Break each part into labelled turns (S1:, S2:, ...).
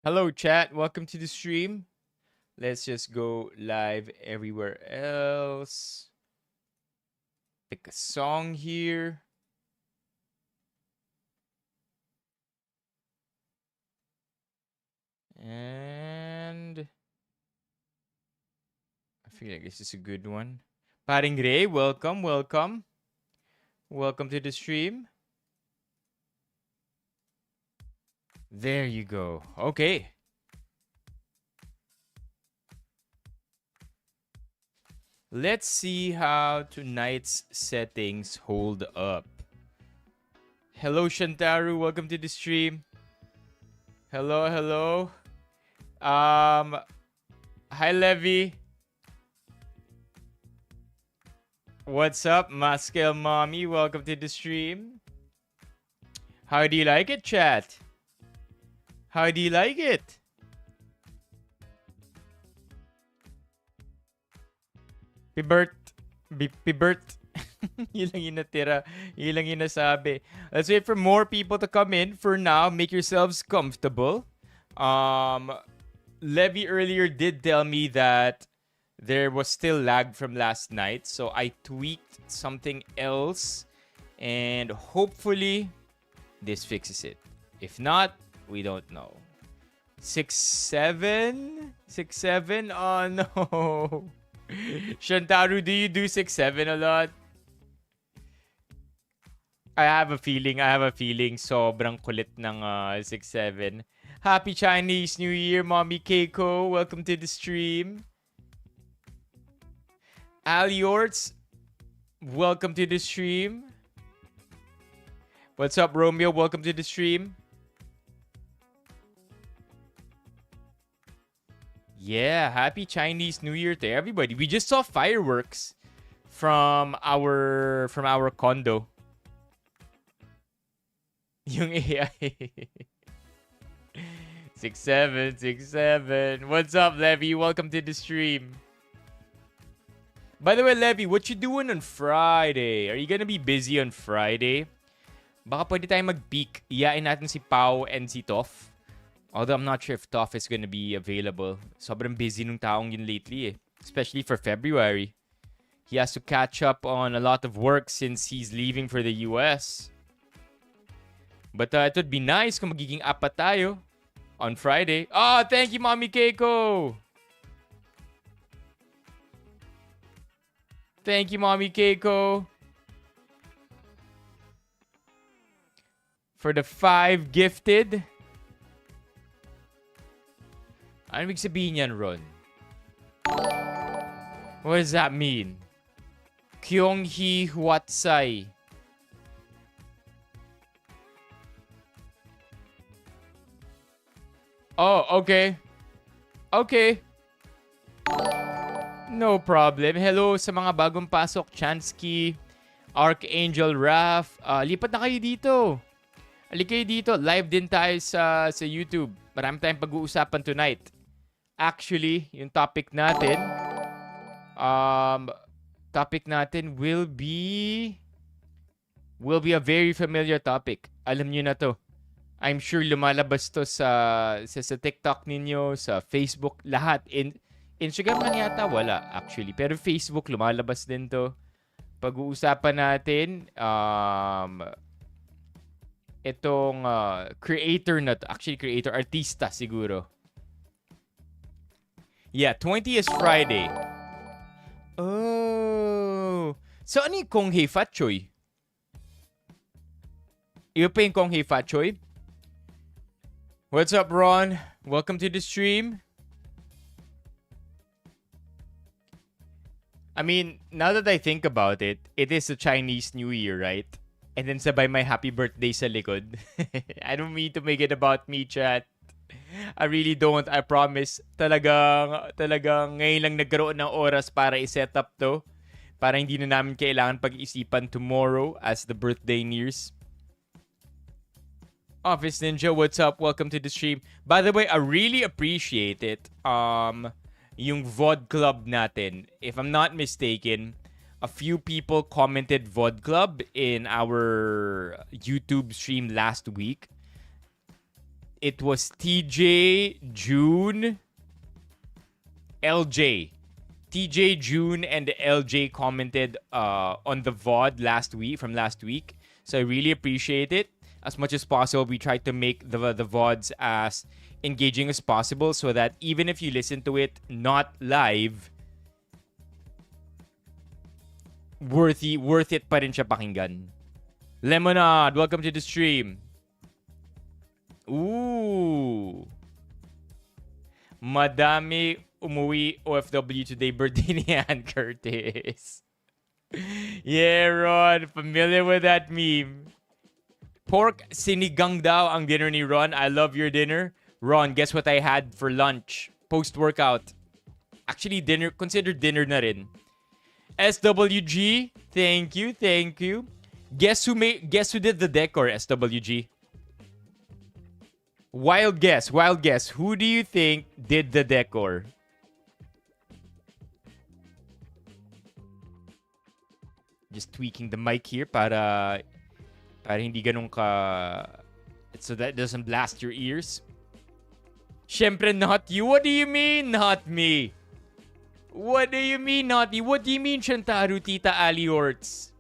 S1: Hello, chat. Welcome to the stream. Let's just go live everywhere else. Pick a song here. And I feel like this is a good one. Paring Ray, welcome, welcome. Welcome to the stream. There you go. Okay. Let's see how tonight's settings hold up. Hello, Shantaru. Welcome to the stream. Hello, hello. Hi, Levy. What's up, Maskel Mommy? Welcome to the stream. How do you like it, chat? How do you like it? Pibert. Pibert. Yun lang yung natira. Yun lang yung nasabi. Let's wait for more people to come in. For now, make yourselves comfortable. Levy earlier did tell me that there was still lag from last night. So I tweaked something else. And hopefully, this fixes it. If not, we don't know. 6-7? 6-7? Oh no. Shantaru, do you do 6-7 a lot? I have a feeling sobrang kulit ng 6-7. Happy Chinese New Year, Mommy Keiko. Welcome to the stream. Ali Orts, welcome to the stream. What's up, Romeo? Welcome to the stream. Yeah, happy Chinese New Year to everybody. We just saw fireworks from our condo. Yung AI. 6-7. What's up, Levy? Welcome to the stream. By the way, Levy, what you doing on Friday? Are you gonna be busy on Friday? Baka pwede tayong mag-peak. Iyain natin si Pao and si Toff. Although I'm not sure if Toff is gonna be available. Sobrang busy nung taong yun lately eh. Especially for February. He has to catch up on a lot of work since he's leaving for the US. But it would be nice kung magiging apat tayo on Friday. Oh, thank you, Mommy Keiko! Thank you, Mommy Keiko. For the 5 gifted. Ano ibig sabihin yan, Ron? What does that mean? Kyung-hee Huatsai. Oh, okay. Okay. No problem. Hello sa mga bagong pasok. Chansky, Archangel Raph. Lipat na kayo dito. Halika kayo dito. Live din tayo sa YouTube. Marami tayong pag-uusapan tonight. Actually, yung topic natin will be a very familiar topic. Alam niyo na to. I'm sure lumalabas to sa TikTok ninyo, sa Facebook, lahat. Instagram lang yata, wala actually. Pero Facebook, lumalabas din to. Pag-uusapan natin, itong creator na to. Actually, creator, artista siguro. Yeah, 20 is Friday. Oh. So, ano yung Kong Hei Fat Choy? Iyo pa yung Kong Hei Fat Choy? What's up, Ron? Welcome to the stream. I mean, now that I think about it, it is the Chinese New Year, right? And then sabay my happy birthday sa likod. I don't mean to make it about me, chat. I really don't. I promise. Talagang ngayon lang nagkaroon ng oras para i-set up to. Para hindi na namin kailangan pag-isipan tomorrow as the birthday nears. Office Ninja, what's up? Welcome to the stream. By the way, I really appreciate it. Yung VOD Club natin. If I'm not mistaken, a few people commented VOD Club in our YouTube stream last week. It was TJ, June, LJ. TJ, June, and LJ commented on the VOD from last week. So I really appreciate it. As much as possible, we try to make the VODs as engaging as possible so that even if you listen to it not live, worth it pa rin siya pakinggan. Lemonade, welcome to the stream. Ooh. Madami umuwi OFW today, birthday ni Ann Curtis. Yeah, Ron, familiar with that meme. Pork sinigang daw ang dinner ni Ron. I love your dinner. Ron, guess what I had for lunch? Post-workout. Actually, dinner, consider dinner na rin. SWG, thank you. Guess who did the decor, SWG? Wild guess. Who do you think did the decor? Just tweaking the mic here para hindi ganun ka, so that doesn't blast your ears. Syempre not you. What do you mean not me? What do you mean not me? What do you mean Shantaru, Tita Ali Orts?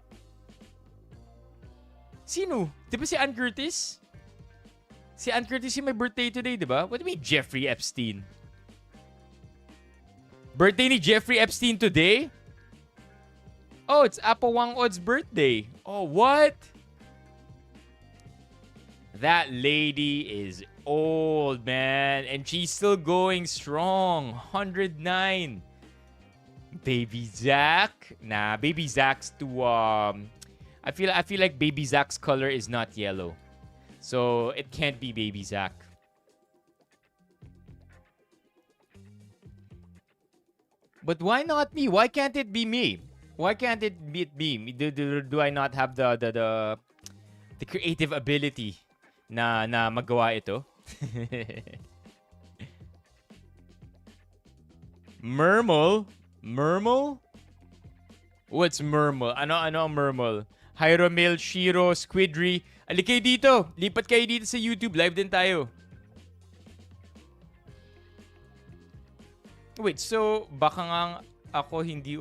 S1: Sino? Di ba si Ann Curtis? Si Ann Curtis yung may birthday today, di ba? What do you mean Jeffrey Epstein? Birthday ni Jeffrey Epstein today? Oh, it's Apo Wang Od's birthday. Oh, what? That lady is old, man. And she's still going strong. 109. Baby Zach? Nah, Baby Zach's too... I feel like Baby Zach's color is not yellow. So, it can't be Baby Zach. But why not me? Why can't it be me? Why can't it be me? Do I not have the creative ability na magawa ito? Murmel? What's Murmel? Ano ang Murmel? Hyromel, Shiro, Squidry. Alik kayo dito. Lipat kayo dito sa YouTube. Live din tayo. Wait, so baka nga ako hindi...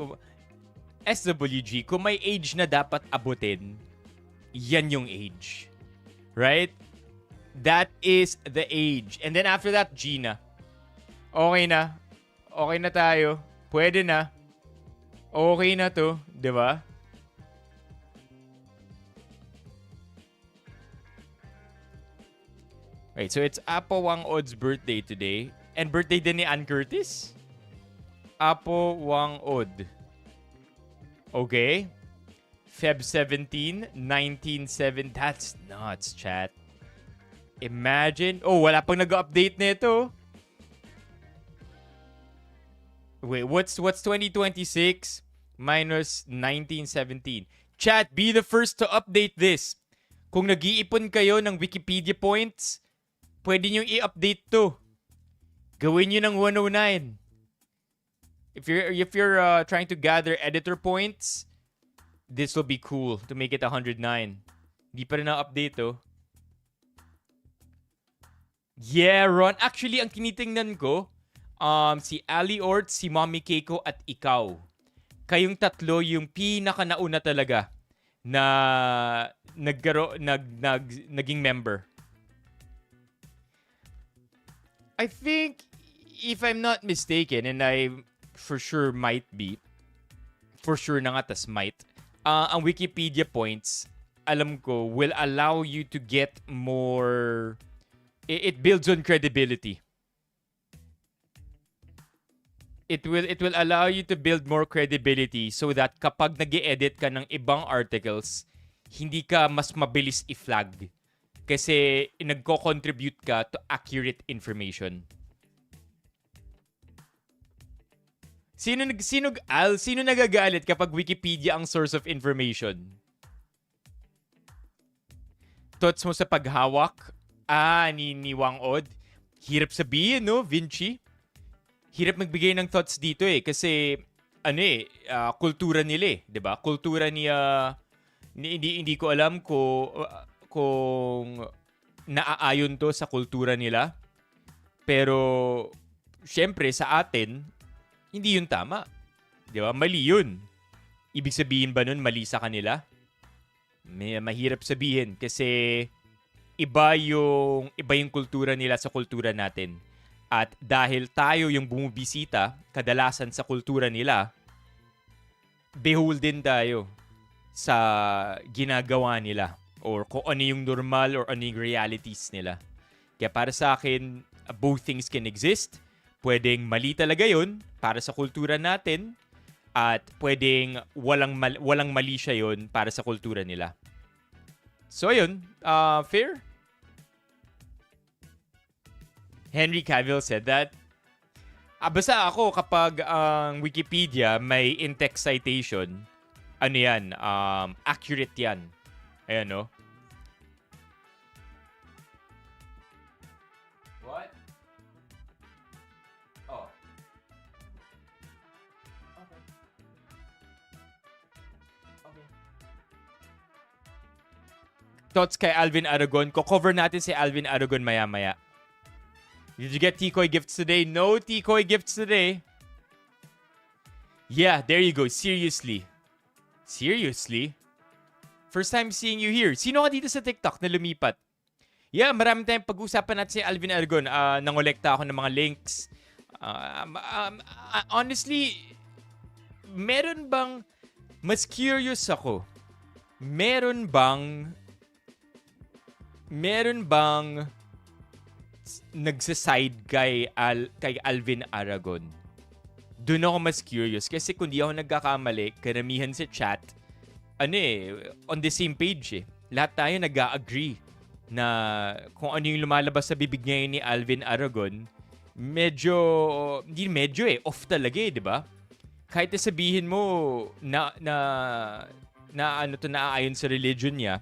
S1: SWG, kung may age na dapat abutin, yan yung age. Right? That is the age. And then after that, Gina. Okay na. Okay na tayo. Pwede na. Okay na to. Diba? Right, so it's Apo Wang Od's birthday today. And birthday din ni Ann Curtis? Apo Wang Od. Okay. Feb 17, 1907. That's nuts, chat. Imagine. Oh, wala pang nag-update nito. Wait, what's 2026 minus 1917? Chat, be the first to update this. Kung nag-iipon kayo ng Wikipedia points, pwede nyo i-update to. Gawin nyo ng 109. If you're trying to gather editor points, this will be cool to make it 109. Di pa rin na-update to. Yeah, Ron. Actually, ang tinitingnan ko, si Ali Ort, si Mommy Keiko, at ikaw. Kayong tatlo yung pinaka-nauna talaga na naging member. I think, if I'm not mistaken, and I for sure might be, for sure na nga tas might, ang Wikipedia points, alam ko, will allow you to get more... It builds on credibility. It will allow you to build more credibility so that kapag nag-e-edit ka ng ibang articles, hindi ka mas mabilis i-flag. Kasi nagko-contribute ka to accurate information. Sino nagagalit kapag Wikipedia ang source of information? Thoughts mo sa paghawak? Ni Wang Od. Hirap sabihin, no, Vinci? Hirap magbigay ng thoughts dito eh. Kasi, kultura nila eh. Diba? Kultura niya, hindi ko alam kung naaayon to sa kultura nila. Pero, syempre, sa atin, hindi yun tama. Di ba? Mali yun. Ibig sabihin ba nun mali sa kanila? Mahirap sabihin kasi iba yung kultura nila sa kultura natin. At dahil tayo yung bumubisita kadalasan sa kultura nila, beholden tayo sa ginagawa nila or kung ano yung normal or ano yung realities nila. Kaya para sa akin, both things can exist. Pwedeng mali talaga yun para sa kultura natin at pwedeng walang mali siya yun para sa kultura nila. So ayun, fair? Henry Cavill said that. Basta ako kapag ang Wikipedia may in-text citation, ano yan, accurate yan. Ayan, no? What? Oh. Okay. Okay. Thoughts kay Alvin Aragon. Ko-cover natin si Alvin Aragon maya-maya. Did you get Tikoy gifts today? No Tikoy gifts today. Yeah, there you go. Seriously. Seriously? First time seeing you here. Sino ka dito sa TikTok na lumipat? Yeah, marami tayong pag-usapan natin si Alvin Aragon. Nangolekta ako ng mga links. Honestly, meron bang... Mas curious ako. Meron bang nagsa-side kay Alvin Aragon? Doon ako mas curious kasi kung di ako nagkakamali, karamihan sa chat, on the same page eh. Lahat tayo nag-agree na kung ano yung lumalabas sa bibig ngayon ni Alvin Aragon, off talaga eh, di ba? Kahit sabihin mo na naaayon sa religion niya,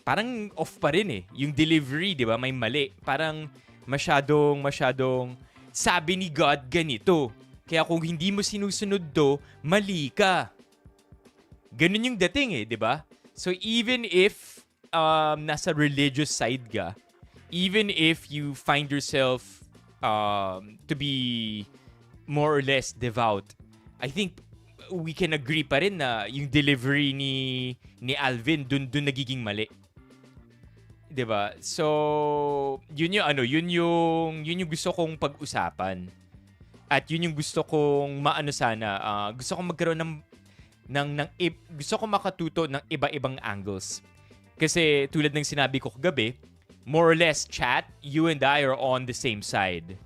S1: parang off pa rin eh. Yung delivery, di ba? May mali. Parang masyadong sabi ni God ganito. Kaya kung hindi mo sinusunod to, mali ka. Ganun yung dating eh, di ba? So even if nasa religious side ka, even if you find yourself to be more or less devout, I think we can agree pa rin na yung delivery ni Alvin dun nagiging mali. 'Di ba? So, yun yung gusto kong pag-usapan. At yun yung gusto kong maano sana, gusto kong magkaroon gusto kong makatuto ng iba-ibang angles. Kasi tulad ng sinabi ko kagabi, more or less chat, you and I are on the same side.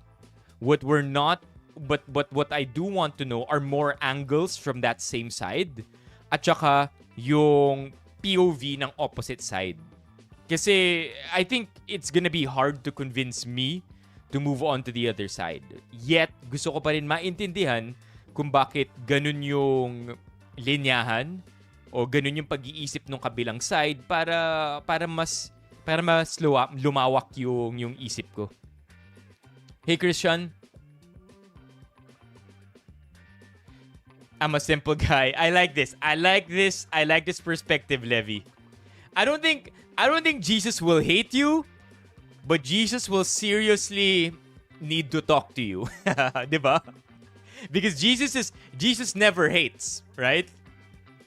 S1: What we're not, but what I do want to know are more angles from that same side at saka yung POV ng opposite side. Kasi I think it's gonna be hard to convince me to move on to the other side. Yet, gusto ko pa rin maintindihan kung bakit ganun yung linyahan o ganun yung pag-iisip ng kabilang side para mas lumawak yung isip ko. Hey Christian, I'm a simple guy. I like this perspective, Levi. I don't think Jesus will hate you, but Jesus will seriously need to talk to you. Diba? Because Jesus never hates, right?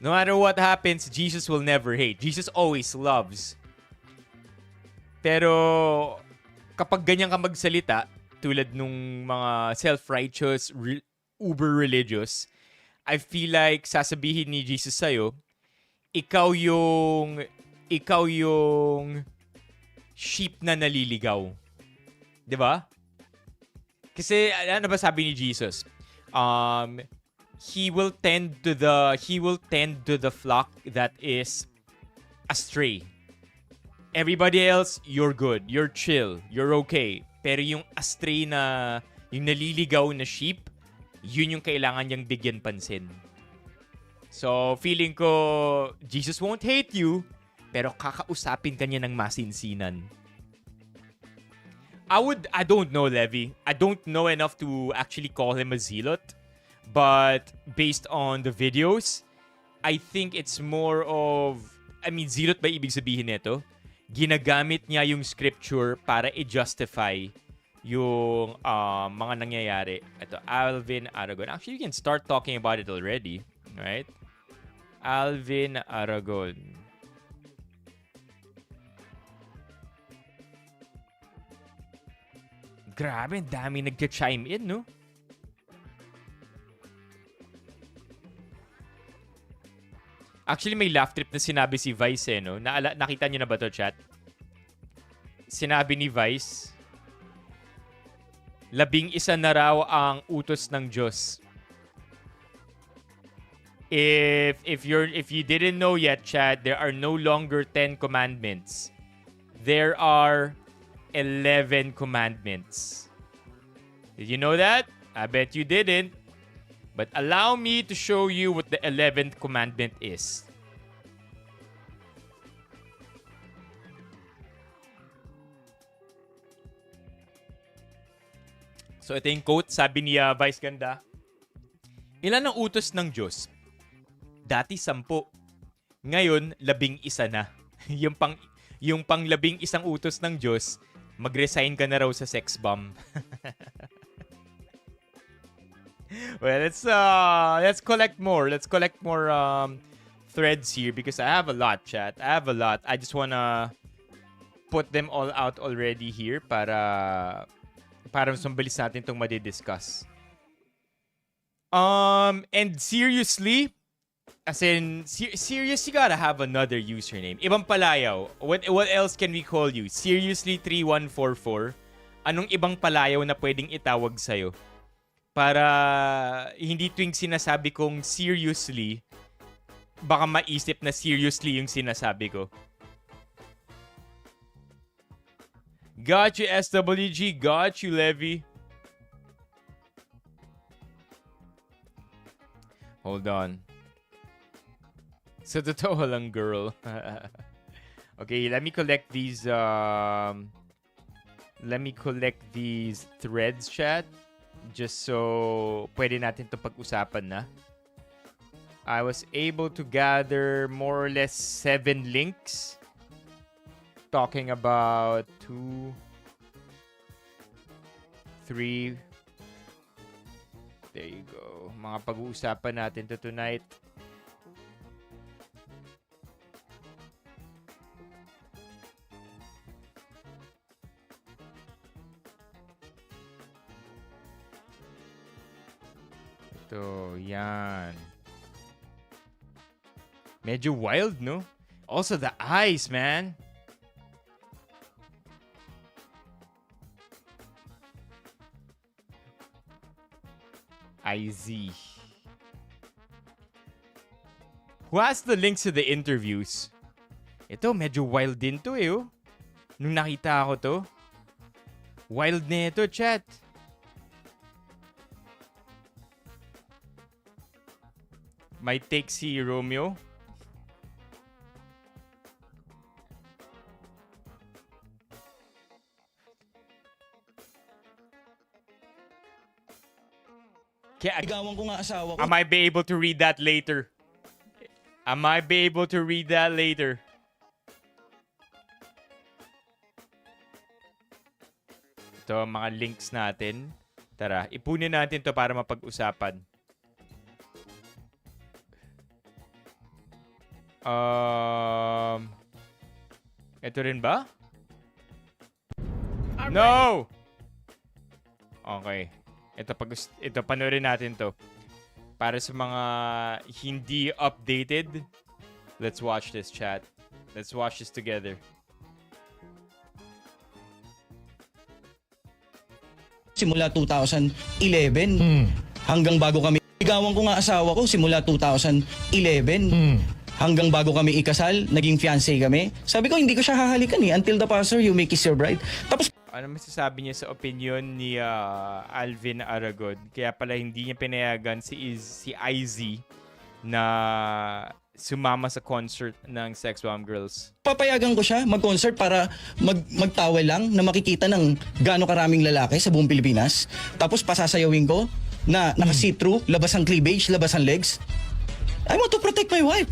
S1: No matter what happens, Jesus will never hate. Jesus always loves. Pero kapag ganyan ka magsalita, tulad nung mga self-righteous, uber-religious, I feel like sasabihin ni Jesus sa'yo, ikaw yung sheep na naliligaw. 'Di ba? Kasi ano ba sabi ni Jesus? He will tend to the flock that is astray. Everybody else, you're good, you're chill, you're okay. Pero yung astray na, yung naliligaw na sheep, yun yung kailangan niyang bigyan pansin. So, feeling ko, Jesus won't hate you, pero kakausapin ka niya ng masinsinan. I don't know, Levi. I don't know enough to actually call him a zealot. But based on the videos, I think it's more of... I mean, zealot ba ibig sabihin nito? ginagamit niya yung scripture para i-justify yung mga nangyayari. Ito, Alvin Aragon. Actually, you can start talking about it already. Right? Alvin Aragon. Grabe, dami nagka-chime in, no? Actually, may laugh trip na sinabi si Vice, no? Nakita niyo na ba to, chat? Sinabi ni Vice, 11 na raw ang utos ng Diyos. If you didn't know yet, chat, there are no longer 10 commandments. There are 11 commandments. Did you know that? I bet you didn't. But allow me to show you what the 11th commandment is. So ito yung quote, sabi ni Vice Ganda. Ilan ang utos ng Diyos? Dati 10. Ngayon, 11 na. yung pang 11 utos ng Diyos, mag-resign ka na raw sa sex bomb. Well, let's collect more. Let's collect more threads here because I have a lot, chat. I have a lot. I just wanna put them all out already here para mas mabilis natin itong madidiscuss. And seriously, as in, serious, you gotta have another username. Ibang palayaw. What else can we call you? Seriously 3144. Anong ibang palayaw na pwedeng itawag sa'yo? Para hindi tuwing sinasabi kong seriously, baka maisip na seriously yung sinasabi ko. Got you, SWG. Got you, Levy. Hold on. Sa totoo lang, girl. Okay, let me collect these threads, chat. Just so pwede natin to pag-usapan na. I was able to gather more or less 7 links talking about 2, 3. There you go. Mga pag-uusapan natin to tonight. Ito, yan. Medyo wild, no? Also, the eyes, man. IZ. Who has the links to the interviews? Ito, medyo wild din to eh, oh. Nung nakita ako to. Wild na ito, chat. Might take si Romeo.
S2: Igawan ko nga asawa ko.
S1: I might be able to read that later. Ito, mga links natin. Tara, ipunin natin to para mapag-usapan. Ito rin ba? No! Okay. Ito panoorin natin to. Para sa mga hindi updated, let's watch this, chat. Let's watch this together.
S2: Simula 2011 hanggang bago kami ligawan ko nga asawa ko simula 2011 hanggang bago kami ikasal, naging fiancé kami. Sabi ko hindi ko siya hahalikan eh until the pastor you make kiss your bride. Tapos
S1: ano masasabi niya sa opinion ni Alvin Aragon? Kaya pala hindi niya pinayagan si IZ na sumama sa concert ng Sex Bomb Girls.
S2: papayagan ko siya mag-concert para magtawel lang na makikita ng gaano karaming lalaki sa buong Pilipinas. Tapos pasasayawin ko na naka-see-through, labas ang cleavage, labas ang legs. I want to protect my wife.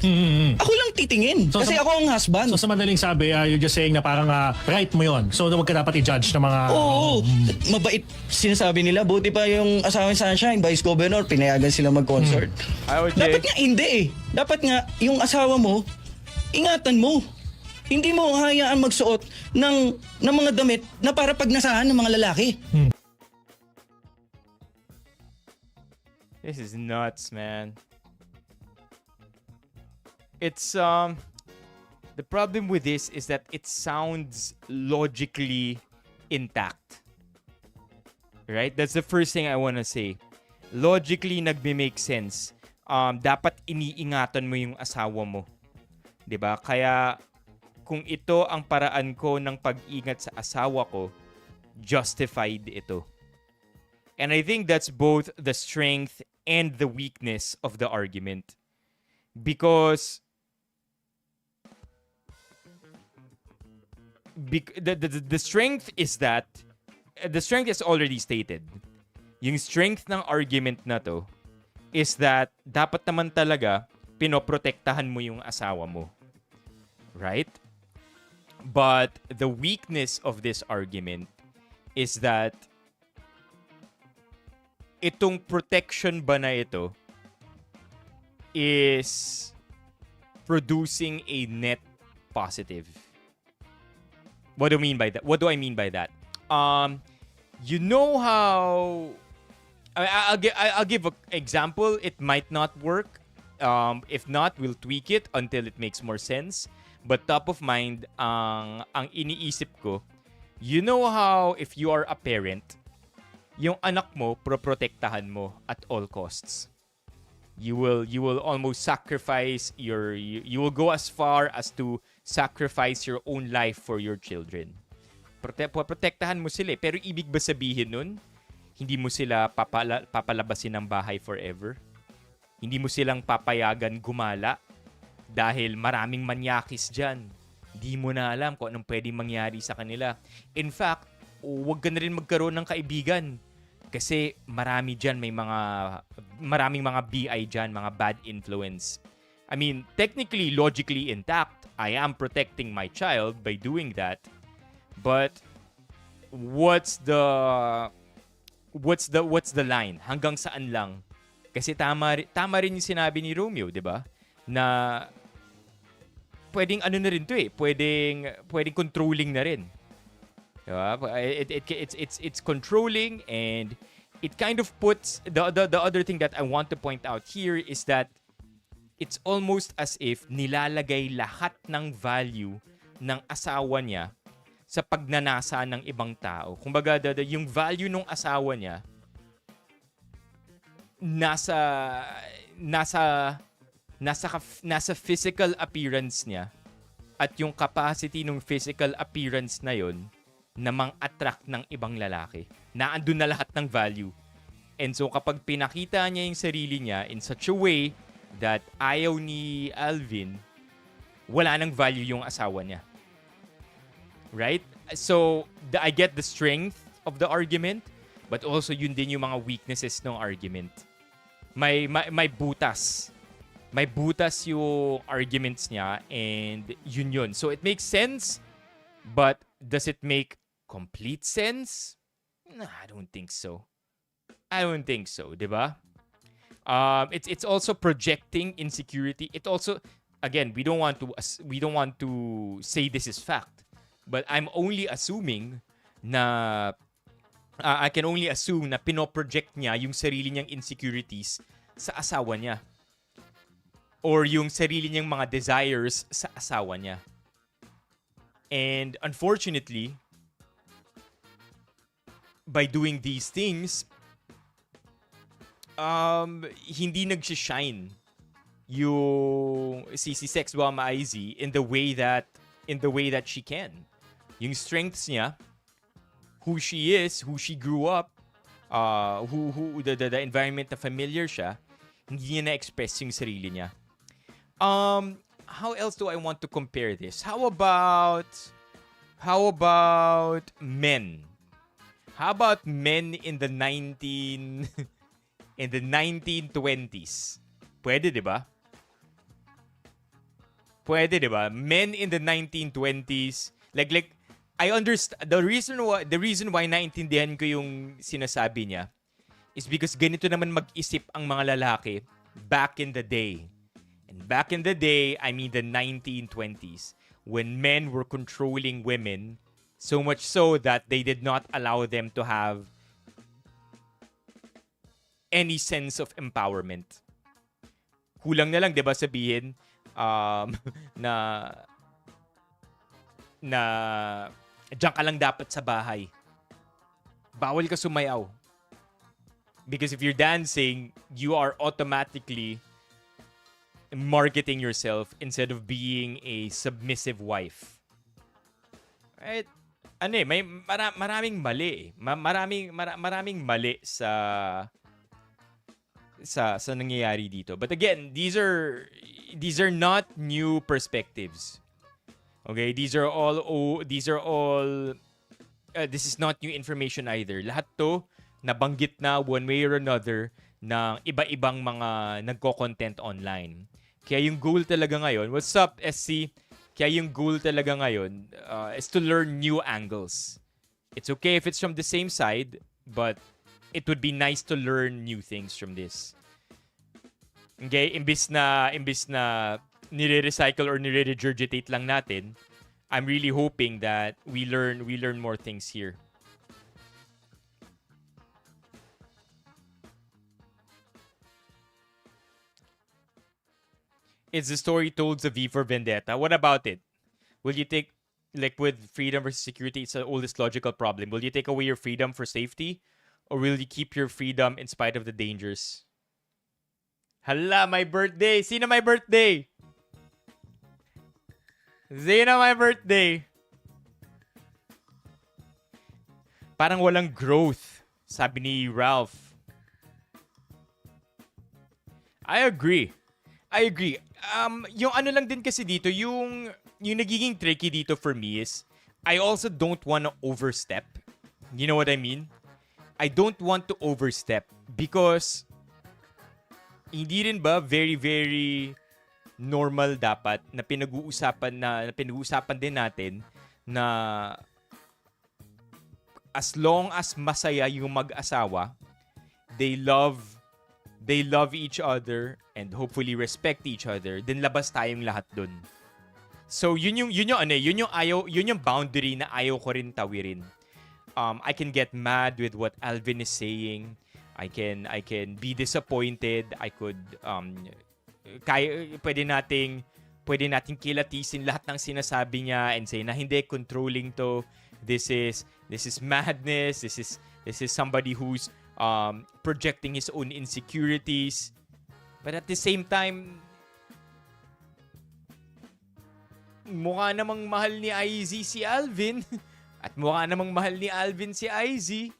S2: Ako lang titingin.
S3: So,
S2: Kasi ako ang husband.
S3: So sa madaling sabi, you're just saying na parang right mo yon. So huwag ka dapat i-judge ng mga...
S2: Oo. Mabait sinasabi nila. Buti pa yung asawa ni Sunshine, Vice Governor, pinayagan sila mag-concert. Dapat nga hindi eh. Dapat nga yung asawa mo, ingatan mo. Hindi mo hayaan magsuot ng mga damit na para pagnasahan ng mga lalaki.
S1: This is nuts, man. It's the problem with this is that it sounds logically intact. Right? That's the first thing I want to say. Logically nagme-make sense. Dapat iniingatan mo yung asawa mo. 'Di ba? Kaya kung ito ang paraan ko ng pag-ingat sa asawa ko, justified ito. And I think that's both the strength and the weakness of the argument. Because the strength is that the strength is already stated. Yung strength ng argument na to is that dapat naman talaga pinoprotektahan mo yung asawa mo. Right? But the weakness of this argument is that itong protection ba na ito is producing a net positive. What do I mean by that? You know how I'll give an example. It might not work. If not, we'll tweak it until it makes more sense. But top of mind, ang iniisip ko, you know how if you are a parent, yung anak mo proprotektahan mo at all costs. You will almost sacrifice you will go as far as to sacrifice your own life for your children. Protektahan mo sila. Pero ibig ba sabihin nun, hindi mo sila papalabasin ng bahay forever? Hindi mo silang papayagan gumala dahil maraming manyakis dyan. Hindi mo na alam kung anong pwedeng mangyari sa kanila. In fact, huwag ka na rin magkaroon ng kaibigan. Kasi maraming mga BI dyan, mga bad influence. I mean, technically, logically intact, I am protecting my child by doing that. But what's the line? Hanggang saan lang? Kasi tama rin yung sinabi ni Romeo, 'di ba? Na pwedeng ano na rin 'to eh, pwedeng controlling na rin. Diba? It's controlling, and it kind of puts the other thing that I want to point out here is that it's almost as if nilalagay lahat ng value ng asawa niya sa pagnanasa ng ibang tao. Kumbaga, yung value ng asawa niya nasa physical appearance niya, at yung capacity ng physical appearance na yon na mang-attract ng ibang lalaki. Naandun na lahat ng value. And so kapag pinakita niya yung sarili niya in such a way that ayaw ni Alvin, wala nang value yung asawa niya. Right? So, I get the strength of the argument, but also yun din yung mga weaknesses ng argument. May butas. May butas yung arguments niya, and yun. So, it makes sense, but does it make complete sense? Nah, I don't think so. Diba? It's also projecting insecurity. It also, again, we don't want to say this is fact, but I'm only assuming na I can only assume na pinoproject niya yung sarili niyang insecurities sa asawa niya, or yung sarili niyang mga desires sa asawa niya. And unfortunately, by doing these things, hindi nagsishine yung si Sex Bomb IZ in the way that she can. Yung strengths niya, who she is, who she grew up, the environment na familiar siya, hindi niya na-express yung sarili niya. How else do I want to compare this? How about men? How about men in the 1920s? Pwede, 'di ba? Pwede, di ba? Men in the 1920s, like I understand the reason why naintindihan ko yung sinasabi niya is because ganito naman mag-isip ang mga lalaki back in the day. And back in the day, I mean the 1920s, when men were controlling women so much so that they did not allow them to have any sense of empowerment. Kulang na lang, 'di ba, sabihin na diyan ka lang dapat sa bahay. Bawal ka sumayaw. Because if you're dancing, you are automatically marketing yourself instead of being a submissive wife. Right? May maraming mali. Maraming mali sa nangyayari dito. But again, these are not new perspectives. Okay, these are all this is not new information either. Lahat to nabanggit na one way or another ng iba-ibang mga nagko-content online. Kaya yung goal talaga ngayon, what's up SC? Kaya yung goal talaga ngayon is to learn new angles. It's okay if it's from the same side, but it would be nice to learn new things from this. Okay, imbis na nire-recycle or nire-regurgitate lang natin, I'm really hoping that we learn more things here. It's the story told the V for Vendetta. What about it? Will you take, like with freedom versus security, it's the oldest logical problem. Will you take away your freedom for safety? Or will you keep your freedom in spite of the dangers? Hala, my birthday! Sino my birthday? Sino my birthday? Parang walang growth, sabi ni Ralph. I agree. Yung ano lang din kasi dito, yung nagiging tricky dito for me is, I also don't want to overstep. You know what I mean? I don't want to overstep because hindi rin ba very, very normal dapat na pinag-uusapan din natin na as long as masaya yung mag-asawa, they love each other and hopefully respect each other, then labas tayong lahat dun. So yun yung boundary na ayaw ko rin tawirin. I can get mad with what Alvin is saying. I can be disappointed. I could pwede nating kilatisin lahat ng sinasabi niya and say na hindi, controlling to. This is madness. This is somebody who's projecting his own insecurities. But at the same time, mukha namang mahal ni IZ si Alvin. At mukha namang mahal ni Alvin si IZ.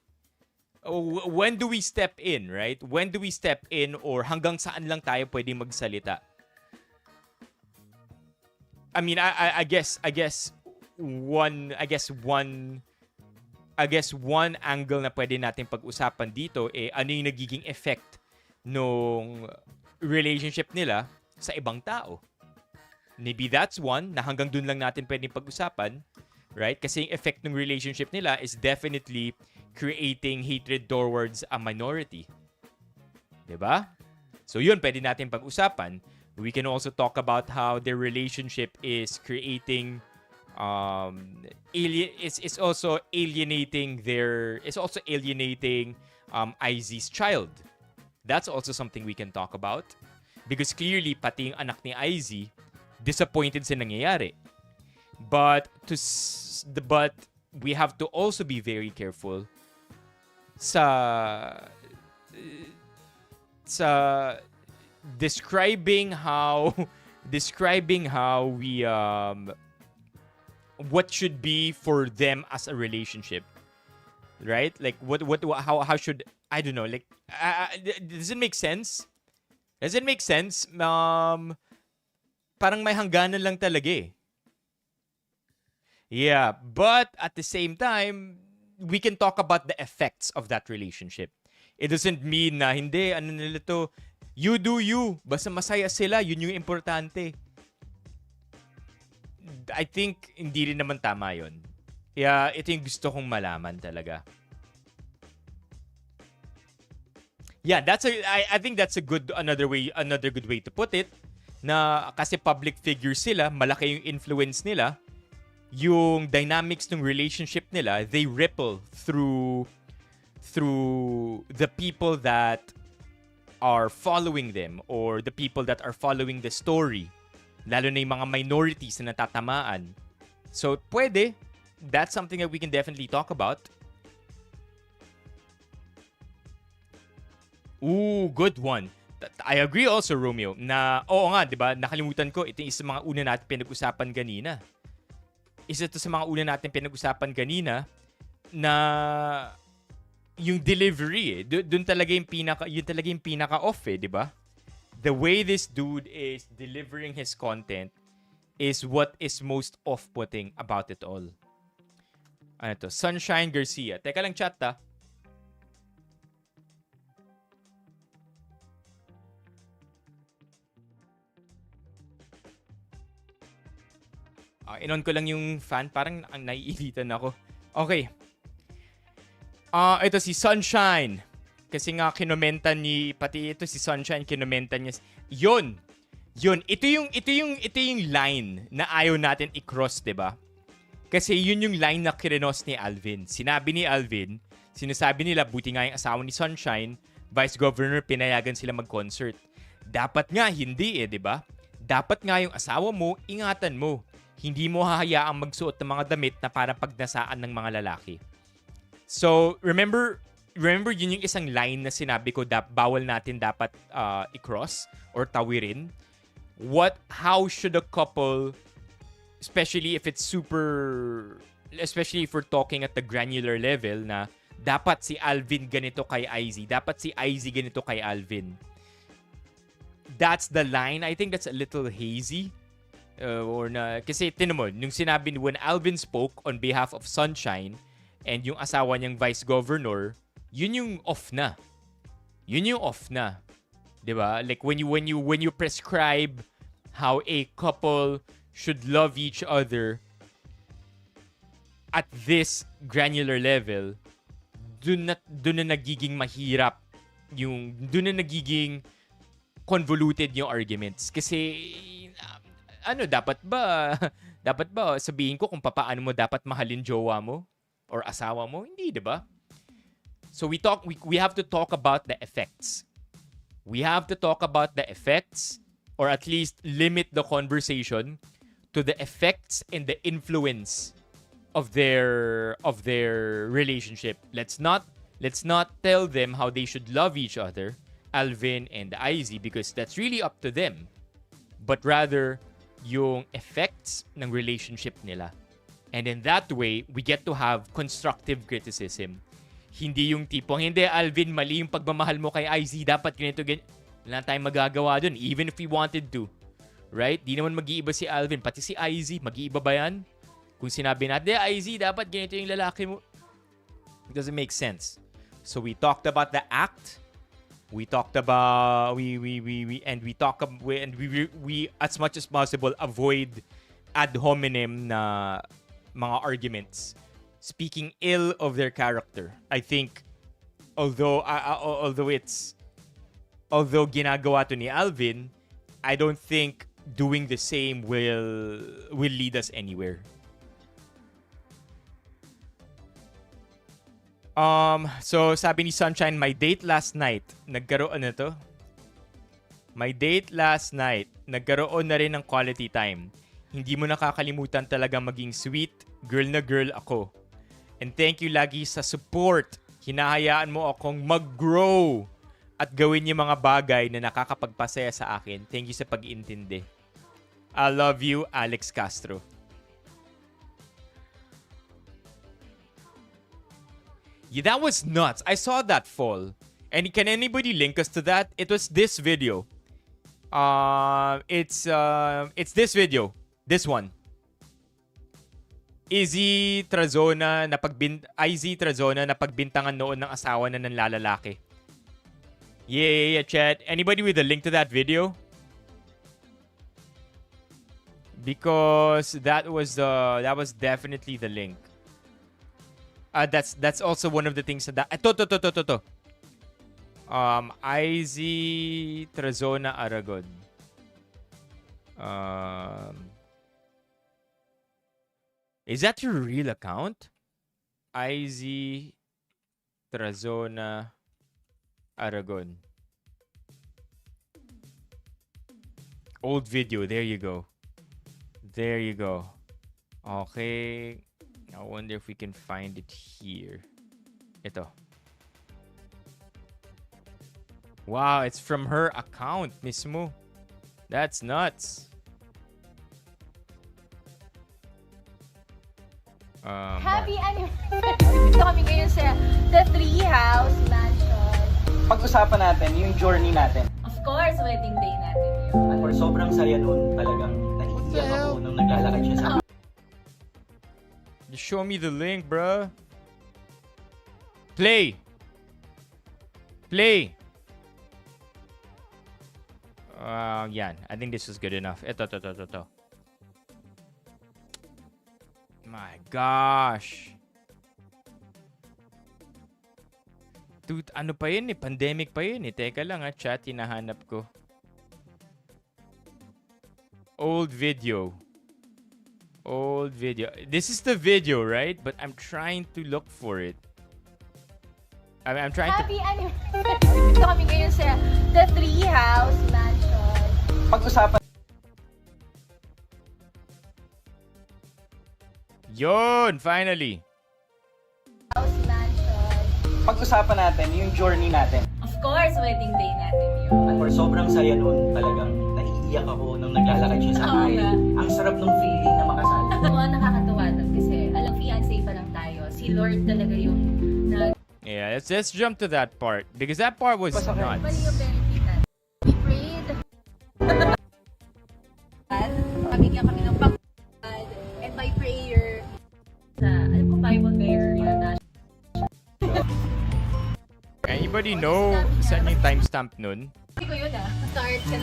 S1: When do we step in, right? When do we step in or hanggang saan lang tayo pwede magsalita? I mean, I guess one angle na pwede natin pag-usapan dito ano yung nagiging effect nung relationship nila sa ibang tao. Maybe that's one na hanggang dun lang natin pwedeng pag-usapan, right? Kasi yung effect ng relationship nila is definitely creating hatred towards a minority. Diba? So yun, pwede natin pag-usapan. We can also talk about how their relationship is creating it's also alienating IZ's child. That's also something we can talk about. Because clearly, pati yung anak ni IZ, disappointed sa nangyayari. But we have to also be very careful sa describing how we what should be for them as a relationship, right? Like how should, I don't know, like does it make sense? Parang may hangganan lang talaga eh. Yeah, but at the same time, we can talk about the effects of that relationship. It doesn't mean na hindi, ano nila to, you do you. Basta masaya sila, yun yung importante. I think hindi rin naman tama yun. Kaya ito yung gusto kong malaman talaga. Yeah, I think that's another good way to put it, na kasi public figures sila, malaki yung influence nila, yung dynamics ng relationship nila, they ripple through the people that are following them or the people that are following the story, lalo na yung mga minorities na natatamaan. So pwede, that's something that we can definitely talk about. Ooh, good one. I agree also, Romeo, na oo nga, 'di ba? Nakalimutan ko, ito yung isa sa mga una natin pinag-usapan kanina. Isa to sa mga una natin pinag-usapan kanina na yung delivery, doon talaga yung pinaka off, 'di ba? The way this dude is delivering his content is what is most off-putting about it all. Ano to? Sunshine Garcia. Teka lang, chat ta. Inon ko lang yung fan. Parang naiilitan ako. Okay. Ito si Sunshine. Kasi nga kinomentan pati ito si Sunshine kinomentan niya. Yun. Ito yung line na ayaw natin i-cross, 'di ba? Kasi yun yung line na kirinos ni Alvin. Sinabi ni Alvin, sinasabi nila buti nga yung asawa ni Sunshine, Vice Governor, pinayagan sila mag-concert. Dapat nga hindi 'di ba? Dapat nga yung asawa mo, ingatan mo. Hindi mo hahayaang magsuot ng mga damit na parang pagnasaan ng mga lalaki. So, remember yun yung isang line na sinabi ko bawal natin dapat i-cross or tawirin. How should a couple, especially if we're talking at the granular level na dapat si Alvin ganito kay IZ, dapat si IZ ganito kay Alvin. That's the line. I think that's a little hazy. Kasi tinan mo, nung sinabi when Alvin spoke on behalf of Sunshine and yung asawa niyang vice governor, yun yung off na. Yun yung off na. 'Di ba? Like when you prescribe how a couple should love each other at this granular level, dun na nagiging mahirap dun na nagiging convoluted yung arguments. Kasi dapat ba sabihin ko kung paano mo dapat mahalin jowa mo or asawa mo? Hindi, 'di ba? So we have to talk about the effects. We have to talk about the effects, or at least limit the conversation to the effects and the influence of their relationship. Let's not tell them how they should love each other, Alvin and IZ, because that's really up to them. But rather yung effects ng relationship nila. And in that way, we get to have constructive criticism. Hindi yung tipong, hindi Alvin, mali yung pagmamahal mo kay IZ, dapat ganito. Wala tayong magagawa dun, even if we wanted to. Right? Di naman mag-iiba si Alvin, pati si IZ, mag-iiba ba yan? Kung sinabi natin, IZ, dapat ganito yung lalaki mo. It doesn't make sense. So we talked about the act. We talked about we as much as possible avoid ad hominem na mga arguments speaking ill of their character. I think although ginagawa to ni Alvin, I don't think doing the same will lead us anywhere. So sabi ni Sunshine, my date last night nagkaroon na rin ng quality time. Hindi mo nakakalimutan talaga maging sweet, girl na girl ako. And thank you lagi sa support. Hinahayaan mo akong mag-grow at gawin yung mga bagay na nakakapagpasaya sa akin. Thank you sa pag-iintindi. I love you, Alex Castro. Yeah, that was nuts. I saw that fall. And can anybody link us to that? It was this video. It's this video. This one. IZ Trazona na pagbintangan noon ng asawa na ng lalaki. Yeah, chat. Anybody with a link to that video? Because that was definitely the link. That's also one of the things that to. IZ Trazona Aragon. Is that your real account? IZ Trazona Aragon. Old video. There you go. There you go. Okay. I wonder if we can find it here. Ito. Wow, it's from her account mismo. That's nuts.
S4: Happy anniversary! Dito kami ngayon sa The Tree House Mansion.
S2: Pag-usapan natin yung journey natin.
S4: Of course, wedding day natin yun.
S2: At for sobrang saya nun, talagang naiiyak ako nung naglalakad siya sa akin.
S1: Just show me the link, bro. Play. Play. Yan. I think this was good enough. Ito. My gosh. Dude, ano pa yun eh? Pandemic pa yun eh. Teka lang chat. Hinahanap ko. Old video. This is the video, right? But I'm trying to look for it. I'm trying to...
S4: Happy anniversary! Dito kami ngayon sa The Tree House Mansion.
S2: Pag-usapan
S1: Yun! Finally!
S4: House Mansion.
S2: Pag-usapan natin yung journey natin.
S4: Of course, wedding day natin yun.
S2: At for sobrang saya nun, talagang naiiyak ako nung naglalakad siya sa
S4: Oo
S2: akin.
S4: nga.
S2: Ang sarap nung feeling na makasal.
S4: Nakakatuwa nun kasi alam, fiancé pa lang tayo. Si Lord talaga yung
S1: Yeah, let's jump to that part. Because that part was
S2: Pasakay.
S4: Mali
S1: nuts.
S4: yung benefit natin. We prayed. Pamigyan kami ng pag-God and by prayer. Alam ko Bible bearer yun na.
S1: Anybody know saan yung timestamp nun?
S4: Hindi ko yun Start ka.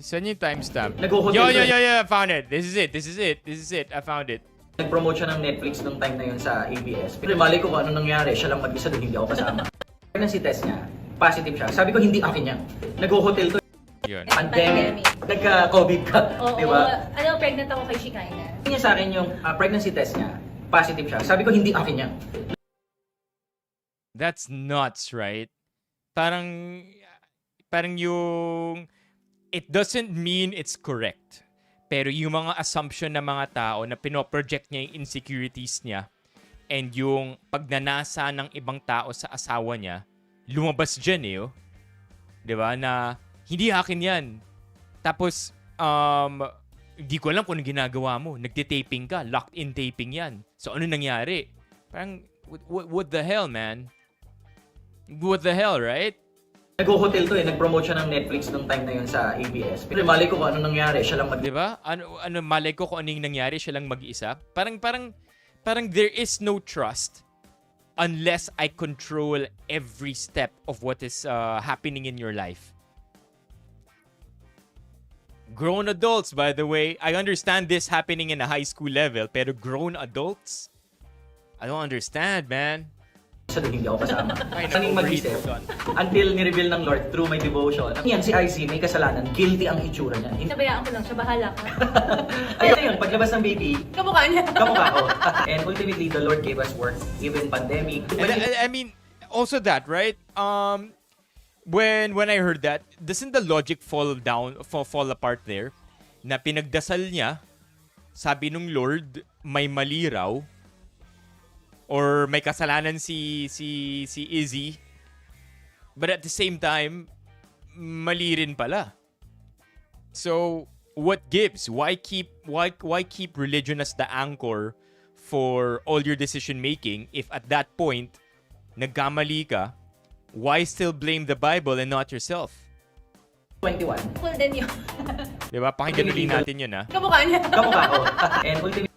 S1: Saan yung timestamp?
S2: Nag-hotel
S1: Yo,
S2: ko
S1: I found it. This is it. I found it.
S2: Nag-promote siya ng Netflix nung time na yun sa ABS. Pero mali ko kung ano nangyari. Siya lang mag-isa doon, hindi ako kasama. Pregnancy test niya, positive siya. Sabi ko, hindi akin niya. Nag-hotel to.
S1: Yun.
S2: Pandemic. Nagka-COVID ka.
S4: Oo,
S2: di ba?
S4: pregnant ako kay Shikaina.
S2: Hindi niya sa akin yung pregnancy test niya, positive siya. Sabi ko, hindi akin niya.
S1: That's nuts, right? Parang yung... It doesn't mean it's correct. Pero yung mga assumption ng mga tao na pinoproject niya yung insecurities niya and yung pagnanasa ng ibang tao sa asawa niya, lumabas dyan oh. Diba? Na hindi akin yan. Tapos, hindi ko alam kung anong ginagawa mo. Nagtitaping ka. Locked-in taping yan. So, ano nangyari? Parang, what the hell, man? What the hell, right?
S2: Nag-hotel to nag-promote siya ng Netflix nung time na yun sa ABS. Pero mali ko kung ano nangyari, siya lang mag-
S1: Diba? Ano malay ko kung ano yung nangyari, siya lang mag-isa. Parang there is no trust unless I control every step of what is happening in your life. Grown adults, by the way, I understand this happening in a high school level, pero grown adults? I don't understand, man.
S2: Siya doon, hindi ako kasama.
S1: Ay,
S2: Saning mag-isip. Until ni-reveal ng Lord through my devotion. Yan, si IC, may kasalanan. Guilty ang itsura niya.
S4: Nabayaan ko lang siya, bahala ka.
S2: Ayun yun, paglabas ng baby,
S4: Kamukha niya.
S2: kamukha ko. And ultimately, the Lord gave us work, even pandemic.
S1: And I mean, also that, right? When I heard that, doesn't the logic fall apart there? Na pinagdasal niya, sabi nung Lord, may mali raw, or may kasalanan si Izzy, but at the same time, mali rin pala. So, what gives? Why keep religion as the anchor for all your decision making if at that point nagkamali ka? Why still blame the Bible and not yourself?
S2: 21.
S4: Cool din yun.
S1: Diba? Pakinggan ulit natin yun, ha?
S4: Kamukha niya.
S2: Kamukha ko. And ultimately,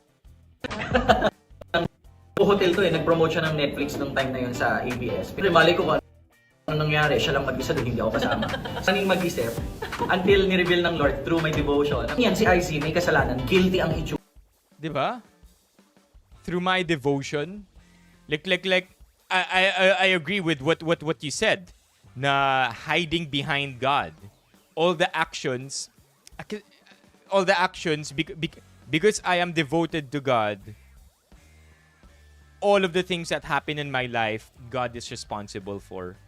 S2: hotel to nag-promote siya ng Netflix nung time na yun sa ABS. Pero mali ko kung Ang nangyari, siya lang mag-isa doon, hindi ako kasama. Saning mag-isip, until ni-reveal ng Lord through my devotion. Yan, si IC, may kasalanan, guilty ang itsura.
S1: Diba? Through my devotion. I agree with what you said. Na hiding behind God. All the actions, because I am devoted to God, all of the things that happen in my life, God is responsible for.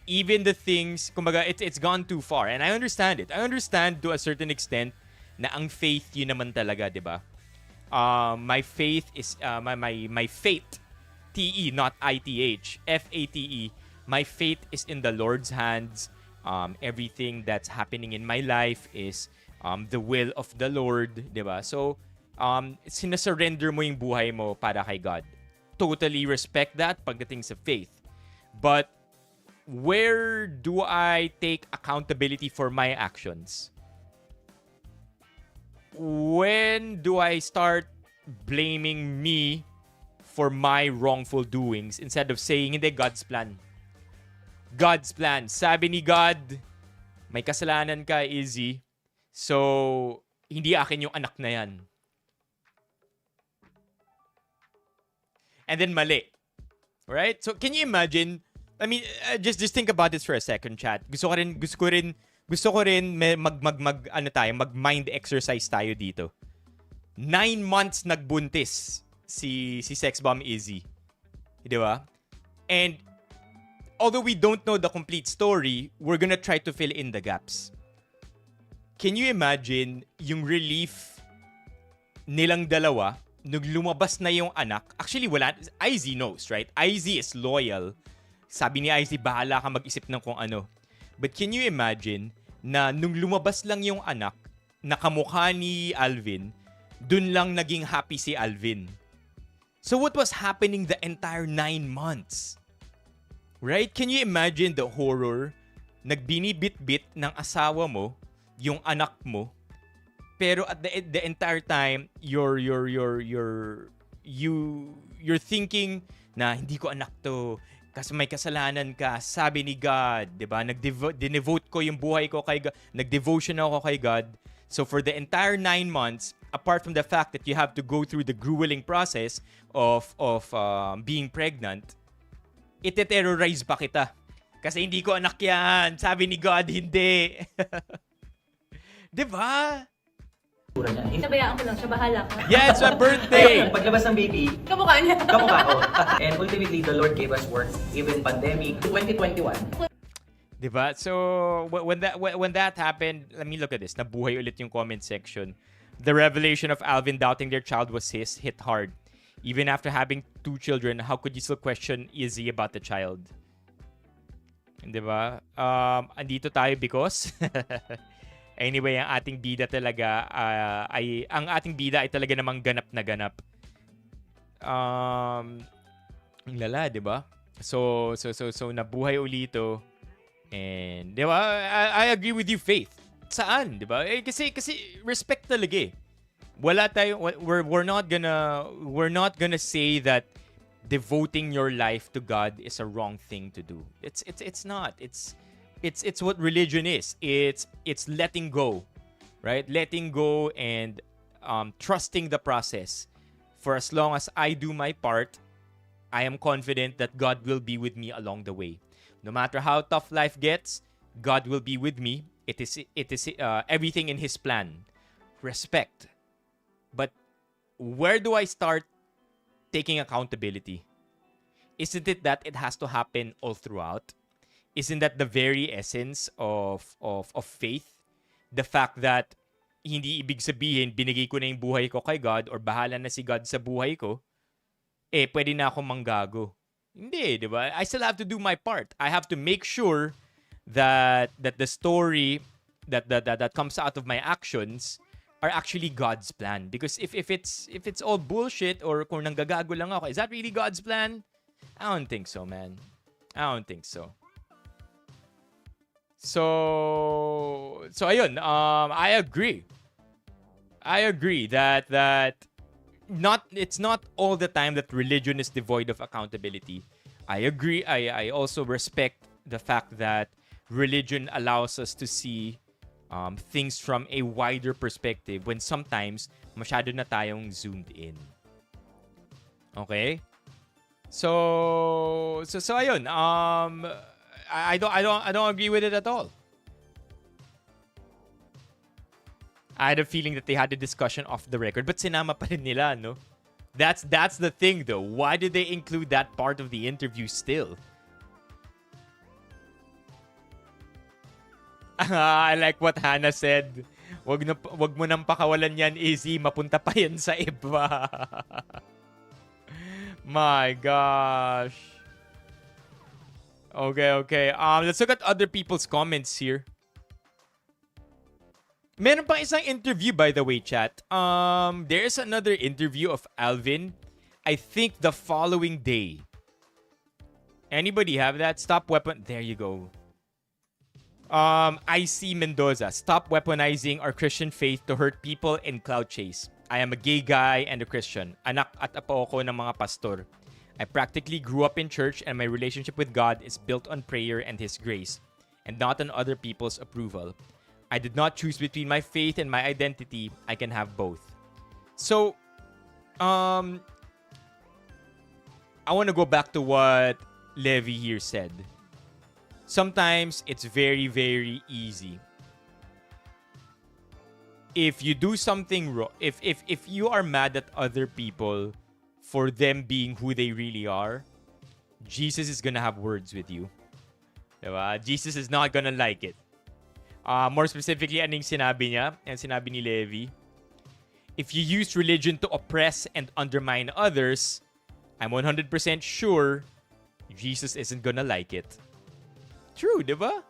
S1: Even the things, kumbaga, it's gone too far. And I understand it. I understand to a certain extent na ang faith yun naman talaga, di ba? My faith is, my faith, T-E, not I-T-H, F-A-T-E, my faith is in the Lord's hands. Everything that's happening in my life is the will of the Lord, di ba? So, sinasurrender mo yung buhay mo para kay God. Totally respect that pagdating sa faith. But, where do I take accountability for my actions? When do I start blaming me for my wrongful doings instead of saying, hindi, God's plan. God's plan. Sabi ni God, may kasalanan ka, Izzy. So, hindi akin yung anak na yan. And then mali. Right? So, can you imagine? I mean, just think about this for a second, chat. Gusto ko rin mag-mind exercise tayo dito. 9 months nagbuntis si Sex Bomb Izzy. Di ba? And although we don't know the complete story, we're gonna try to fill in the gaps. Can you imagine yung relief nilang dalawa nung lumabas na yung anak? Actually, wala. IZ knows, right? IZ is loyal. Sabi ni IZ, bahala ka mag-isip ng kung ano. But can you imagine na nung lumabas lang yung anak, nakamukha ni Alvin, dun lang naging happy si Alvin. So what was happening the entire 9 months? Right? Can you imagine the horror? Nagbinibit-bit ng asawa mo, yung anak mo, pero at the entire time, you're thinking na hindi ko anak to, kasi may kasalanan ka, sabi ni God, di ba? Dinevote ko yung buhay ko kay God, nagdevotion ako kay God. So for the entire 9 months, apart from the fact that you have to go through the grueling process of being pregnant, ite-terrorize pa kita. Kasi hindi ko anak yan. Sabi ni God, hindi. Diba?
S4: Nabayaan ko lang siya, bahala ka.
S1: Yeah, it's my birthday!
S2: Paglabas ng baby,
S4: Kamukha niya.
S2: kamukha ko. And ultimately, the Lord gave us work, even pandemic, 2021.
S1: Diba? So, when that happened, let me look at this. Nabuhay ulit yung comment section. The revelation of Alvin doubting their child was hit hard. Even after having 2 children, how could you still question Izzy about the child? Diba? Andito tayo because... Anyway, ang ating bida talaga ay talaga namang ganap na ganap. Ang lala, 'di ba? So nabuhay ulito. And 'di ba? I agree with you, Faith. Saan, 'di ba? Kasi respect talaga eh. Wala tayo we're not gonna say that devoting your life to God is a wrong thing to do. It's not. It's what religion is. It's letting go, right? Letting go and trusting the process. For as long as I do my part, I am confident that God will be with me along the way. No matter how tough life gets, God will be with me. It is everything in His plan. Respect. But where do I start taking accountability? Isn't it that it has to happen all throughout? Isn't that the very essence of faith? The fact that hindi ibig sabihin binigay ko na yung buhay ko kay God or bahala na si God sa buhay ko, pwede na akong manggago. Hindi, di ba? I still have to do my part. I have to make sure that the story that comes out of my actions are actually God's plan. Because if it's all bullshit or kung nanggagago lang ako, is that really God's plan? I don't think so, man. I don't think so. So ayun, I agree that it's not all the time that religion is devoid of accountability. I agree. I also respect the fact that religion allows us to see things from a wider perspective when sometimes masyado na tayong zoomed in. Okay? So ayun. I don't agree with it at all. I had a feeling that they had a discussion off the record, but sinama pa rin nila, no? That's the thing, though. Why did they include that part of the interview still? I like what Hannah said. Wag mo nang pakawalan yan, Izzy. Mapunta pa yan sa iba. My gosh. Okay. Let's look at other people's comments here. Meron pang isang interview, by the way, chat. There's another interview of Alvin. I think the following day. Anybody have that? Stop weapon. There you go. IC Mendoza. Stop weaponizing our Christian faith to hurt people and cloud chase. I am a gay guy and a Christian. Anak at apo ko ng mga pastor. I practically grew up in church and my relationship with God is built on prayer and His grace, and not on other people's approval. I did not choose between my faith and my identity. I can have both. So, I want to go back to what Levi here said. Sometimes it's very, very easy. If you do something wrong, if you are mad at other people for them being who they really are, Jesus is gonna have words with you. Diba? Jesus is not gonna like it. More specifically, anong sinabi niya? And sinabi ni Levi, if you use religion to oppress and undermine others, I'm 100% sure Jesus isn't gonna like it. True, diba?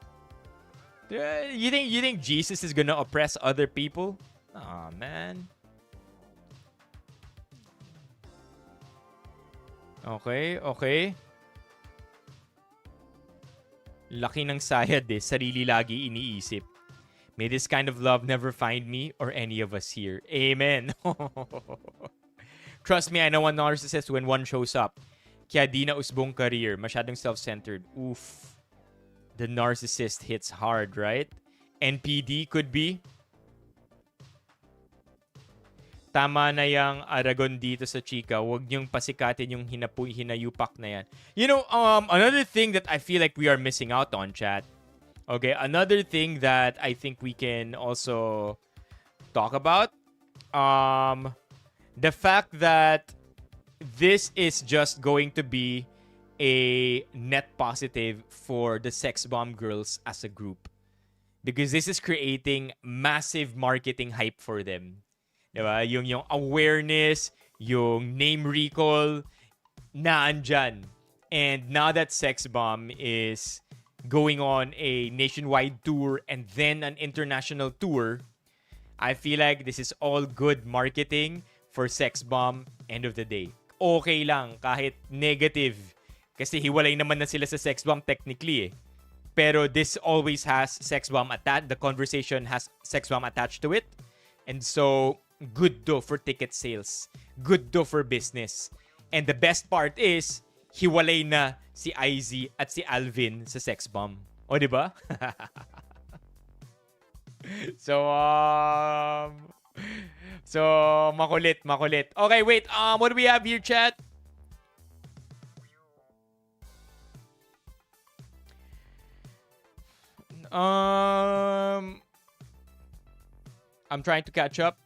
S1: You think Jesus is gonna oppress other people? Aw, man. Okay. Laki ng sayad eh. Sarili lagi iniisip. May this kind of love never find me or any of us here. Amen. Trust me, I know a narcissist when one shows up. Kaya di na usbong career. Masyadong self-centered. Oof. The narcissist hits hard, right? NPD could be. Tama na yung Aragon dito sa chika. Huwag niyong pasikatin yung hinayupak na yan. You know, another thing that I feel like we are missing out on, chat. Okay, another thing that I think we can also talk about. The fact that this is just going to be a net positive for the sex bomb girls as a group. Because this is creating massive marketing hype for them. Diba? Yung awareness, yung name recall, naandyan. And now that Sex Bomb is going on a nationwide tour and then an international tour, I feel like this is all good marketing for Sex Bomb end of the day. Okay lang, kahit negative. Kasi hiwalay naman na sila sa Sex Bomb technically eh. Pero this always has Sex Bomb attached. The conversation has Sex Bomb attached to it. And so, good do for ticket sales. Good do for business. And the best part is, hiwalay na si IZ at si Alvin sa Sex Bomb. O, diba? So, makulit. Okay, wait. What do we have here, chat? I'm trying to catch up.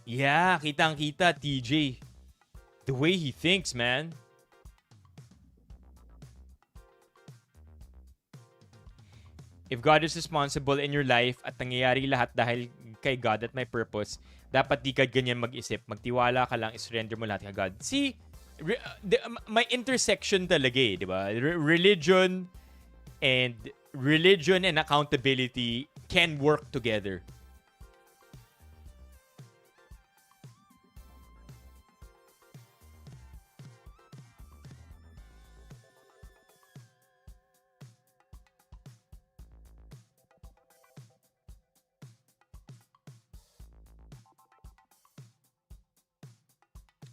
S1: Yeah, kitang-kita, TJ. The way he thinks, man. If God is responsible in your life at nangyayari lahat dahil kay God at may purpose, dapat di ka ganyan mag-isip. Magtiwala ka lang, isurrender mo lahat kay God. See, may intersection talaga eh, di ba? Religion and accountability can work together.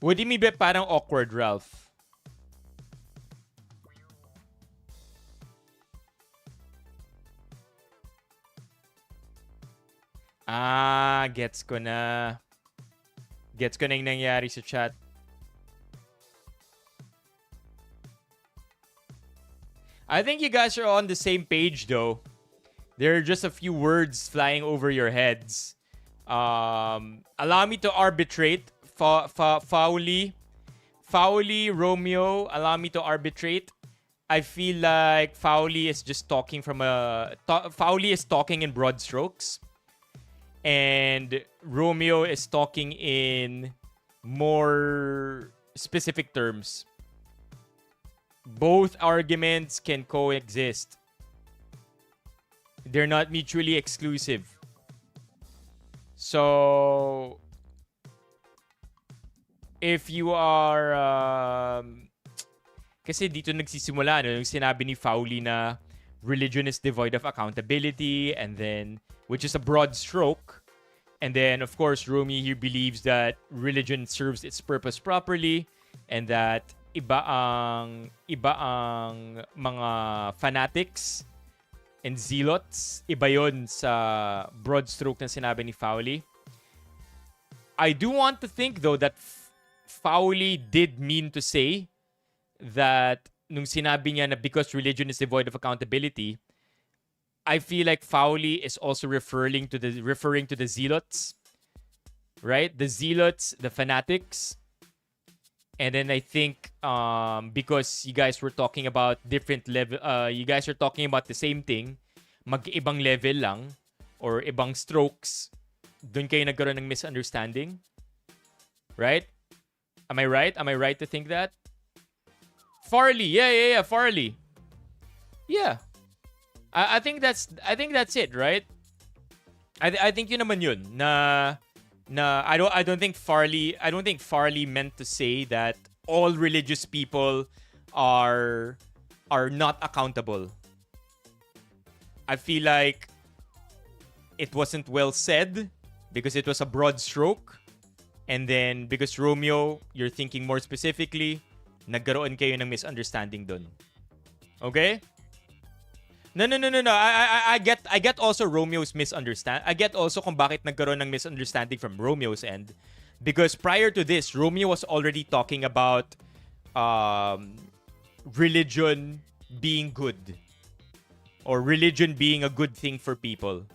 S1: What do you mean by parang awkward, Ralph? Gets ko na. Gets ko na yung nangyari sa chat. I think you guys are on the same page though. There are just a few words flying over your heads. Allow me to arbitrate. Foully, Romeo, allow me to arbitrate. I feel like Fowley is just talking Fowley is talking in broad strokes. And Romeo is talking in more specific terms. Both arguments can coexist. They're not mutually exclusive. So, if you are... kasi dito nagsisimula, yung sinabi ni Fowley na religion is devoid of accountability, and then, which is a broad stroke. And then, of course, Romy here believes that religion serves its purpose properly, and that iba ang mga fanatics and zealots, iba yun sa broad stroke na sinabi ni Fowley. I do want to think, though, that Fowley did mean to say that nung sinabi niya na because religion is devoid of accountability, I feel like Fowley is also referring to the zealots, right? The zealots, the fanatics. And then I think because you guys were talking about different level, you guys are talking about the same thing, mag-ibang level lang or ibang strokes, doon kayo nagkaroon ng misunderstanding, right? Am I right? Am I right to think that? Farley, yeah, Farley. Yeah. I think that's it, right? I think yun naman yun na I don't think Farley meant to say that all religious people are not accountable. I feel like it wasn't well said because it was a broad stroke, and then because Romeo, you're thinking more specifically, nagkaroon kayo ng misunderstanding dun. Okay? No. I get also Romeo's misunderstanding. I get also kung bakit nagkaroon ng misunderstanding from Romeo's end. Because prior to this, Romeo was already talking about religion being good. Or religion being a good thing for people.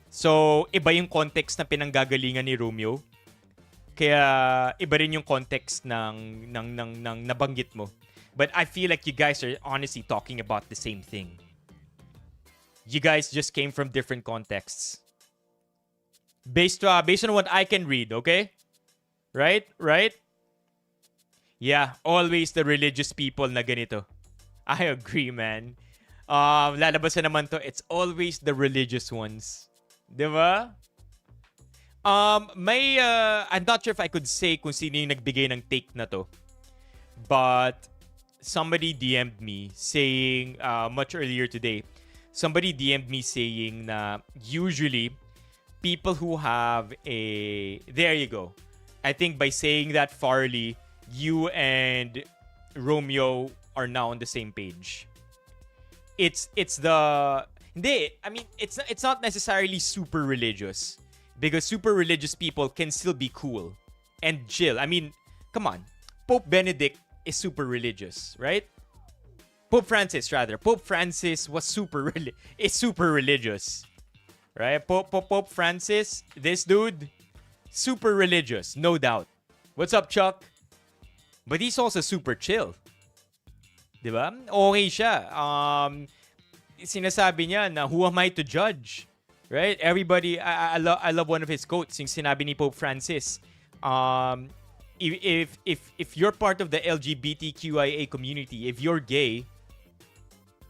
S1: So, iba yung context na pinanggagalingan ni Romeo. Kaya iba rin yung context ng nabanggit mo. But I feel like you guys are honestly talking about the same thing. You guys just came from different contexts. Based on what I can read, okay? Right? Yeah, always the religious people na ganito. I agree, man. Lalabasan naman to, it's always the religious ones. Diba? I'm not sure if I could say kung sino yung nagbigay ng take na to. But somebody DM'd me saying, much earlier today, somebody DM'd me saying na usually people who have there you go. I think by saying that, Farley, you and Romeo are now on the same page. It's not necessarily super religious, because super religious people can still be cool and chill. I mean, come on. Pope Benedict is super religious, right? Pope Francis was super religious, right? Pope Francis, this dude, super religious, no doubt. What's up, Chuck? But he's also super chill. Diba? Okay siya. Sinasabi niya na, who am I to judge? Right? Everybody, I love one of his quotes, yung sinabi ni Pope Francis. If you're part of the LGBTQIA community, if you're gay,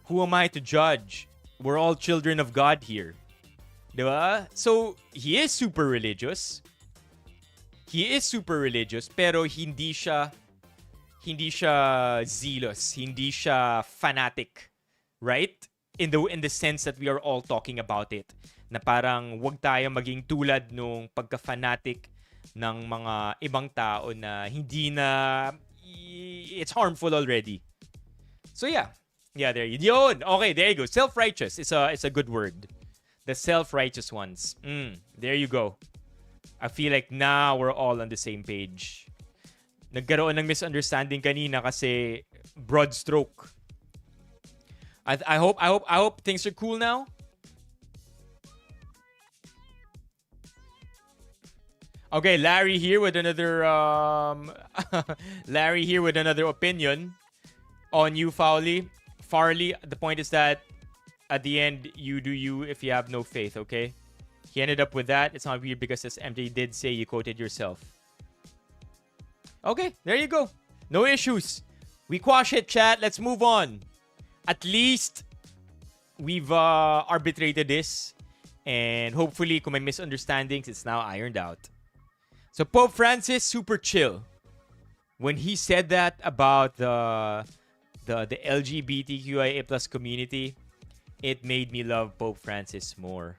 S1: who am I to judge? We're all children of God here. Diba? So, he is super religious. Pero hindi siya zealous, hindi siya fanatic, right? In the sense that we are all talking about it. Na parang wag tayo maging tulad nung pagka-fanatic ng mga ibang tao na hindi na it's harmful already. So yeah, there you yun. Okay, there you go. Self-righteous is a good word. The self-righteous ones. There you go. I feel like now we're all on the same page. Nagkaroon ng misunderstanding kanina kasi broad stroke. I hope things are cool now. Okay, Larry here with another Larry here with another opinion on you, Farley. The point is that at the end, you do you if you have no faith, okay? He ended up with that. It's not weird because as MJ did say, you quoted yourself. Okay, there you go. No issues. We quash it, chat. Let's move on. At least we've arbitrated this. And hopefully, kung may misunderstandings, it's now ironed out. So Pope Francis, super chill. When he said that about the LGBTQIA+ community, it made me love Pope Francis more.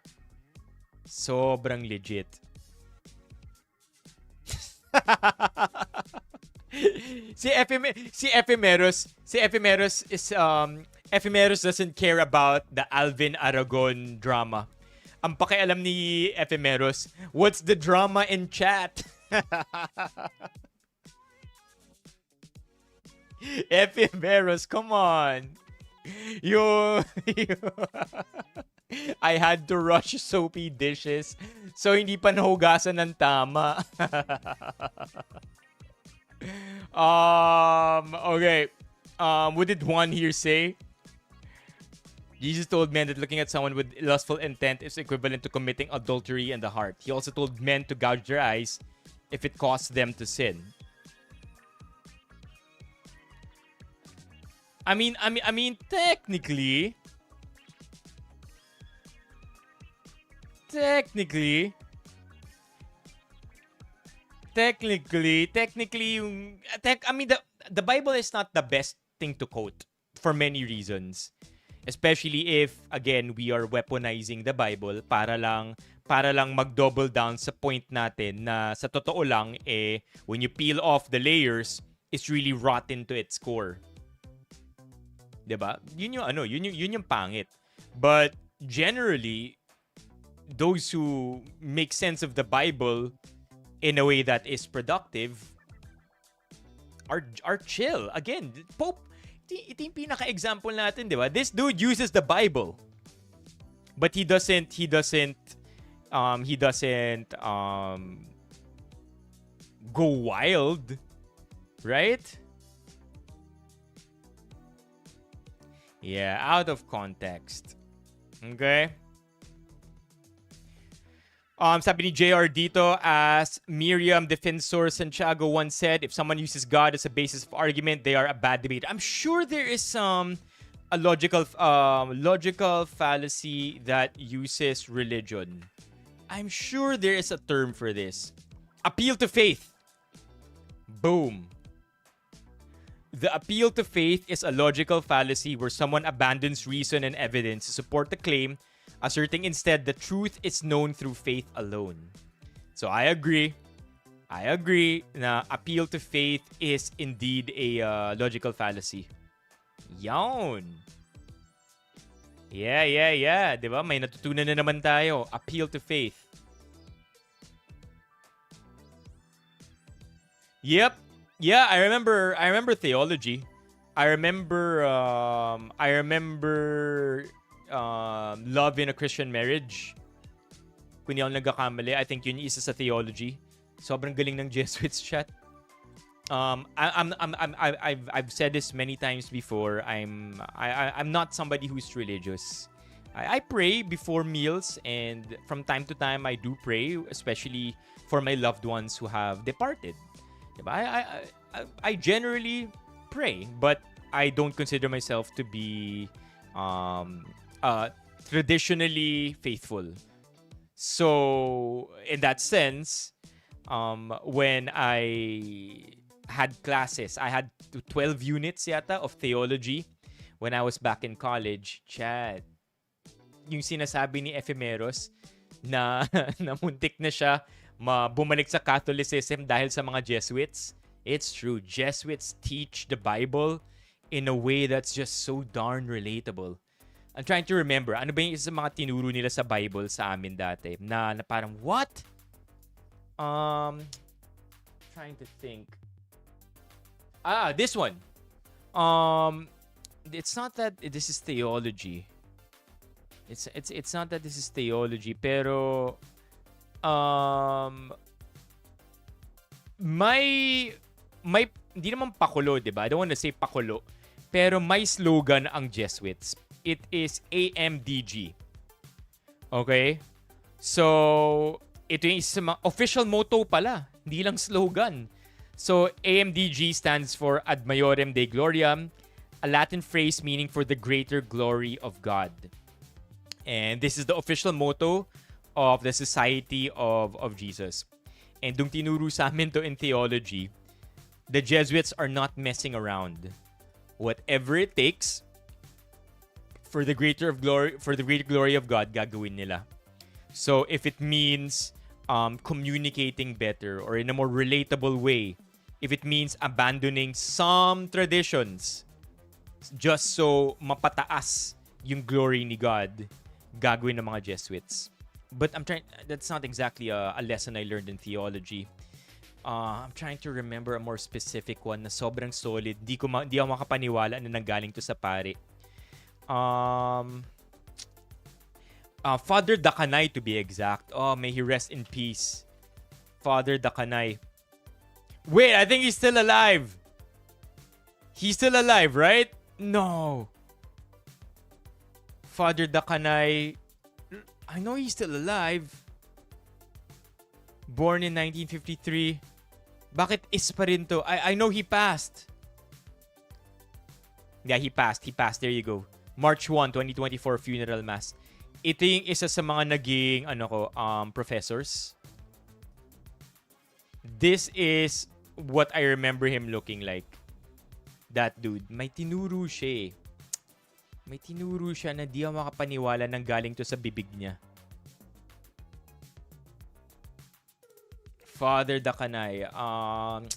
S1: Sobrang legit. si Ephemeros is Ephemeros doesn't care about the Alvin Aragon drama. Ang pakialam ni Ephemeros, what's the drama in chat? Ephemeros, come on. I had to rush soapy dishes so hindi pa nahugasan ng tama. Okay. What did Juan here say? Jesus told men that looking at someone with lustful intent is equivalent to committing adultery in the heart. He also told men to gouge their eyes if it caused them to sin. I mean, technically, the Bible is not the best thing to quote for many reasons. Especially if, again, we are weaponizing the Bible para lang mag-double down sa point natin na sa totoo lang, when you peel off the layers, it's really rotten to its core. Diba? Yun yung pangit. But generally, those who make sense of the Bible in a way that is productive are chill. Again, Pope, ito yung pinaka-example natin, di ba? This dude uses the Bible. But he doesn't go wild, right? Yeah, out of context. Okay? Sabi ni JR dito, as Miriam Defensor Santiago once said, if someone uses God as a basis of argument, they are a bad debater. I'm sure there is a logical fallacy that uses religion. I'm sure there is a term for this. Appeal to faith. Boom. The appeal to faith is a logical fallacy where someone abandons reason and evidence to support the claim, asserting instead the truth is known through faith alone. So I agree na appeal to faith is indeed a logical fallacy. Yawn. Yeah. Diba? May natutunan na naman tayo. Appeal to faith. Yep. Yeah, I remember theology. I remember love in a Christian marriage. Kung hindi ako nagkakamali, I think yun isa sa theology. Sobrang galing ng Jesuits, chat. I've said this many times before. I'm not somebody who's religious. I pray before meals, and from time to time I do pray, especially for my loved ones who have departed. I generally pray, but I don't consider myself to be traditionally faithful. So in that sense, when I had classes, I had 12 units yata of theology when I was back in college. Chad, yung sinasabi ni Ephemeros na muntik na siya bumalik sa Catholicism dahil sa mga Jesuits. It's true. Jesuits teach the Bible in a way that's just so darn relatable. I'm trying to remember, ano ba yung isa sa mga tinuro nila sa Bible sa amin dati? Na parang, what? Trying to think. This one. It's not that this is theology. It's not that this is theology, pero may hindi naman pakulo, 'di ba? I don't want to say pakulo, pero may slogan ang Jesuits. It is AMDG. Okay? So, ito yung isa mga official motto pala, hindi lang slogan. So, AMDG stands for Ad Maiorem Dei Gloriam, a Latin phrase meaning for the greater glory of God. And this is the official motto of the Society of Jesus. And dung tinuro sa amin to in theology, the Jesuits are not messing around. Whatever it takes for the greater glory of God, gagawin nila. So if it means communicating better or in a more relatable way, if it means abandoning some traditions just so mapataas yung glory ni God, gagawin ng mga Jesuits. But that's not exactly a lesson I learned in theology. I'm trying to remember a more specific one na sobrang solid. Di ako makapaniwala na nanggaling to sa pare. Father Dakanay, to be exact. Oh, may he rest in peace. Father Dakanay. Wait, I think he's still alive. He's still alive, right? No. Father Dakanay. I know he's still alive. Born in 1953. Bakit is pa rin to? I know he passed. Yeah, he passed. There you go. March 1, 2024 funeral mass. Ito yung isa sa mga naging professors. This is what I remember him looking like. That dude. May tinuro siya eh. May tinuro siya na di ako makapaniwala nang galing to sa bibig niya. Father Dakanay.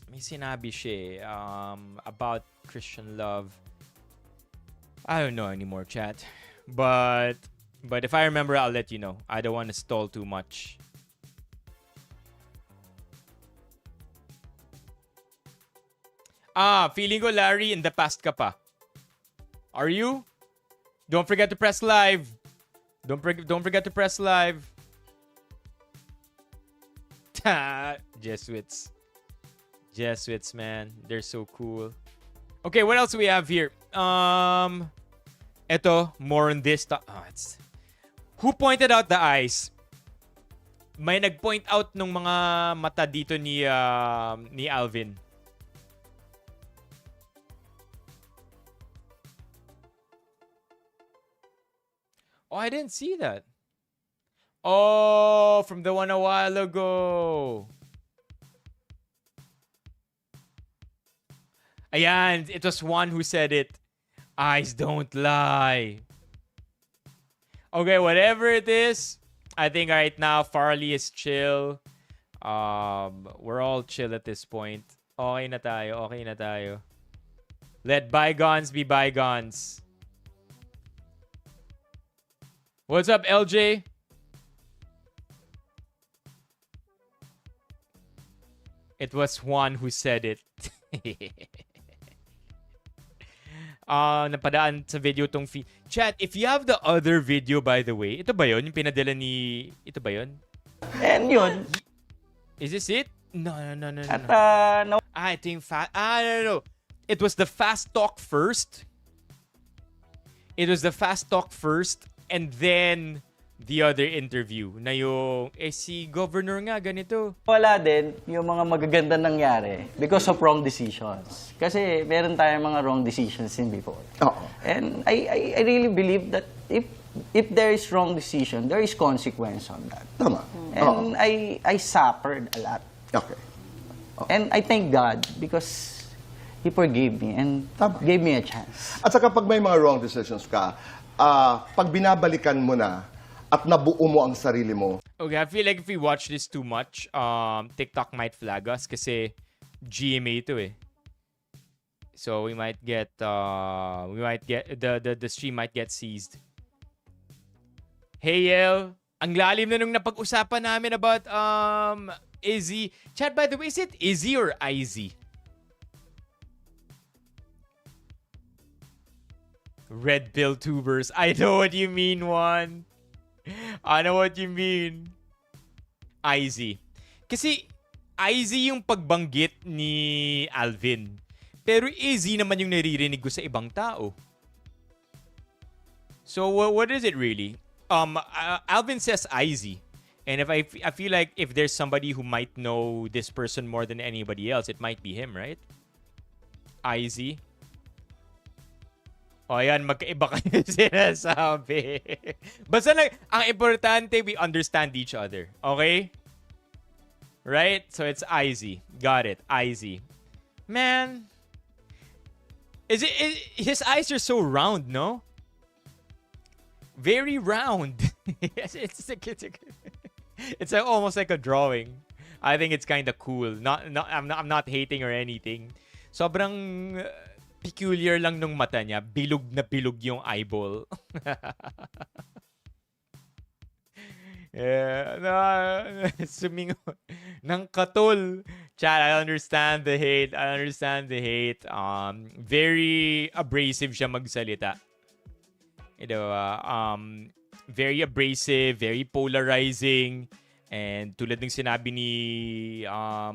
S1: May sinabi siya about Christian love. I don't know anymore, chat. But if I remember, I'll let you know. I don't want to stall too much. Feeling ko, Larry, in the past ka pa. Are you? Don't forget to press live. Don't forget to press live. Jesuits. Jesuits, man. They're so cool. Okay, what else do we have here? Eto, more on this. Who pointed out the eyes? May nag-point out nung mga mata dito ni Alvin. Oh, I didn't see that. Oh, from the one a while ago. Ayan, it was one who said it. Eyes don't lie. Okay, whatever it is, I think right now Farley is chill. We're all chill at this point. Okay na tayo. Let bygones be bygones. What's up, LJ? It was Juan who said it. Napadaan sa video tong Chat, if you have the other video, by the way, ito ba yun? Yung pinadala ni... Ito ba yun?
S2: And yun.
S1: Is this it? No.
S2: At no.
S1: Ito yung no. It was the fast talk first. And then the other interview na yung si governor nga ganito.
S2: Wala din yung mga magaganda nangyari because of wrong decisions. Kasi meron tayong mga wrong decisions in before. And I really believe that if there is wrong decision, there is consequence on that.
S5: Tama.
S2: And I suffered a lot.
S5: Okay.
S2: And I thank God because He forgave me and gave me a chance.
S5: At saka pag may mga wrong decisions ka, pag binabalikan mo na at nabuo mo ang sarili mo.
S1: Okay, I feel like if we watch this too much, TikTok might flag us kasi GMA to eh. So we might get the stream might get seized. Hey El, ang lalim na nung napag-usapan namin about Izzy. Chat, by the way, is it Izzy or Izzy? Red pill tubers. I know what you mean, Juan. I know what you mean. Izzy. Kasi Izzy yung pagbanggit ni Alvin. Pero Izzy naman yung naririnig ko sa ibang tao. So what is it really? Alvin says Izzy. And if I feel like if there's somebody who might know this person more than anybody else, it might be him, right? Izzy. O yan, magkaiba kayo sinasabi. Basta lang, ang importante, we understand each other. Okay? Right? So it's Izzy. Got it. Izzy. Man. His eyes are so round, no? Very round. It's almost like a drawing. I think it's kind of cool. I'm not hating or anything. Sobrang peculiar lang nung mata niya. Bilog na bilog yung eyeball. Yeah, sumingo ng katol. Chat, I understand the hate. Very abrasive siya magsalita. Very abrasive, very polarizing. And tulad ng sinabi ni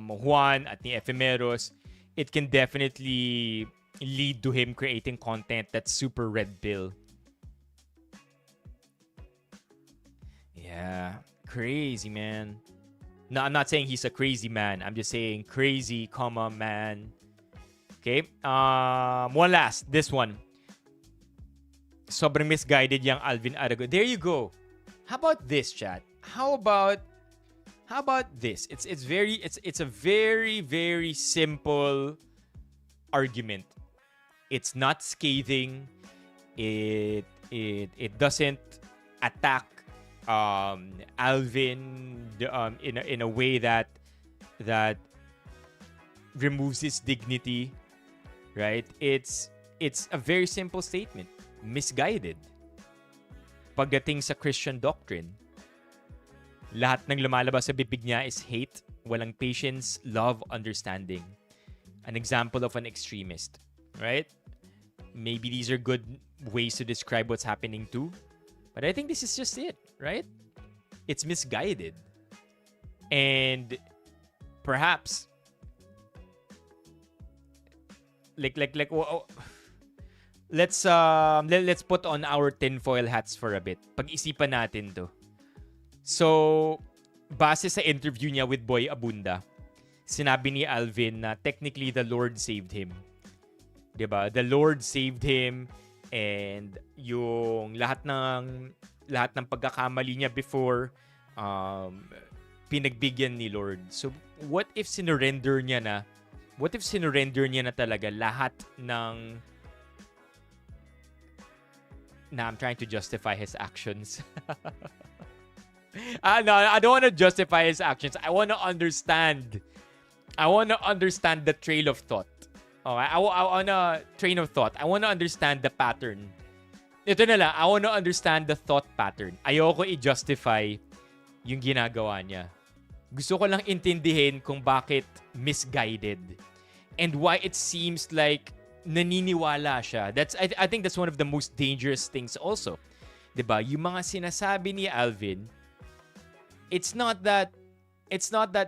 S1: Juan at ni Efemeros, it can definitely lead to him creating content that's super red pill. Yeah, crazy, man. No, I'm not saying he's a crazy man. I'm just saying crazy, man. Okay, one last, this one. Sobrang misguided yung Alvin Aragon. There you go. How about this, chat? How about this? It's a very, very simple argument. It's not scathing. It doesn't attack Alvin in a way that removes his dignity, right? It's a very simple statement. Misguided. Pagdating sa Christian doctrine, lahat ng lumalabas sa bibig niya is hate, walang patience, love, understanding. An example of an extremist, right? Maybe these are good ways to describe what's happening too. But I think this is just it, right? It's misguided. And perhaps let's put on our tinfoil hats for a bit. Pag-isipan natin to. So, base sa interview niya with Boy Abunda, sinabi ni Alvin na technically the Lord saved him. 'Di ba? The Lord saved him, and yung lahat ng pagkakamali niya before pinagbigyan ni Lord. So what if sinurrender niya na talaga lahat ng I'm trying to justify his actions. No, I don't want to justify his actions. I want to understand the trail of thought. Okay, I want a train of thought. I want to understand the pattern. Ito na lang, I want to understand the thought pattern. Ayoko i-justify yung ginagawa niya. Gusto ko lang intindihin kung bakit misguided and why it seems like naniniwala siya. I think that's one of the most dangerous things also. 'Di ba? Yung mga sinasabi ni Alvin, it's not that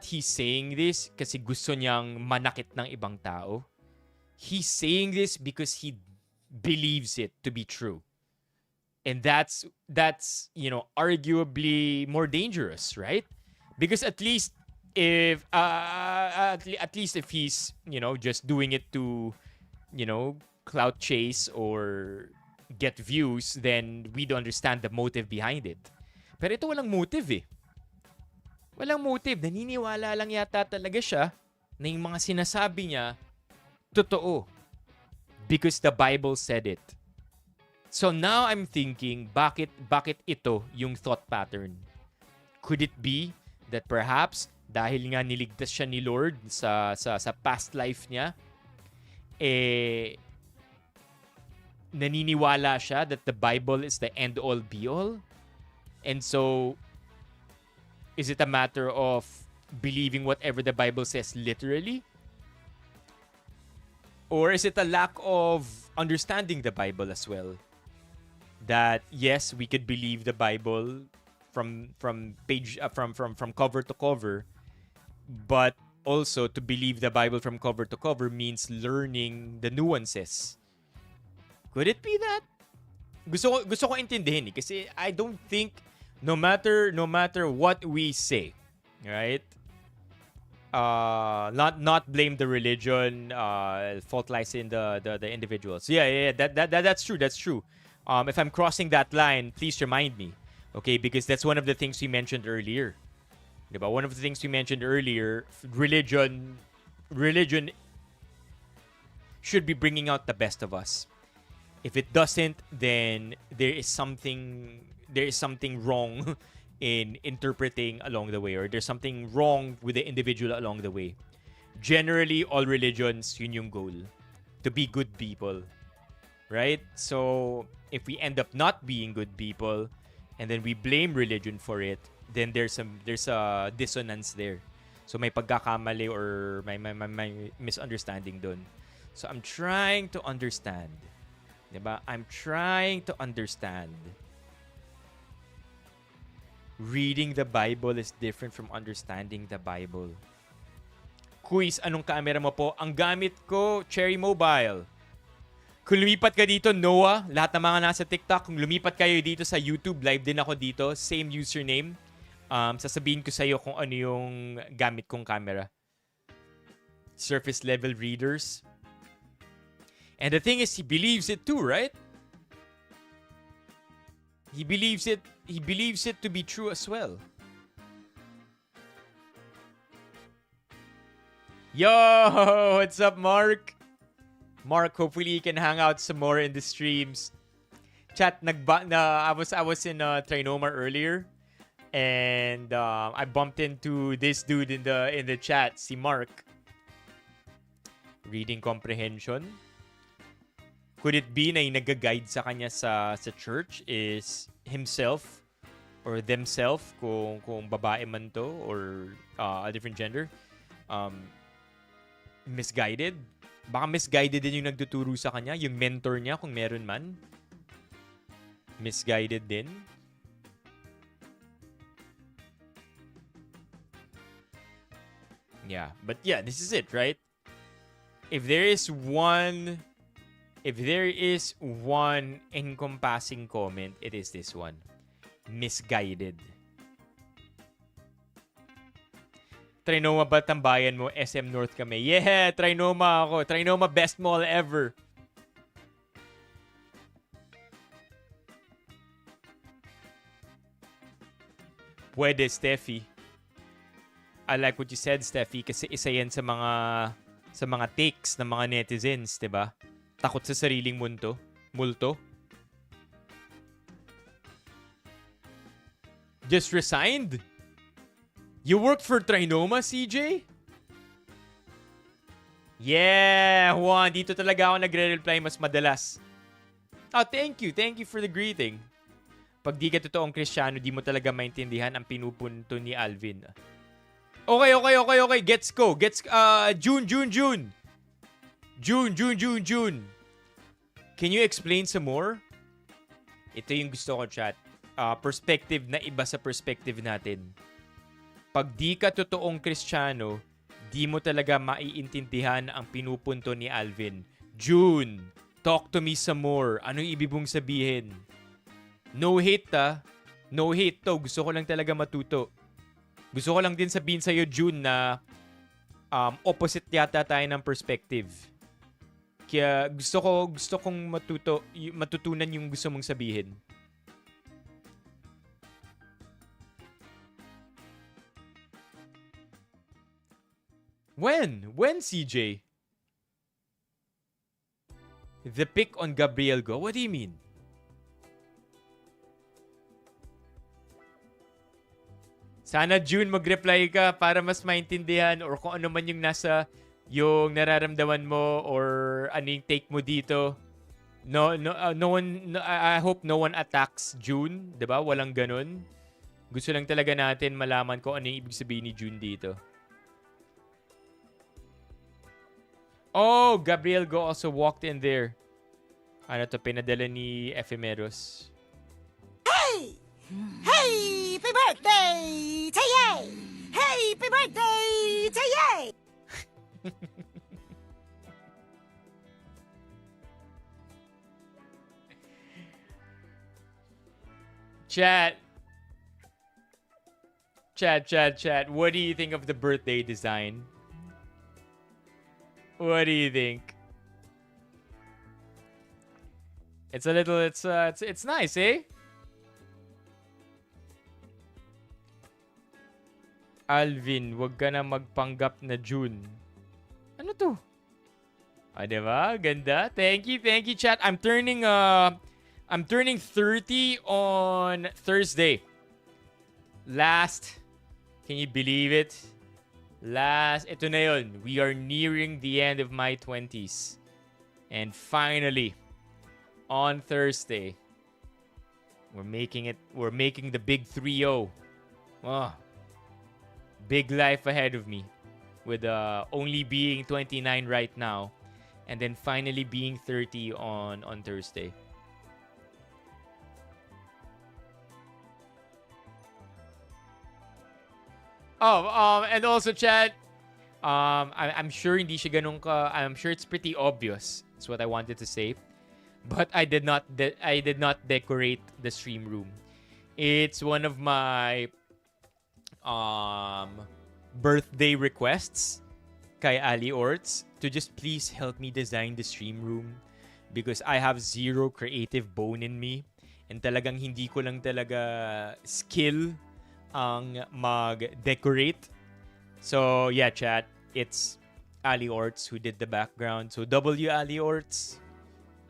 S1: he's saying this kasi gusto niyang manakit ng ibang tao. He's saying this because he believes it to be true. And that's arguably more dangerous, right? Because at least if he's, just doing it to, clout chase or get views, then we'd understand the motive behind it. Pero ito walang motive eh. Walang motive. Naniniwala lang yata talaga siya na yung mga sinasabi niya totoo. Because the Bible said it. So now I'm thinking, bakit ito yung thought pattern? Could it be that perhaps dahil nga niligtas siya ni Lord sa past life niya, naniniwala siya that the Bible is the end-all be-all? And so, is it a matter of believing whatever the Bible says literally? Or is it a lack of understanding the Bible as well? That yes, we could believe the Bible from cover to cover, but also to believe the Bible from cover to cover means learning the nuances. Could it be that? Gusto ko intindihin kasi I don't think no matter what we say, right? Not blame the religion, fault lies in the individuals. Yeah, that's true. That's true. If I'm crossing that line, please remind me. Okay, because that's one of the things we mentioned earlier. Diba? One of the things we mentioned earlier, religion should be bringing out the best of us. If it doesn't, then there is something wrong in interpreting along the way, or there's something wrong with the individual along the way. Generally, all religions, yun yung goal. To be good people. Right? So, if we end up not being good people, and then we blame religion for it, then there's a dissonance there. So, may pagkakamali or may misunderstanding dun. So, I'm trying to understand. Diba? I'm trying to understand. Reading the Bible is different from understanding the Bible. Quiz, anong camera mo po? Ang gamit ko, Cherry Mobile. Kung lumipat ka dito, Noah, lahat ng mga nasa TikTok, kung lumipat kayo dito sa YouTube, live din ako dito, same username. Sasabihin ko sa'yo kung ano yung gamit kong camera. Surface level readers. And the thing is, he believes it too, right? He believes it to be true as well. Yo, what's up, Mark? Mark, hopefully you can hang out some more in the streams. Chat, I was in Trinoma earlier, and I bumped into this dude in the chat, si Mark. Reading comprehension. Could it be na yung nag-guide sa kanya sa church is himself or themselves, kung babae man to or a different gender, misguided? Baka misguided din yung nagtuturo sa kanya, yung mentor niya kung meron man. Misguided din. Yeah, but yeah, this is it, right? If there is one encompassing comment, it is this one. Misguided. Trinoma ba tambayan mo? SM North kami. Yeah, Trinoma ako. Trinoma, best mall ever. Pwede, Steffi. I like what you said, Steffi, kasi isa yan sa mga takes ng mga netizens, 'di ba? Takot sa sariling multo. Just resigned? You worked for Trinoma, CJ? Yeah, Juan. Dito talaga ako nagre-reply mas madalas. Oh, thank you. Thank you for the greeting. Pag di ka totoong Kristiyano, di mo talaga maintindihan ang pinupunto ni Alvin. Okay. Gets go. June. Can you explain some more? Ito yung gusto ko, chat. Perspective na iba sa perspective natin. Pag di ka totoong Kristiyano, di mo talaga maiintindihan ang pinupunto ni Alvin. June, talk to me some more. Anong ibig mong sabihin? No hate, No hate to. Gusto ko lang talaga matuto. Gusto ko lang din sabihin sa'yo, June, na opposite yata tayo ng perspective. Kaya gusto kong matutunan yung gusto mong sabihin. When, CJ? The pick on Gabriel Go? What do you mean? Sana June mag-reply ka para mas maintindihan or kung ano man yung nasa yung nararamdaman mo or ano yung take mo dito. No one, I hope no one attacks June, 'di ba? Walang ganun. Gusto lang talaga natin malaman kung ano yung ibig sabihin ni June dito. Oh, Gabriel Go also walked in there. Ano to, pinadala ni Ephemeros.
S5: Hey! Happy birthday to you! Happy birthday to you!
S1: Chat. What do you think of the birthday design? What do you think? It's a little, it's nice, eh? Alvin, wag ka na magpanggap na June. Ano to? Ah, diba? Ganda. Thank you, chat. I'm turning 30 on Thursday. Can you believe it? Ito na yun. We are nearing the end of my 20s. And finally, on Thursday, we're making the big 3-0. Oh, big life ahead of me. With only being 29 right now. And then finally being 30 on Thursday. Oh, and also, chat, I'm sure hindi siya ganun ka. I'm sure it's pretty obvious. That's what I wanted to say. But I did not decorate the stream room. It's one of my birthday requests kay Ali Orts to just please help me design the stream room because I have zero creative bone in me and talagang hindi ko lang talaga skill ang mag-decorate. So, yeah, chat. It's Ali Orts who did the background. So, W Ali Orts,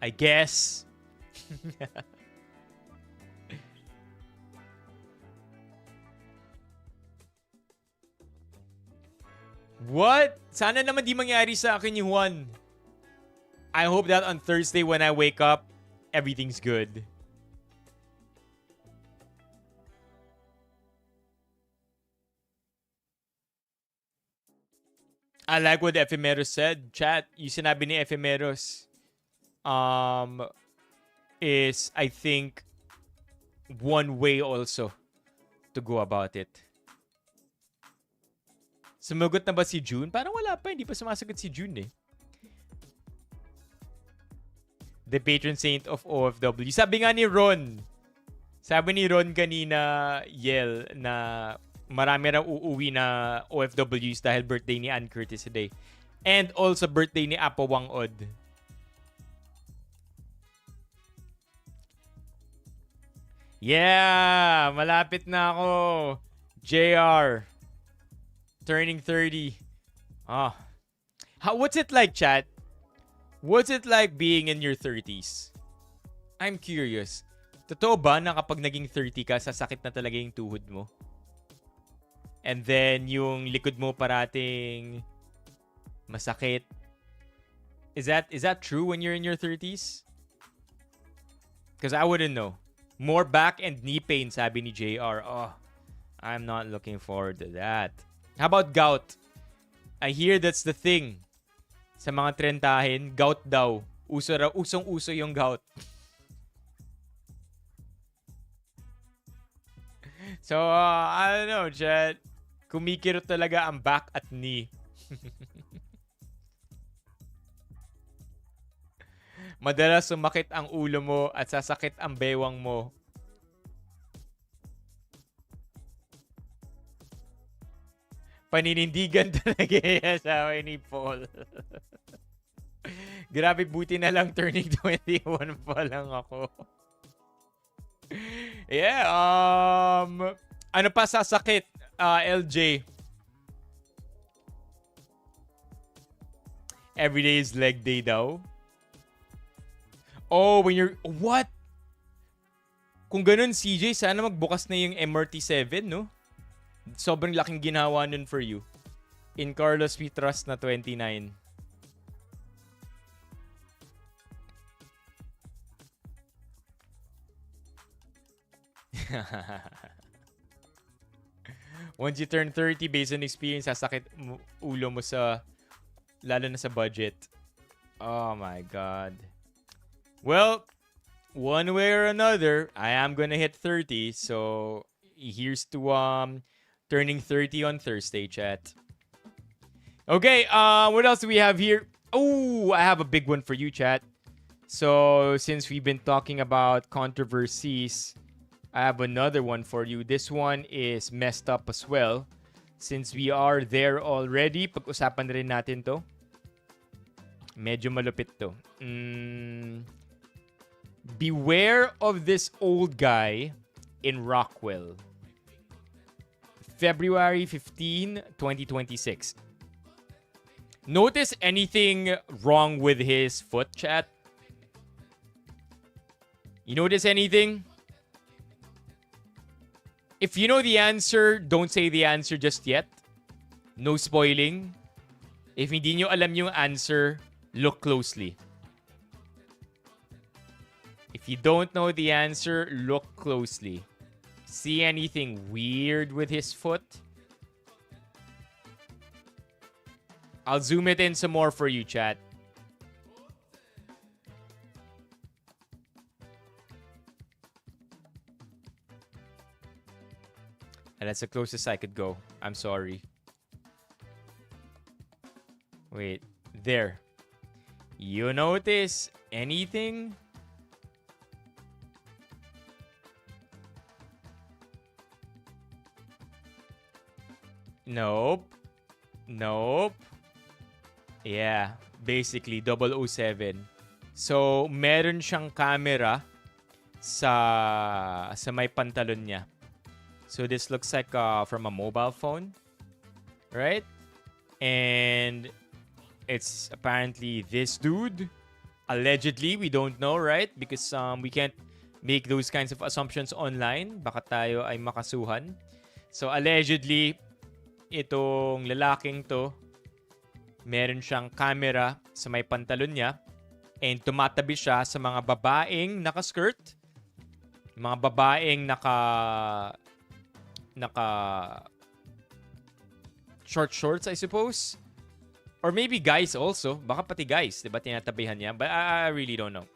S1: I guess. What? Sana naman di mangyari sa akin yung Juan. I hope that on Thursday when I wake up, everything's good. I like what Ephemeros said. Chat, yung sinabi ni Ephemeros is, I think, one way also to go about it. Sumagot na ba si June? Parang wala pa. Hindi pa sumasagot si June eh. The patron saint of OFW. Sabi nga ni Ron. Sabi ni Ron kanina, Yel, na marami raw uuwi na OFWs dahil birthday ni Ann Curtis today. And also birthday ni Apo Wang Od. Yeah! Malapit na ako. JR. Turning 30. What's it like, chat? What's it like being in your 30s? I'm curious. Totoo ba na kapag naging 30 ka, sasakit na talaga yung tuhod mo? And then, yung likod mo parating masakit. Is that true when you're in your 30s? Because I wouldn't know. More back and knee pain, sabi ni JR. Oh, I'm not looking forward to that. How about gout? I hear that's the thing. Sa mga trentahin, gout daw. Usong-uso yung gout. So, I don't know, chat. Kumikirot talaga ang back at knee. Madalas sumakit ang ulo mo at sasakit ang bewang mo. Paninindigan talaga yan, sabi ni Paul. Grabe, buti na lang turning 21 pa lang ako. Yeah, ano pa sasakit, LJ? Every day is leg day daw. Oh, when you're... What? Kung ganun, CJ, sana magbukas na yung MRT7, no? Sobrang laking ginawa nun for you. In Carlos we trust na 29. Once you turn 30, based on experience, sasakit ulo mo sa, lalo na sa budget. Oh my God. Well, one way or another, I am gonna hit 30. So, here's to turning 30 on Thursday, chat. Okay, what else do we have here? Oh, I have a big one for you, chat. So, since we've been talking about controversies, I have another one for you. This one is messed up as well. Since we are there already, pag-usapan na rin natin to. Medyo malupit to. Beware of this old guy in Rockwell. February 15, 2026. Notice anything wrong with his foot, chat? You notice anything? If you know the answer, don't say the answer just yet. No spoiling. If hindi nyo alam yung answer, look closely. If you don't know the answer, look closely. See anything weird with his foot? I'll zoom it in some more for you, chat. And that's the closest I could go. I'm sorry. Wait, there. You notice anything? Nope. Nope. Yeah, basically 007. So, meron siyang camera sa may pantalon niya. So this looks like from a mobile phone, right? And it's apparently this dude. Allegedly, we don't know, right? Because we can't make those kinds of assumptions online. Baka tayo ay makasuhan. So allegedly, itong lalaking to, meron siyang camera sa may pantalon niya and tumatabi siya sa mga babaeng naka-skirt, mga babaeng naka shorts, I suppose. Or maybe guys also. Baka pati guys, diba? Tinatabihan niya. But I really don't know.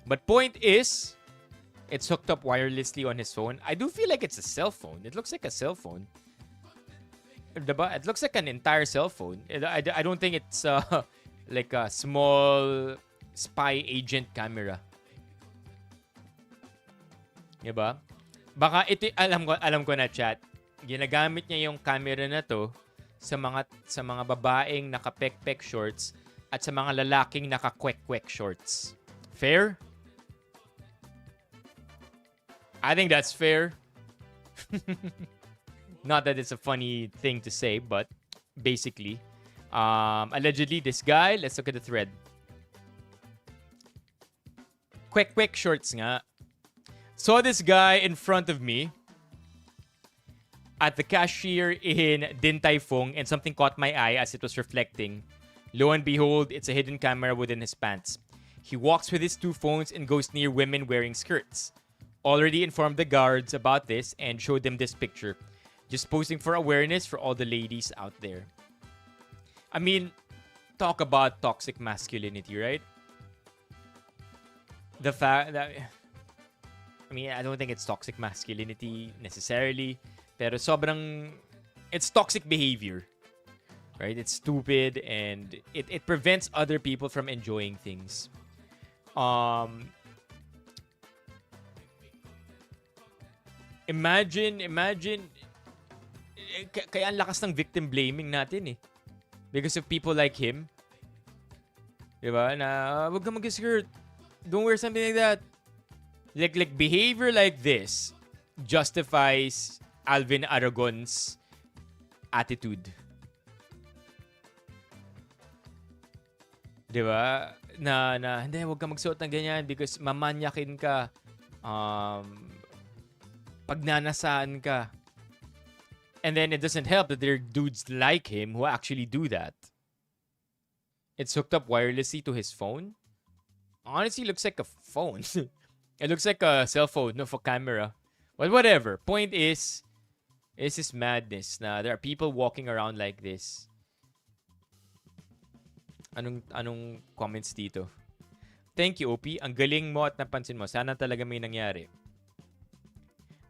S1: But point is, it's hooked up wirelessly on his phone. I do feel like it's a cell phone. It looks like a cell phone. Diba? It looks like an entire cell phone. I don't think it's like a small spy agent camera. Diba? Baka ito, alam ko na, chat. Ginagamit niya yung camera na to sa mga babaeng naka-pek-pek shorts at sa mga lalaking naka-kwek-kwek shorts. Fair? I think that's fair. Not that it's a funny thing to say, but basically, allegedly this guy, let's look at the thread. Kwek-kwek shorts nga. Saw this guy in front of me at the cashier in Din Tai Fung and something caught my eye as it was reflecting. Lo and behold, it's a hidden camera within his pants. He walks with his two phones and goes near women wearing skirts. Already informed the guards about this and showed them this picture. Just posting for awareness for all the ladies out there. I mean, talk about toxic masculinity, right? The fact that... I mean, I don't think it's toxic masculinity necessarily. Pero sobrang... It's toxic behavior. Right? It's stupid and it prevents other people from enjoying things. Imagine... Kaya ang lakas ng victim blaming natin eh. Because of people like him. Diba? Na, wag ka mag-skirt. Don't wear something like that. Like behavior like this justifies Alvin Aragon's attitude. Diba? Na hindi, wag ka magsuot ng ganyan because mamanyakin ka. Pagnanasaan ka. And then it doesn't help that there are dudes like him who actually do that. It's hooked up wirelessly to his phone. Honestly, looks like a phone. It looks like a cell phone, no, for camera. But whatever. Point is this madness na there are people walking around like this. Anong comments dito? Thank you, OP. Ang galing mo at napansin mo. Sana talaga may nangyari.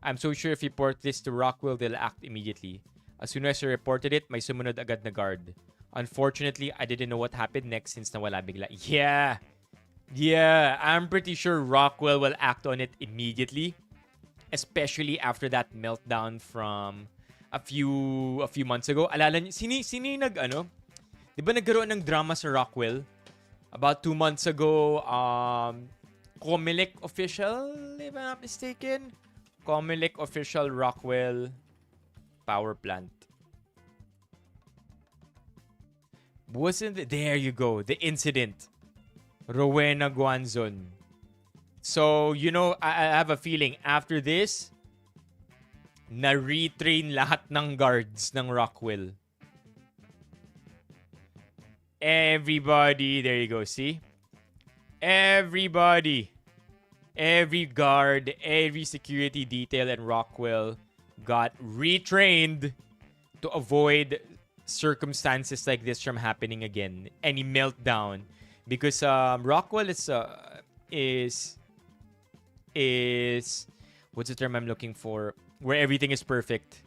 S1: I'm so sure if you report this to Rockwell, they'll act immediately. As soon as I reported it, may sumunod agad na guard. Unfortunately, I didn't know what happened next since nawala bigla. Yeah, I'm pretty sure Rockwell will act on it immediately. Especially after that meltdown from a few months ago. Alala niyo, sini di ba nagkaroon ng drama sa Rockwell? About 2 months ago, Comelec official, if I'm not mistaken. Comelec official Rockwell power plant. There you go, the incident. Rowena Guanzon. So, I have a feeling after this, na-retrain lahat ng guards ng Rockwell. Everybody, there you go, see? Everybody. Every guard, every security detail in Rockwell got retrained to avoid circumstances like this from happening again. Any meltdown. Because Rockwell is what's the term I'm looking for? Where everything is perfect.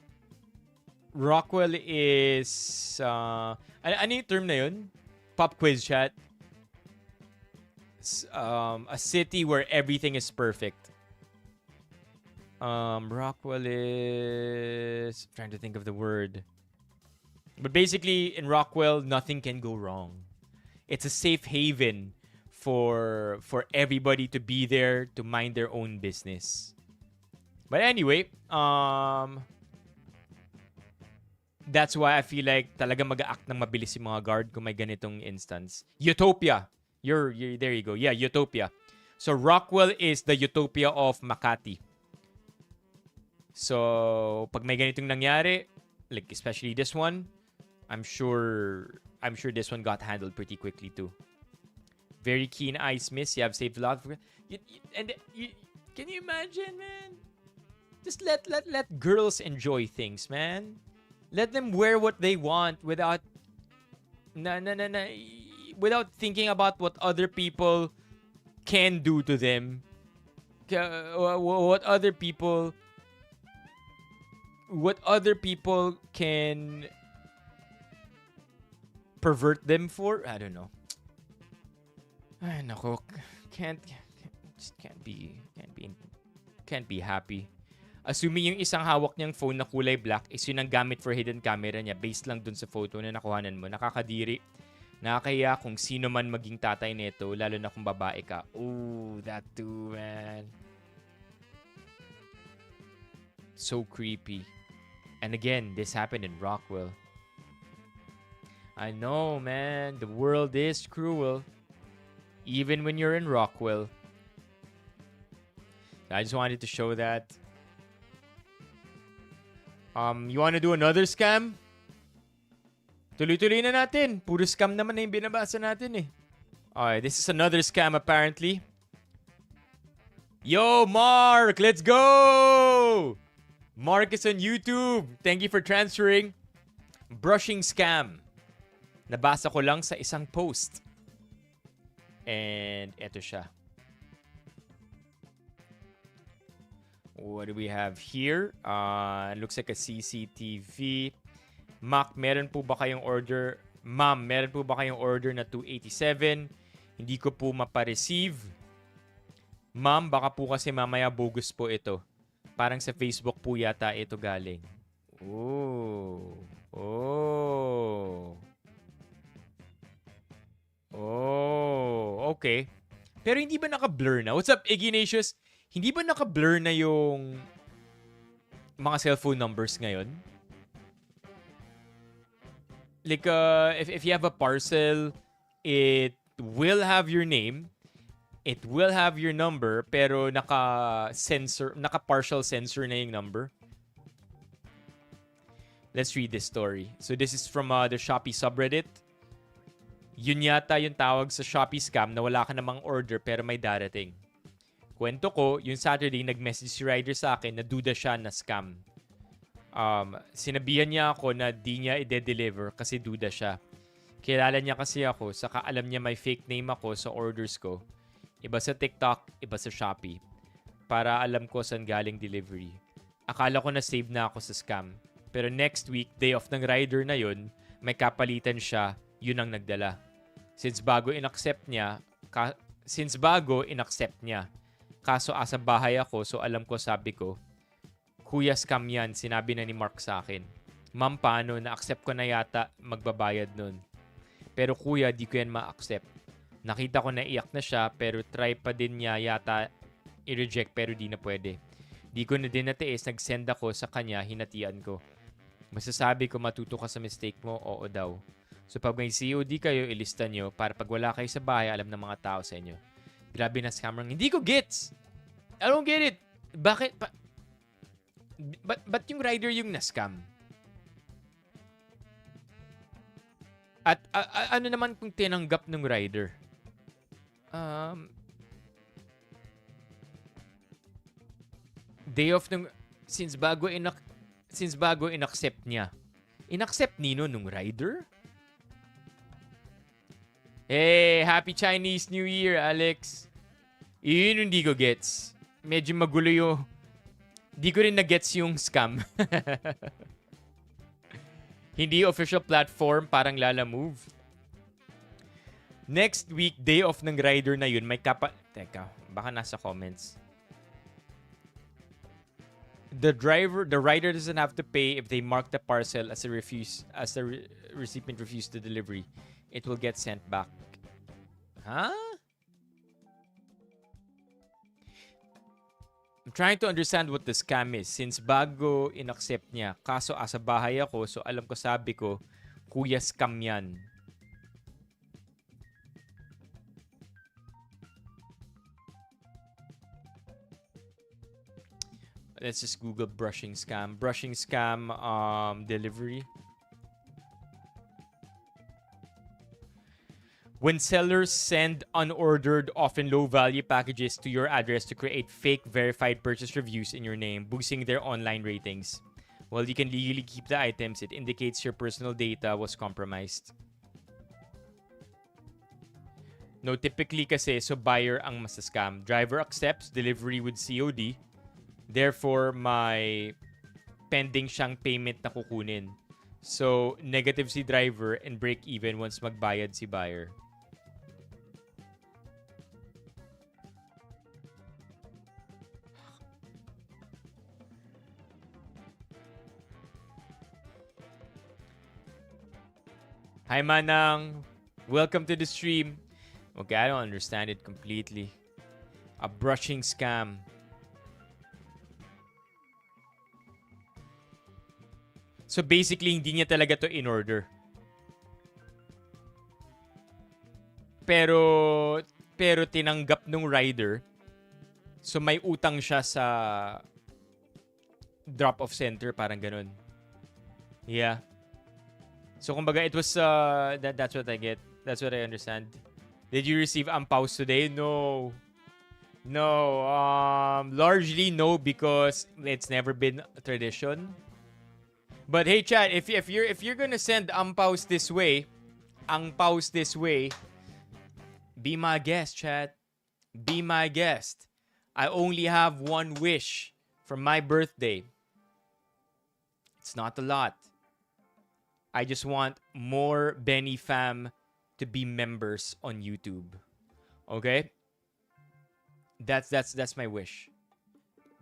S1: Rockwell is ano yung term na yun? Pop quiz chat. A city where everything is perfect. Rockwell is... I'm trying to think of the word. But basically, in Rockwell, nothing can go wrong. It's a safe haven for everybody to be there to mind their own business. But anyway, that's why I feel like talaga mag-act ng mabilis yung mga guard kung may ganitong instance. Utopia. You're there you go. Yeah, Utopia. So Rockwell is the Utopia of Makati. So pag may ganitong nangyari, like especially this one, I'm sure this one got handled pretty quickly too. Very keen eyes, miss. You have saved a lot. Can you imagine, man? Just let girls enjoy things, man. Let them wear what they want without without thinking about what other people can do to them. What other people can pervert them for? I don't know. Ay, nako. Can't be happy. Assuming yung isang hawak niyang phone na kulay black is yun ang gamit for hidden camera niya based lang dun sa photo na nakuhanan mo. Nakakadiri. Nakakaya kung sino man maging tatay nito, lalo na kung babae ka. Ooh, that too, man. So creepy. And again, this happened in Rockwell. I know, man. The world is cruel. Even when you're in Rockwell. I just wanted to show that. You wanna do another scam? Tuloy-tuloy na natin. Puro scam naman na yung binabasa natin eh. Alright, this is another scam apparently. Yo, Mark! Let's go! Mark is on YouTube. Thank you for transferring. Brushing scam. Nabasa ko lang sa isang post. And eto siya. What do we have here? Looks like a CCTV. Mac, meron po ba kayong order? Ma'am, meron po ba kayong order na 287? Hindi ko po mapareceive. Ma'am, baka po kasi mamaya bogus po ito. Parang sa Facebook po yata ito galing. Oh. Okay. Pero hindi ba naka-blur na? What's up, Ignatius? Hindi ba naka-blur na yung mga cellphone numbers ngayon? Like, if you have a parcel, it will have your name, it will have your number, pero naka-partial sensor na yung number. Let's read this story. So this is from the Shopee subreddit. Yun yata yung tawag sa Shopee scam na wala ka namang order pero may darating. Kwento ko, yung Saturday nag-message si rider sa akin na duda siya na scam. Sinabihan niya ako na di niya i-deliver kasi duda siya. Kilala niya kasi ako, saka alam niya may fake name ako sa orders ko. Iba sa TikTok, iba sa Shopee. Para alam ko saan galing delivery. Akala ko na save na ako sa scam. Pero next week, day off ng rider na yun, may kapalitan siya, yun ang nagdala. Since bago in-accept niya, kaso asa bahay ako, so alam ko, sabi ko, Kuya, scam yan, sinabi na ni Mark sa akin. Ma'am, paano, na-accept ko na yata magbabayad nun. Pero kuya, di ko yan ma-accept. Nakita ko na iyak na siya, pero try pa din niya yata i-reject, pero di na pwede. Di ko na din natiis, nag-send ako sa kanya, hinatian ko. Masasabi ko, matuto ka sa mistake mo, oo daw. So pag may COD kayo, ilista nyo para pag wala kayo sa bahay, alam ng mga tao sa inyo. Grabe na scammer. Hindi ko gets! I don't get it! Bakit? Ba't yung rider yung na-scam? At ano naman kung tinanggap ng rider? Day off nung... Since bago in-accept niya. In-accept nino nung rider? Hey, Happy Chinese New Year, Alex. Yun hindi ko gets. Medyo magulo yung... Di ko rin na-gets yung scam. Hindi official platform, parang Lala Move. Next week, day off ng rider na yun, may Teka, baka nasa comments. The rider doesn't have to pay if they mark the parcel as the recipient refused the delivery. It will get sent back. Huh? I'm trying to understand what the scam is since bago in-accept niya. Kaso asa bahay ako, so alam ko, sabi ko, kuya, scam yan. Let's just Google brushing scam. Brushing scam delivery. When sellers send unordered, often low-value packages to your address to create fake verified purchase reviews in your name, boosting their online ratings. While you can legally keep the items, it indicates your personal data was compromised. No, typically kasi, so buyer ang masascam. Driver accepts delivery with COD. Therefore, may pending siyang payment na kukunin. So, negative si driver and break even once magbayad si buyer. Hi, Manang. Welcome to the stream. Okay, I don't understand it completely. A brushing scam. So basically, hindi niya talaga to in order. Pero tinanggap nung rider. So may utang siya sa drop-off center, parang ganun. Yeah. So kumbaga, it was that's what I get. That's what I understand. Did you receive ampaws today? No. Largely no, because it's never been a tradition. But hey, chat, if you're gonna send ampaws this way, be my guest, chat. Be my guest. I only have one wish for my birthday. It's not a lot. I just want more Benny fam to be members on YouTube. Okay? That's my wish.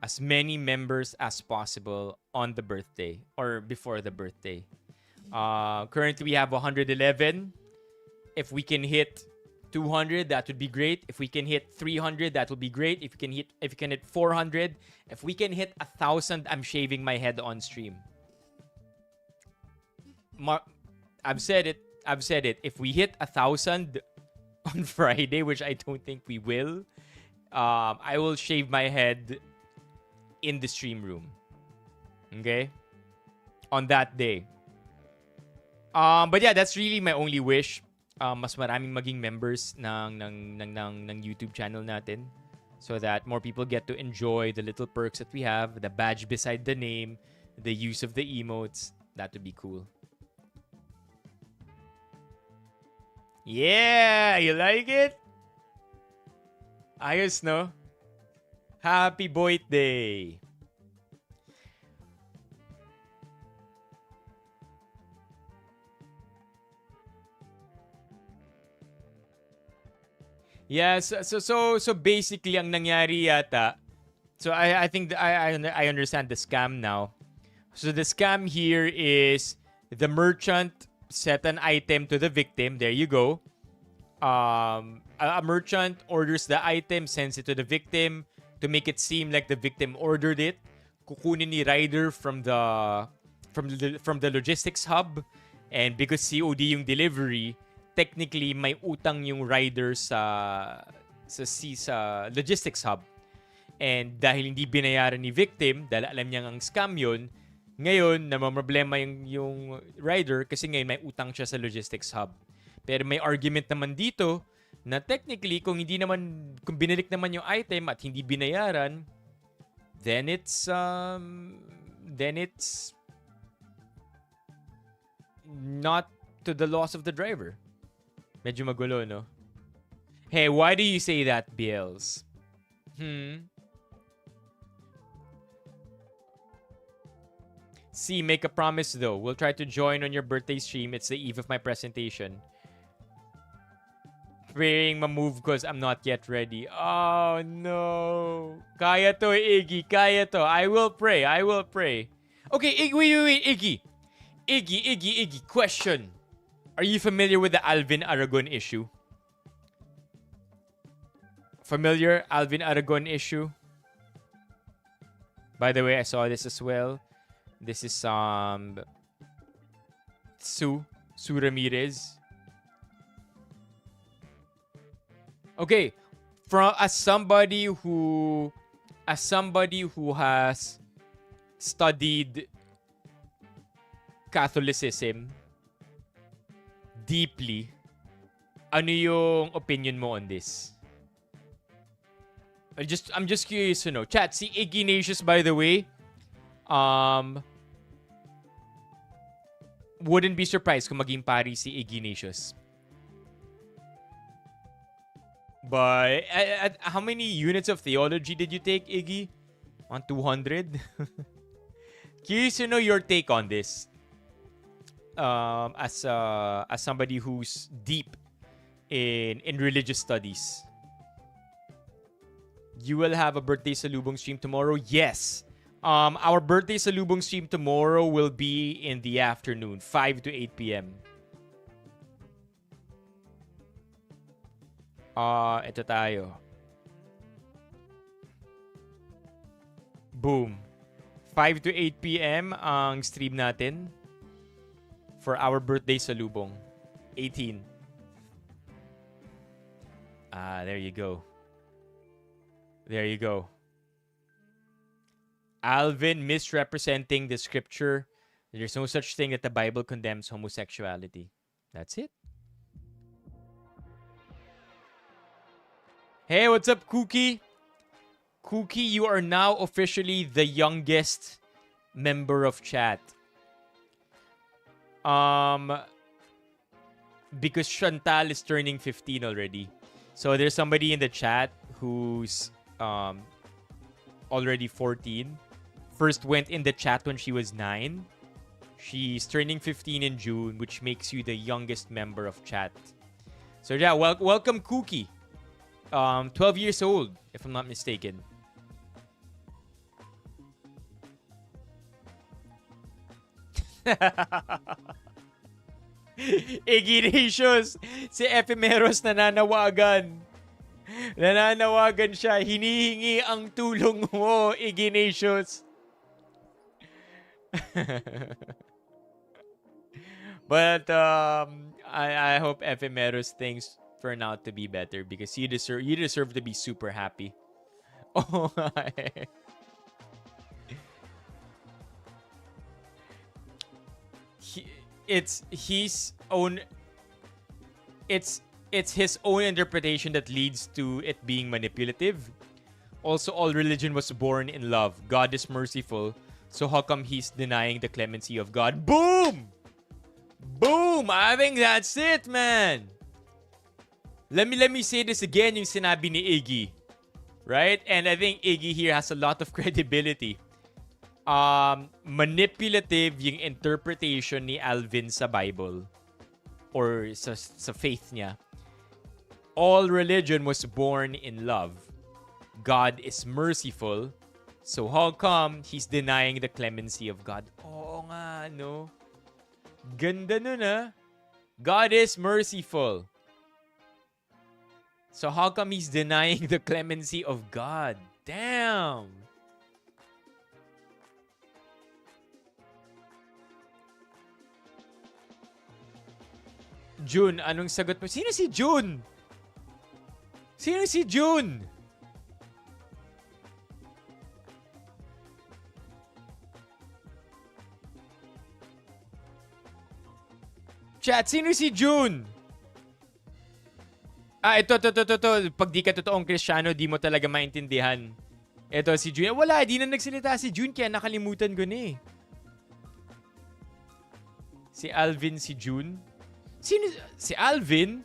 S1: As many members as possible on the birthday or before the birthday. Currently we have 111. If we can hit 200, that would be great. If we can hit 300, that would be great. If we can hit 400, if we can hit 1,000, I'm shaving my head on stream. I've said it. If we hit 1,000 on Friday, which I don't think we will, I will shave my head in the stream room. Okay? on that day. But yeah, that's really my only wish. Mas maraming maging members ng YouTube channel natin so that more people get to enjoy the little perks that we have, the badge beside the name, the use of the emotes. That would be cool. Yeah, you like it? Ayos, no? Happy birthday. Yeah, so basically ang nangyari yata. So I think I understand the scam now. So the scam here is the merchant set an item to the victim. There you go. A merchant orders the item, sends it to the victim to make it seem like the victim ordered it. Kukunin ni rider from the logistics hub, and because COD yung delivery, technically may utang yung rider sa logistics hub. And dahil hindi binayaran ni victim, dahil alam niya ang scam yun, ngayon namamroblema yung rider kasi ngayon may utang siya sa logistics hub. Pero may argument naman dito na technically kung binalik naman yung item at hindi binayaran, then it's not to the loss of the driver. Medyo magulo, no? Hey, why do you say that, Bills? See, make a promise though. We'll try to join on your birthday stream. It's the eve of my presentation. Praying ma-move because I'm not yet ready. Oh, no. Kaya to, Iggy. Kaya to. I will pray. Okay, Iggy, wait, Iggy. Iggy. Question. Are you familiar with the Alvin Aragon issue? Familiar? Alvin Aragon issue? By the way, I saw this as well. This is Sue Ramirez. Okay, as somebody who has studied Catholicism deeply, ano yung opinion mo on this? I'm just curious to know. Chat, si Ignatius, by the way, wouldn't be surprised kung maging pari si Ignatius. But how many units of theology did you take, Iggy? On 200? Curious to know your take on this. As somebody who's deep in religious studies. You will have a birthday salubong stream tomorrow? Yes. Our birthday salubong stream tomorrow will be in the afternoon, 5 to 8 p.m. Ito tayo. Boom. 5 to 8 p.m. ang stream natin for our birthday salubong. 18. There you go. There you go. Alvin misrepresenting the scripture. There's no such thing that the Bible condemns homosexuality. That's it. Hey, what's up, Cookie? Cookie, you are now officially the youngest member of chat. Because Chantal is turning 15 already. So there's somebody in the chat who's already 14. First went in the chat when she was 9. She's turning 15 in June, which makes you the youngest member of chat. So yeah, welcome, Cookie. 12 years old, if I'm not mistaken. Ignatius, si Ephemeros nananawagan. Nananawagan siya. Hinihingi ang tulong mo, Ignatius. But I hope Ephemeros thinks turn out to be better because you deserve to be super happy. Oh my. it's his own it's his own interpretation that leads to it being manipulative. Also, all religion was born in love. God is merciful, so how come he's denying the clemency of God? Boom! Boom! I think that's it, man. Let me say this again, yung sinabi ni Iggy. Right? And I think Iggy here has a lot of credibility. Manipulative yung interpretation ni Alvin sa Bible or sa faith niya. All religion was born in love. God is merciful. So how come he's denying the clemency of God? Oo nga, no? Ganda nun, ah. God is merciful. So how come he's denying the clemency of God? Damn! June, anong sagot mo? Sino si June? Sino si June? Chat, sino si June? Ito. Pag di ka totoong Kristiyano, di mo talaga maintindihan. Ito, si June. Wala, di na nagsalita si June, kaya nakalimutan ko na eh. Si Alvin, si June. Sino? Si Alvin?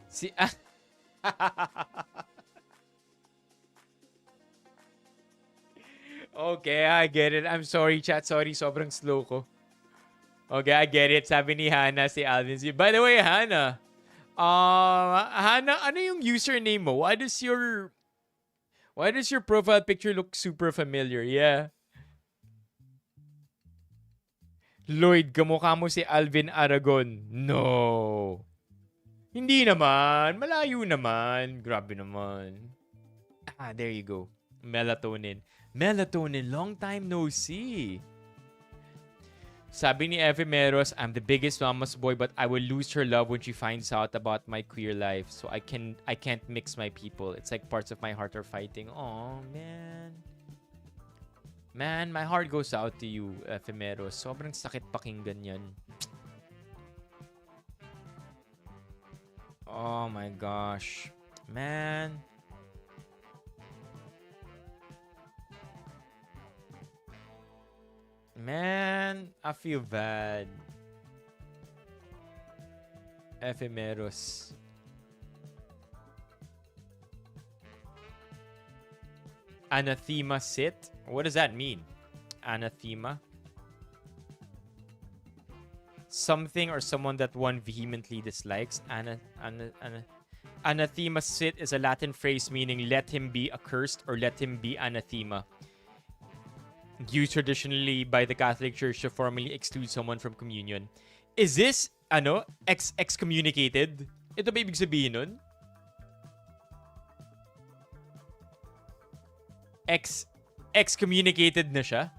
S1: Si... Okay, I get it. I'm sorry, chat. Sorry, sobrang slow ko. Okay, I get it. Sabi ni Hannah, si Alvin. By the way, Hannah. Hannah, ano yung username mo? Why does your profile picture look super familiar? Yeah. Lloyd, kamukha mo si Alvin Aragon. No. Hindi naman. Malayo naman. Grabe naman. There you go. Melatonin. Melatonin, long time no see. Sabi ni Ephemeros, I'm the biggest mama's boy but I will lose her love when she finds out about my queer life. So I can't mix my people. It's like parts of my heart are fighting. Oh, man. Man, my heart goes out to you, Ephemeros. Sobrang sakit pakinggan yan. Oh my gosh. Man. Man, I feel bad. Ephemeros. Anathema sit? What does that mean? Anathema? Something or someone that one vehemently dislikes. Anathema sit is a Latin phrase meaning let him be accursed or let him be anathema. Used traditionally by the Catholic Church to formally exclude someone from communion. Is this, excommunicated? Ito ba ibig sabihin nun? Excommunicated na siya?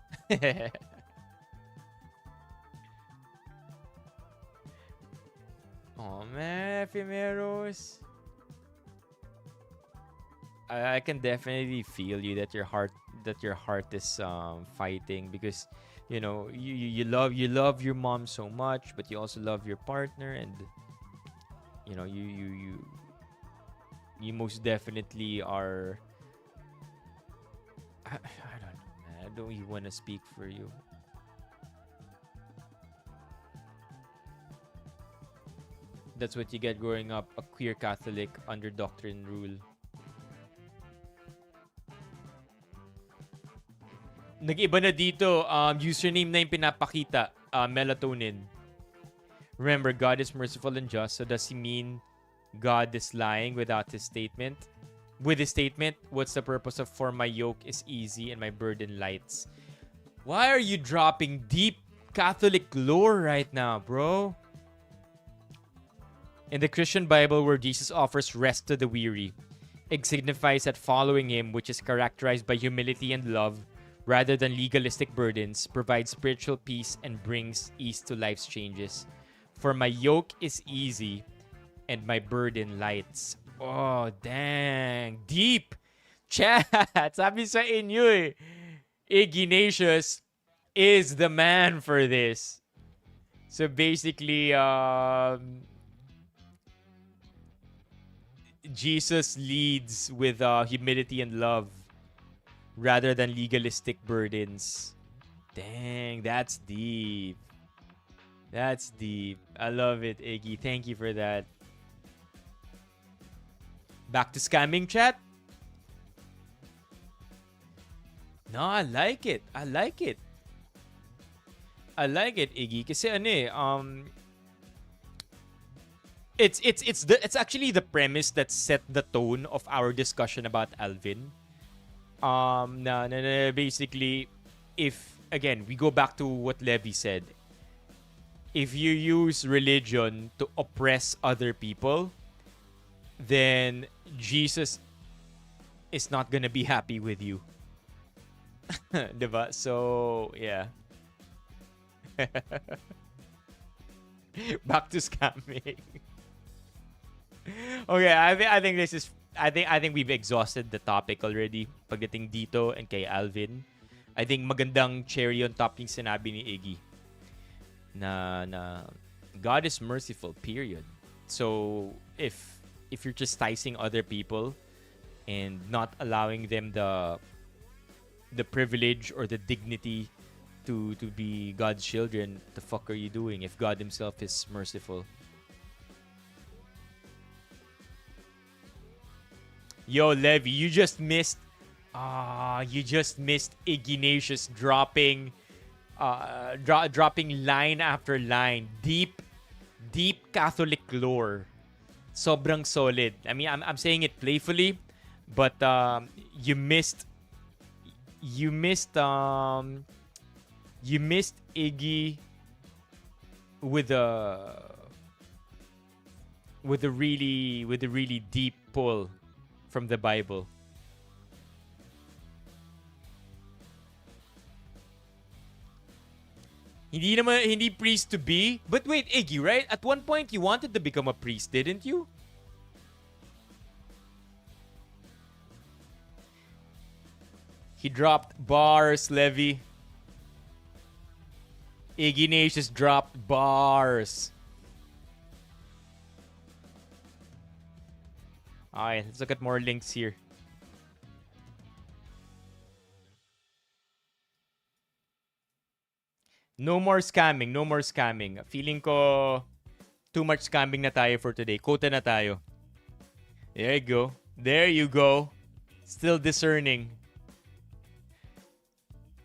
S1: Oh, man, Ephemeros. I can definitely feel you that your heart is fighting because you know you love your mom so much, but you also love your partner, and you know you most definitely are. I don't know, man. I don't even want to speak for you. That's what you get growing up a queer Catholic under doctrine rule. Nag-iba na dito. Username na yung pinapakita. Melatonin. Remember, God is merciful and just. So does he mean God is lying without his statement? With his statement, what's the purpose of for my yoke is easy and my burden lights? Why are you dropping deep Catholic lore right now, bro? In the Christian Bible, where Jesus offers rest to the weary, it signifies that following him, which is characterized by humility and love, rather than legalistic burdens, provides spiritual peace and brings ease to life's changes. For my yoke is easy and my burden lights. Oh, dang. Deep. Chat. Sabi sa inyo eh. Ignatius is the man for this. So basically, Jesus leads with humility and love rather than legalistic burdens. Dang, that's deep. That's deep. I love it, Iggy. Thank you for that. Back to scamming chat? No, I like it. I like it. I like it, Iggy. Kasi ano eh, it's actually the premise that set the tone of our discussion about Alvin. Basically, if again we go back to what Levi said, if you use religion to oppress other people, then Jesus is not gonna be happy with you. Diba? So, yeah. Back to scamming. Okay, I think this is I think we've exhausted the topic already pagdating dito and kay Alvin. I think magandang cherry on top yung sinabi ni Iggy na God is merciful, period. So if you're chastising other people and not allowing them the privilege or the dignity to be God's children, the fuck are you doing if God himself is merciful? Yo, Levi, you just missed Ignatius dropping line after line. Deep Catholic lore. Sobrang solid. I mean, I'm saying it playfully, but you missed Iggy with a really deep pull from the Bible. Hindi priest to be. But wait, Iggy, right? At one point you wanted to become a priest, didn't you? He dropped bars, Levi. Ignatius dropped bars. Alright, let's look at more links here. No more scamming, no more scamming. Feeling ko too much scamming na tayo for today. Quota na tayo. There you go. There you go. Still discerning.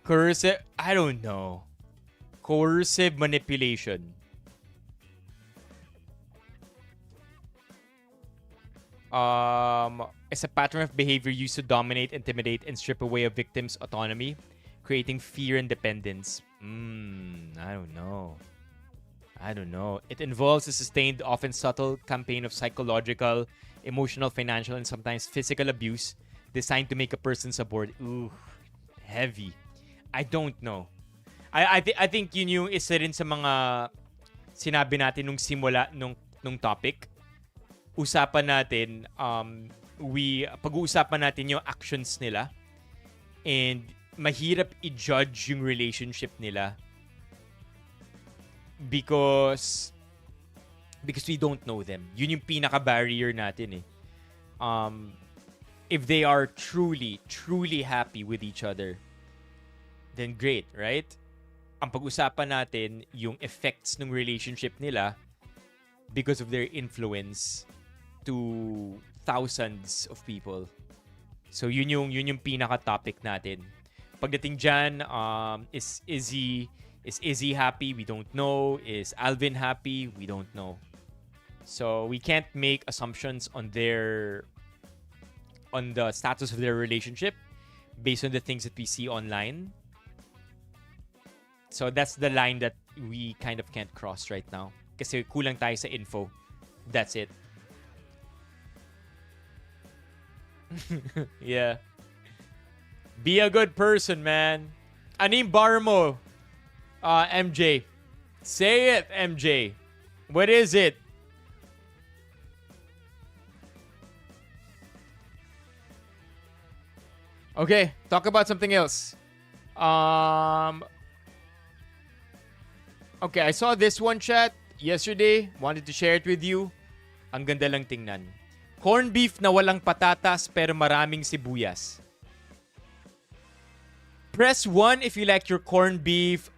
S1: Coercive, I don't know. Coercive manipulation. It's a pattern of behavior used to dominate, intimidate, and strip away a victim's autonomy, creating fear and dependence. I don't know. It involves a sustained, often subtle campaign of psychological, emotional, financial, and sometimes physical abuse designed to make a person subordinate. Ooh, heavy. I don't know. I think yun yung isa rin sa mga sinabi natin nung simula nung topic. Usapan natin, pag-uusapan natin yung actions nila and mahirap i-judge yung relationship nila because we don't know them. Yun yung pinaka-barrier natin eh. If they are truly happy with each other, then great, right? Ang pag-usapan natin yung effects ng relationship nila because of their influence to thousands of people. So yun yung pinaka-topic natin. Pagdating dyan, is Izzy happy? We don't know. Is Alvin happy? We don't know. So we can't make assumptions on the status of their relationship based on the things that we see online. So that's the line that we kind of can't cross right now. Kasi kulang tayo sa info. That's it. Yeah. Be a good person, man. Ano yung bar mo, MJ? Say it, MJ. What is it? Okay, talk about something else. Okay, I saw this one, chat, yesterday. Wanted to share it with you. Ang ganda lang tingnan. Corned beef na walang patatas pero maraming sibuyas. Press 1 if you like your corned beef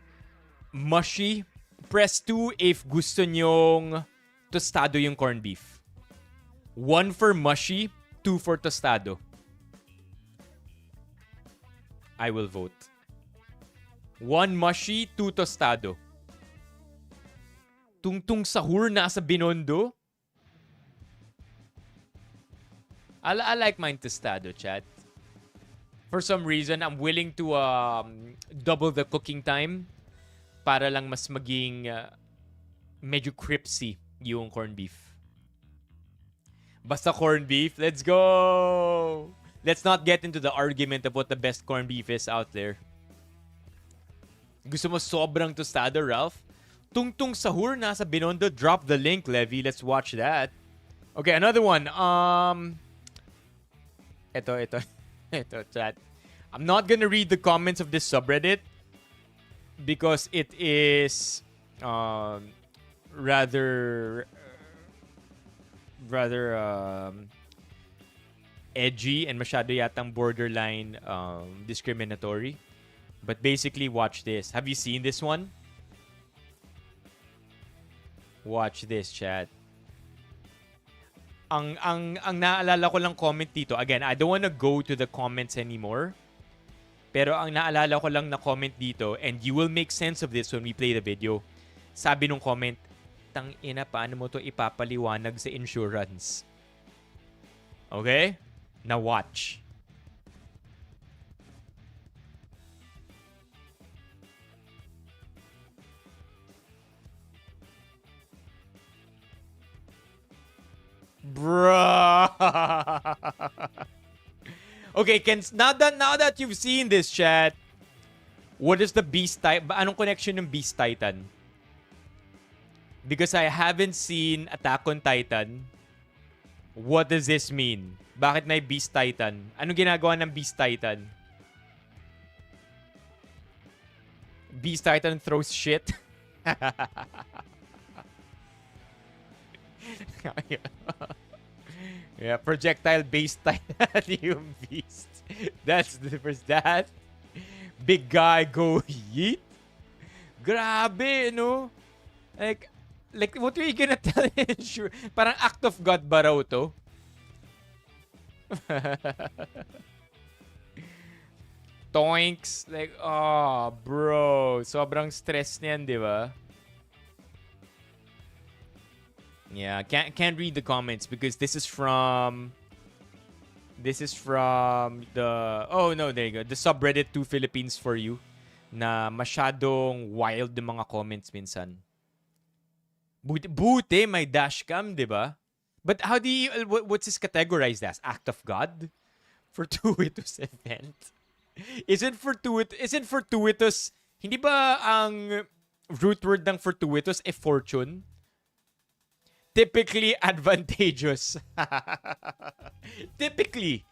S1: mushy. Press 2 if gusto nyong tostado yung corned beef. 1 for mushy, 2 for tostado. I will vote. 1 mushy, 2 tostado. Tungtung sahur nasa Binondo. I like mine tostado, chat. For some reason, I'm willing to double the cooking time para lang mas maging medyo crispy yung corned beef. Basta corned beef, let's go! Let's not get into the argument of what the best corned beef is out there. Gusto mo sobrang tostado, Ralph? Tungtung sahur nasa Binondo. Drop the link, Levy. Let's watch that. Okay, another one. Ito, chat. I'm not gonna read the comments of this subreddit because it is rather edgy and masyado yatang borderline discriminatory. But basically, watch this. Have you seen this one? Watch this, chat. Ang naalala ko lang comment dito. Again, I don't wanna go to the comments anymore. Pero ang naalala ko lang na comment dito, and you will make sense of this when we play the video. Sabi nung comment, tang ina, paano mo to ipapaliwanag sa insurance? Okay? Now watch. Bruh. Okay, now that you've seen this, chat, what is the Beast Titan? Anong connection ng Beast Titan? Because I haven't seen Attack on Titan. What does this mean? Bakit may Beast Titan? Anong ginagawa ng Beast Titan? Beast Titan throws shit. Yeah, projectile-based Titan yung Beast. That's the first. That big guy go yeet. Grabe, no? Like what are you gonna tell him? Sure. Parang act of God ba raw to? Toinks. Like, oh, bro. Sobrang stress niyan, di ba? Yeah, can't read the comments because this is from the, oh no, there you go. The subreddit 2 Philippines for you na masyadong wild ng mga comments minsan. Buti may dashcam, di ba? But how do you, what's this categorized as? Act of God? Fortuitous event? Isn't fortuitous, hindi ba ang root word ng fortuitous fortune? Typically advantageous. Typically.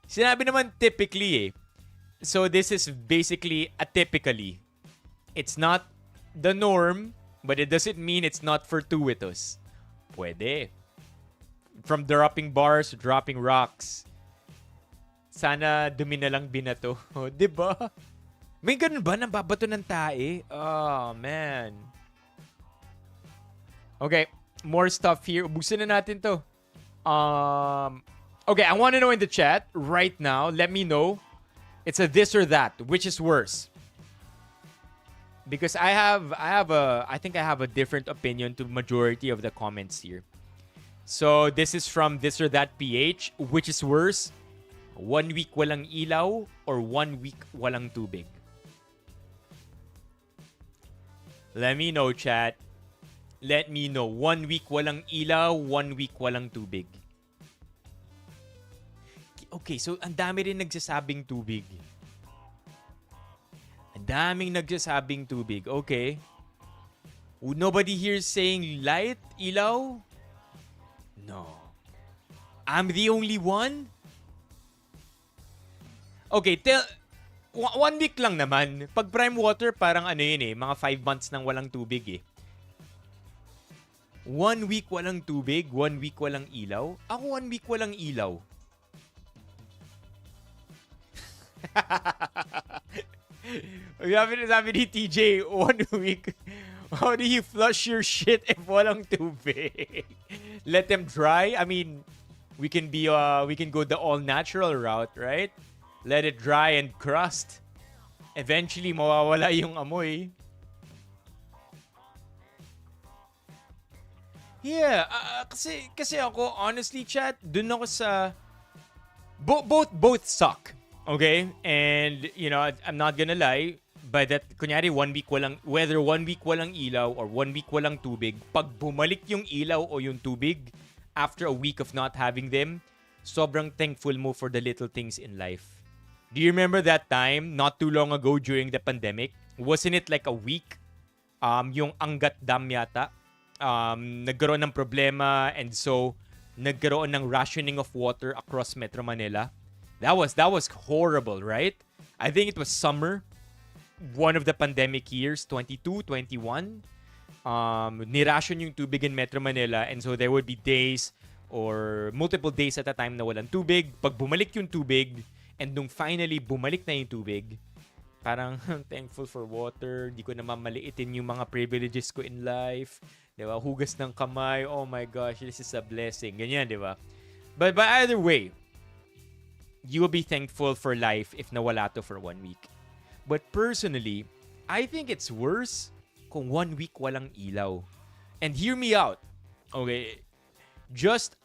S1: Sinabi naman typically eh. So this is basically atypically. It's not the norm, but it doesn't mean it's not fortuitous. Pwede. From dropping bars to dropping rocks. Sana dumi na lang binato. Oh, diba? May ganun ba? Nambabato ng tae? Oh, man. Okay. More stuff here. Ubusin na natin to. Okay, I want to know in the chat right now. Let me know. It's a this or that. Which is worse? Because I think I have a different opinion to majority of the comments here. So this is from this or that PH. Which is worse? 1 week walang ilaw or 1 week walang tubig? Let me know, chat. Let me know. 1 week walang ilaw, 1 week walang tubig. Okay, so ang dami rin nagsasabing tubig. Ang daming nagsasabing tubig. Okay. Nobody here is saying light, ilaw? No. I'm the only one? Okay, 1 week lang naman. Pag prime water, parang ano yun eh, mga 5 months nang walang tubig eh. 1 week walang tubig, 1 week walang ilaw. Ako 1 week walang ilaw. Sabi ni TJ, 1 week. How do you flush your shit if walang tubig? Let them dry? I mean, we can go the all natural route, right? Let it dry and crust. Eventually, mawawala yung amoy. Yeah, kasi ako, honestly, chat, dun ako sa... Both suck. Okay? And, you know, I'm not gonna lie, but that, kunyari, 1 week walang, whether 1 week walang ilaw or 1 week walang tubig, pag bumalik yung ilaw o yung tubig, after a week of not having them, sobrang thankful mo for the little things in life. Do you remember that time, not too long ago during the pandemic? Wasn't it like a week? Yung Angat Dam yata, nagkaroon ng problema and so nagkaroon ng rationing of water across Metro Manila. That was horrible, right? I think it was summer, one of the pandemic years, 22, 21. Nirasyon yung tubig in Metro Manila and so there would be days or multiple days at a time na walang tubig. Pag bumalik yung tubig, and nung finally bumalik na yung tubig, parang thankful for water, di ko na mamaliitin yung mga privileges ko in life. Diba? Hugas ng kamay, oh my gosh, this is a blessing. Ganyan, diba? But either way, you will be thankful for life if nawala to for 1 week. But personally, I think it's worse kung 1 week walang ilaw. And hear me out. Okay? Just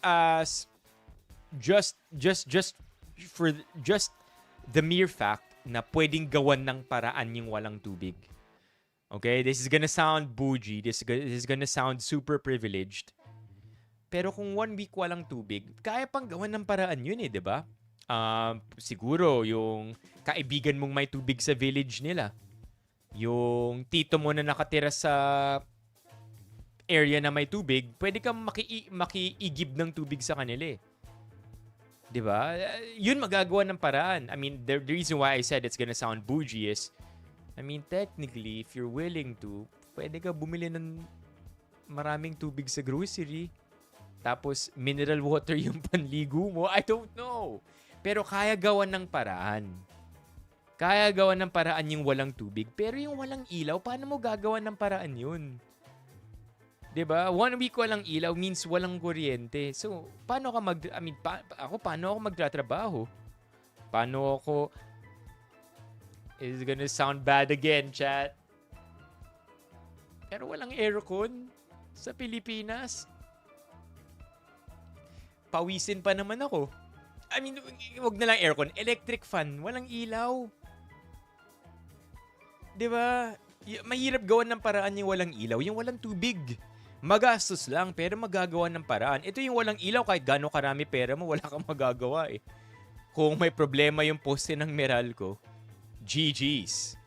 S1: for the mere fact na pwedeng gawan ng paraan yung walang tubig. Okay? This is gonna sound bougie. This is gonna sound super privileged. Pero kung 1 week walang tubig, kaya pang gawan ng paraan yun eh, di ba? Siguro yung kaibigan mong may tubig sa village nila. Yung tito mo na nakatira sa area na may tubig, pwede kang makiigib ng tubig sa kanila eh. Diba? Yun magagawa ng paraan. I mean, the reason why I said it's gonna sound bougie is, I mean, technically, if you're willing to, pwede ka bumili ng maraming tubig sa grocery. Tapos, mineral water yung panligo mo. I don't know. Pero kaya gawan ng paraan. Kaya gawan ng paraan yung walang tubig. Pero yung walang ilaw, paano mo gagawan ng paraan yun? 'Di ba? 1 week walang ilaw means walang kuryente. So, paano ka paano ako magtatrabaho? Paano ako It's gonna sound bad again, chat. Pero walang aircon sa Pilipinas. Pawisin pa naman ako. I mean, wag na lang aircon, electric fan, walang ilaw. 'Di ba? Mahirap gawan ng paraan yung walang ilaw, yung walang tubig. Magastos lang, pero magagawa ng paraan. Ito yung walang ilaw, kahit gaano karami pera mo, wala kang magagawa eh. Kung may problema yung poste ng Meralco, GG's.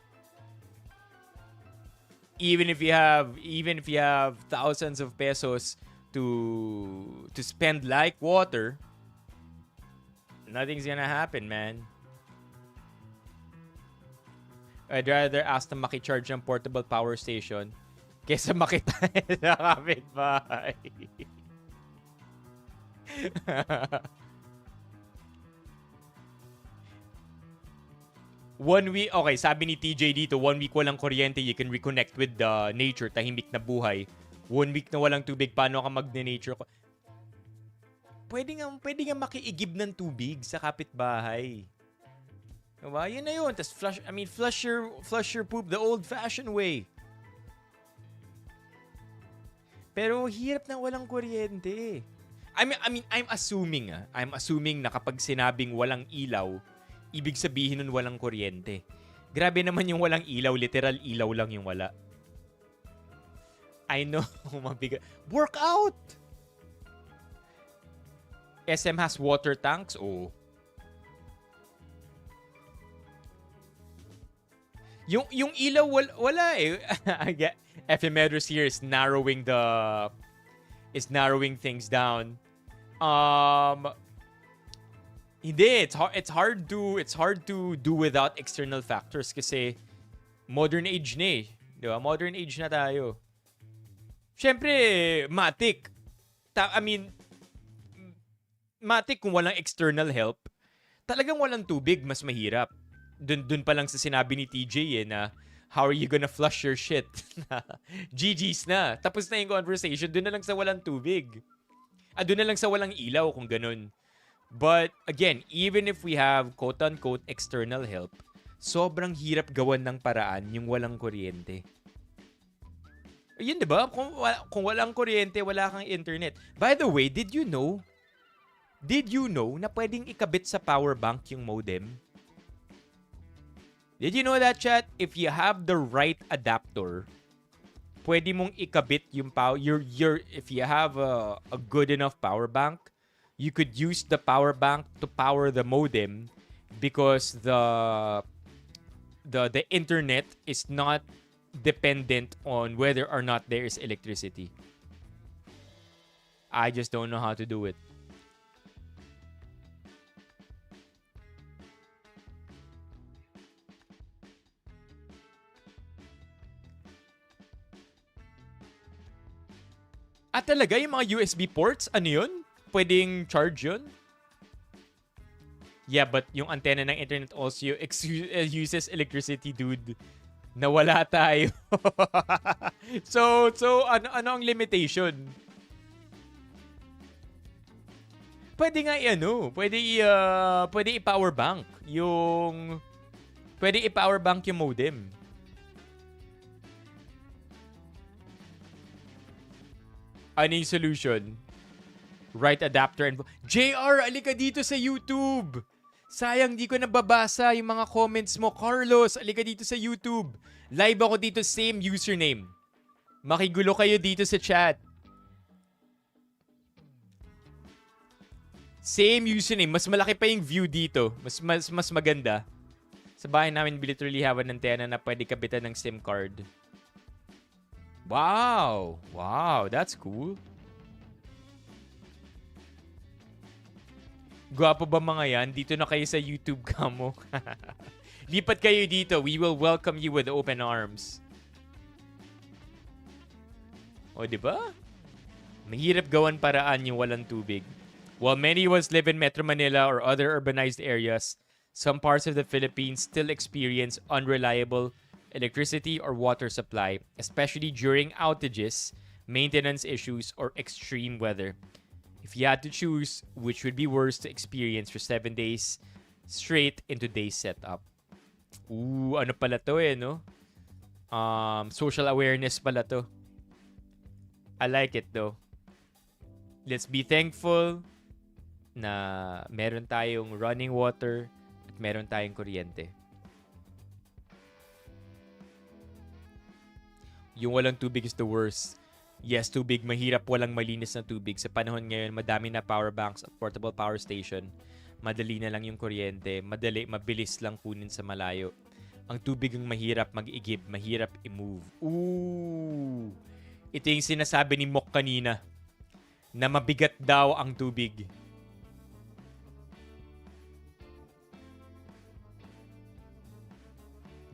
S1: Even if you have thousands of pesos to spend like water, nothing's gonna happen, man. I'd rather ask them maki-charge ng portable power station kesa makitayo sa kapitbahay. Okay, sabi ni TJ dito, 1 week walang kuryente, you can reconnect with the nature, tahimik na buhay. 1 week na walang tubig, paano ka mag-nature? Pwede nga makiigib ng tubig sa kapitbahay. Diba? Yun na yun. Tapos flush your poop the old-fashioned way. Pero hirap na walang kuryente. I'm assuming na kapag sinabing walang ilaw, ibig sabihin nun walang kuryente. Grabe naman yung walang ilaw, literal ilaw lang yung wala. I know, mabigat. Work out! SM has water tanks? Oh. Yung ilaw wala eh. Ephemeris here is narrowing things down. Hindi, it's hard to do without external factors kasi modern age na eh. Di ba? Modern age na tayo. Siyempre, matik. Matik kung walang external help, talagang walang tubig, mas mahirap. Dun pa lang sa sinabi ni TJ na how are you gonna flush your shit? GG's na. Tapos na yung conversation. Dun na lang sa walang tubig. Dun na lang sa walang ilaw kung ganun. But again, even if we have quote-unquote external help, sobrang hirap gawan ng paraan yung walang kuryente. Yun, di ba? Kung walang kuryente, wala kang internet. By the way, did you know na pwedeng ikabit sa power bank yung modem? Did you know that, chat? If you have the right adapter, pwede mong ikabit yung power. If you have a good enough power bank, you could use the power bank to power the modem because the internet is not dependent on whether or not there is electricity. I just don't know how to do it. Talaga yung mga USB ports, ano yun? Pwedeng charge yun? Yeah, but yung antenna ng internet also uses electricity, dude. Nawala tayo. So ano ang limitation? Pwede nga pwede i-power bank yung modem. Ano yung solution? Right adapter and... JR, alika dito sa YouTube! Sayang, di ko nababasa yung mga comments mo. Carlos, alika dito sa YouTube. Live ako dito, same username. Makigulo kayo dito sa chat. Same username. Mas malaki pa yung view dito. Mas maganda. Sa bahay namin, we literally have an antenna na pwede kabitan ng SIM card. Wow! Wow, that's cool. Gwapo ba mga yan? Dito na kayo sa YouTube kamo. Lipat kayo dito. We will welcome you with open arms. O, diba? Mahirap gawan paraan yung walang tubig. While many of us live in Metro Manila or other urbanized areas, some parts of the Philippines still experience unreliable electricity or water supply, especially during outages, maintenance issues, or extreme weather. If you had to choose, which would be worse to experience for 7 days straight in today's setup? Ooh, ano pala to no? Social awareness pala to. I like it though. Let's be thankful na meron tayong running water at meron tayong kuryente. Yung walang tubig is the worst. Yes, tubig. Mahirap walang malinis na tubig. Sa panahon ngayon, madami na power banks at portable power station. Madali na lang yung kuryente. Mabilis lang kunin sa malayo. Ang tubig ang mahirap mag-igib. Mahirap i-move. Ooh! Ito yung sinasabi ni Mok kanina. Na mabigat daw ang tubig.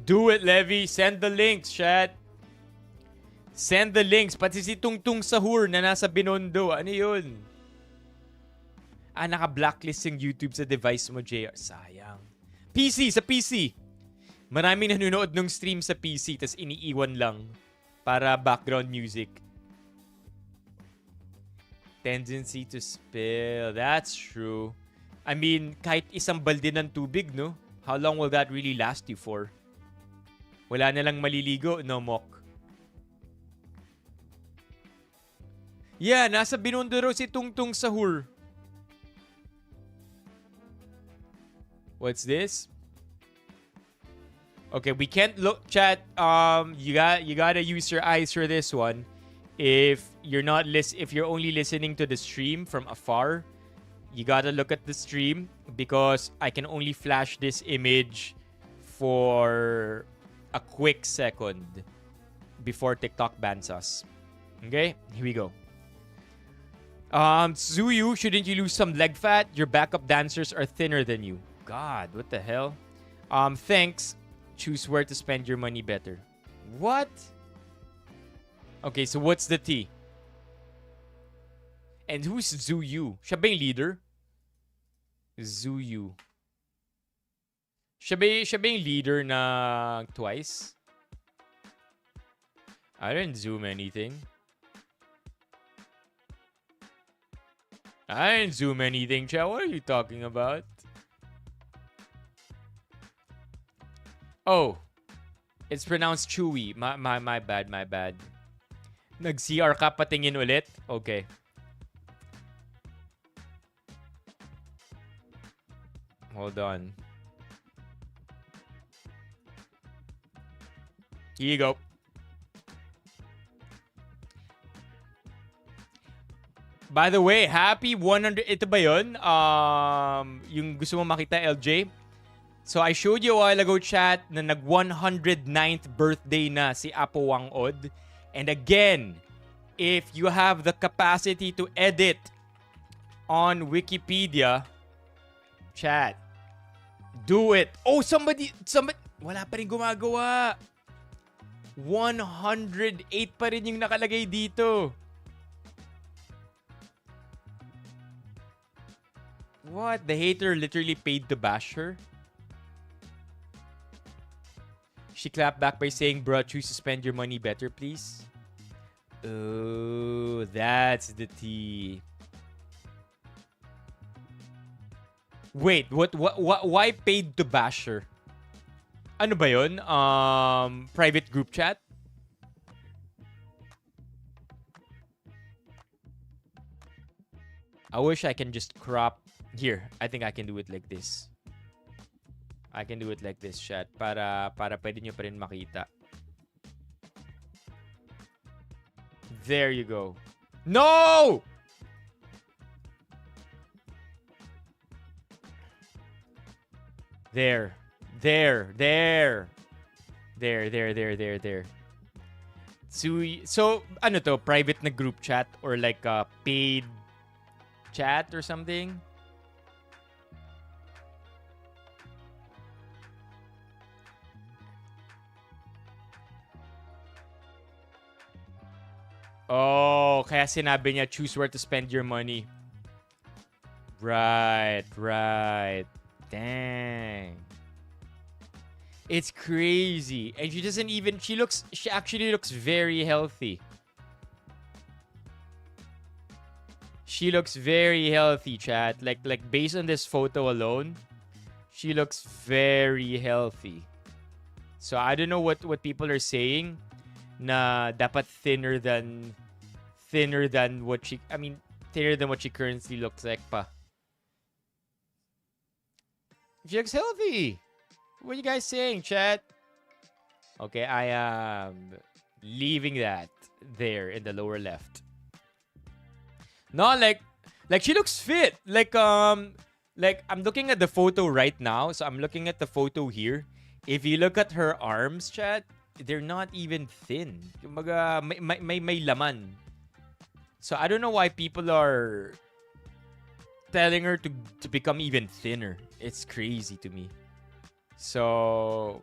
S1: Do it, Levy. Send the links, chat. Send the links. Pati si Tungtung Sahur na nasa Binondo. Ano yun? Naka-blacklist yung YouTube sa device mo, JR. Sayang. PC, sa PC. Maraming nanonood ng stream sa PC tas iniiwan lang para background music. Tendency to spill. That's true. I mean, kahit isang balde ng tubig, no? How long will that really last you for? Wala na lang maliligo, no, Mok? Yeah, nasa Binondo raw si Tungtung Sahur. What's this? Okay, we can't look, chat. You gotta use your eyes for this one. If you're only listening to the stream from afar, you gotta look at the stream because I can only flash this image for a quick second before TikTok bans us. Okay, here we go. Zuyu, shouldn't you lose some leg fat? Your backup dancers are thinner than you. God, what the hell? Thanks. Choose where to spend your money better. What? Okay, so what's the T? And who's Zuyu? Siya ba yung leader? Zuyu. Siya ba yung leader na twice? I didn't zoom anything. I didn't zoom anything, Chow. What are you talking about? Oh. It's pronounced Chewy. My bad. Nag-CR ka patingin ulit? Okay. Hold on. Here you go. By the way, happy 100... Ito ba yun? Yung gusto mo makita, LJ? So, I showed you a while ago, chat, na nag-109th birthday na si Apo Wangod. And again, if you have the capacity to edit on Wikipedia, chat, do it. Oh, somebody, wala pa rin gumagawa. 108 pa rin yung nakalagay dito. What? The hater literally paid to bash her? She clapped back by saying, "Bruh, choose to spend your money better, please." Oh, that's the tea. Wait, what? Why paid to bash her? Ano ba yun? Private group chat? I wish I can just crop. Here, I think I can do it like this. I can do it like this, chat. Para pwede nyo pa rin makita. There you go. No! There. So, ano to? Private na group chat or like a paid chat or something? Oh, kaya sinabi niya, choose where to spend your money. Right. Dang. It's crazy. And she actually looks very healthy. She looks very healthy, chat. Like based on this photo alone, she looks very healthy. So I don't know what people are saying. Na dapat thinner than what she currently looks like pa. She looks healthy. What are you guys saying, chat? Okay, I am leaving that there in the lower left. No, like she looks fit. Like I'm looking at the photo right now. So I'm looking at the photo here. If you look at her arms, chat, they're not even thin. Kumbaga, may laman. So I don't know why people are telling her to become even thinner. It's crazy to me. So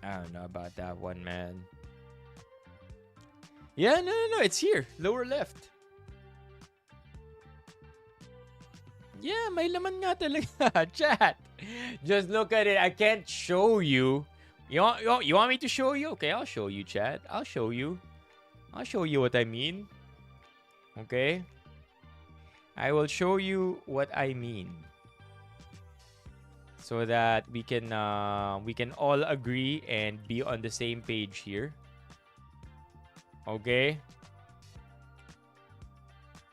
S1: I don't know about that one, man. Yeah, no. It's here. Lower left. Yeah, may laman nga talaga. Chat. Just look at it. I can't show you. You want me to show you? Okay, I'll show you, chat. I'll show you what I mean. Okay? I will show you what I mean. So that we can all agree and be on the same page here. Okay?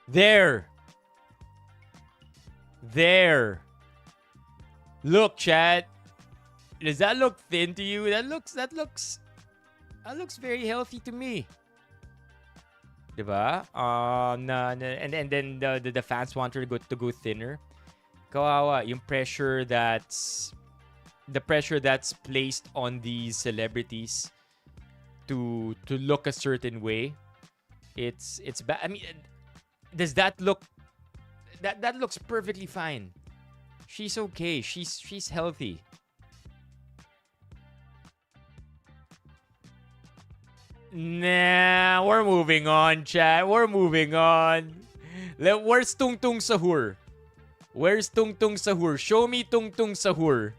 S1: There. Look, chat. Does that look thin to you? That looks very healthy to me. Diba? And then the fans want her to go thinner. Kawawa, yung pressure that's placed on these celebrities to look a certain way. It's bad. I mean, does that look That looks perfectly fine. She's okay. She's healthy. Nah, we're moving on, chat. We're moving on. Where's Tung Tung Sahur? Where's Tung Tung Sahur? Show me Tung Tung Sahur.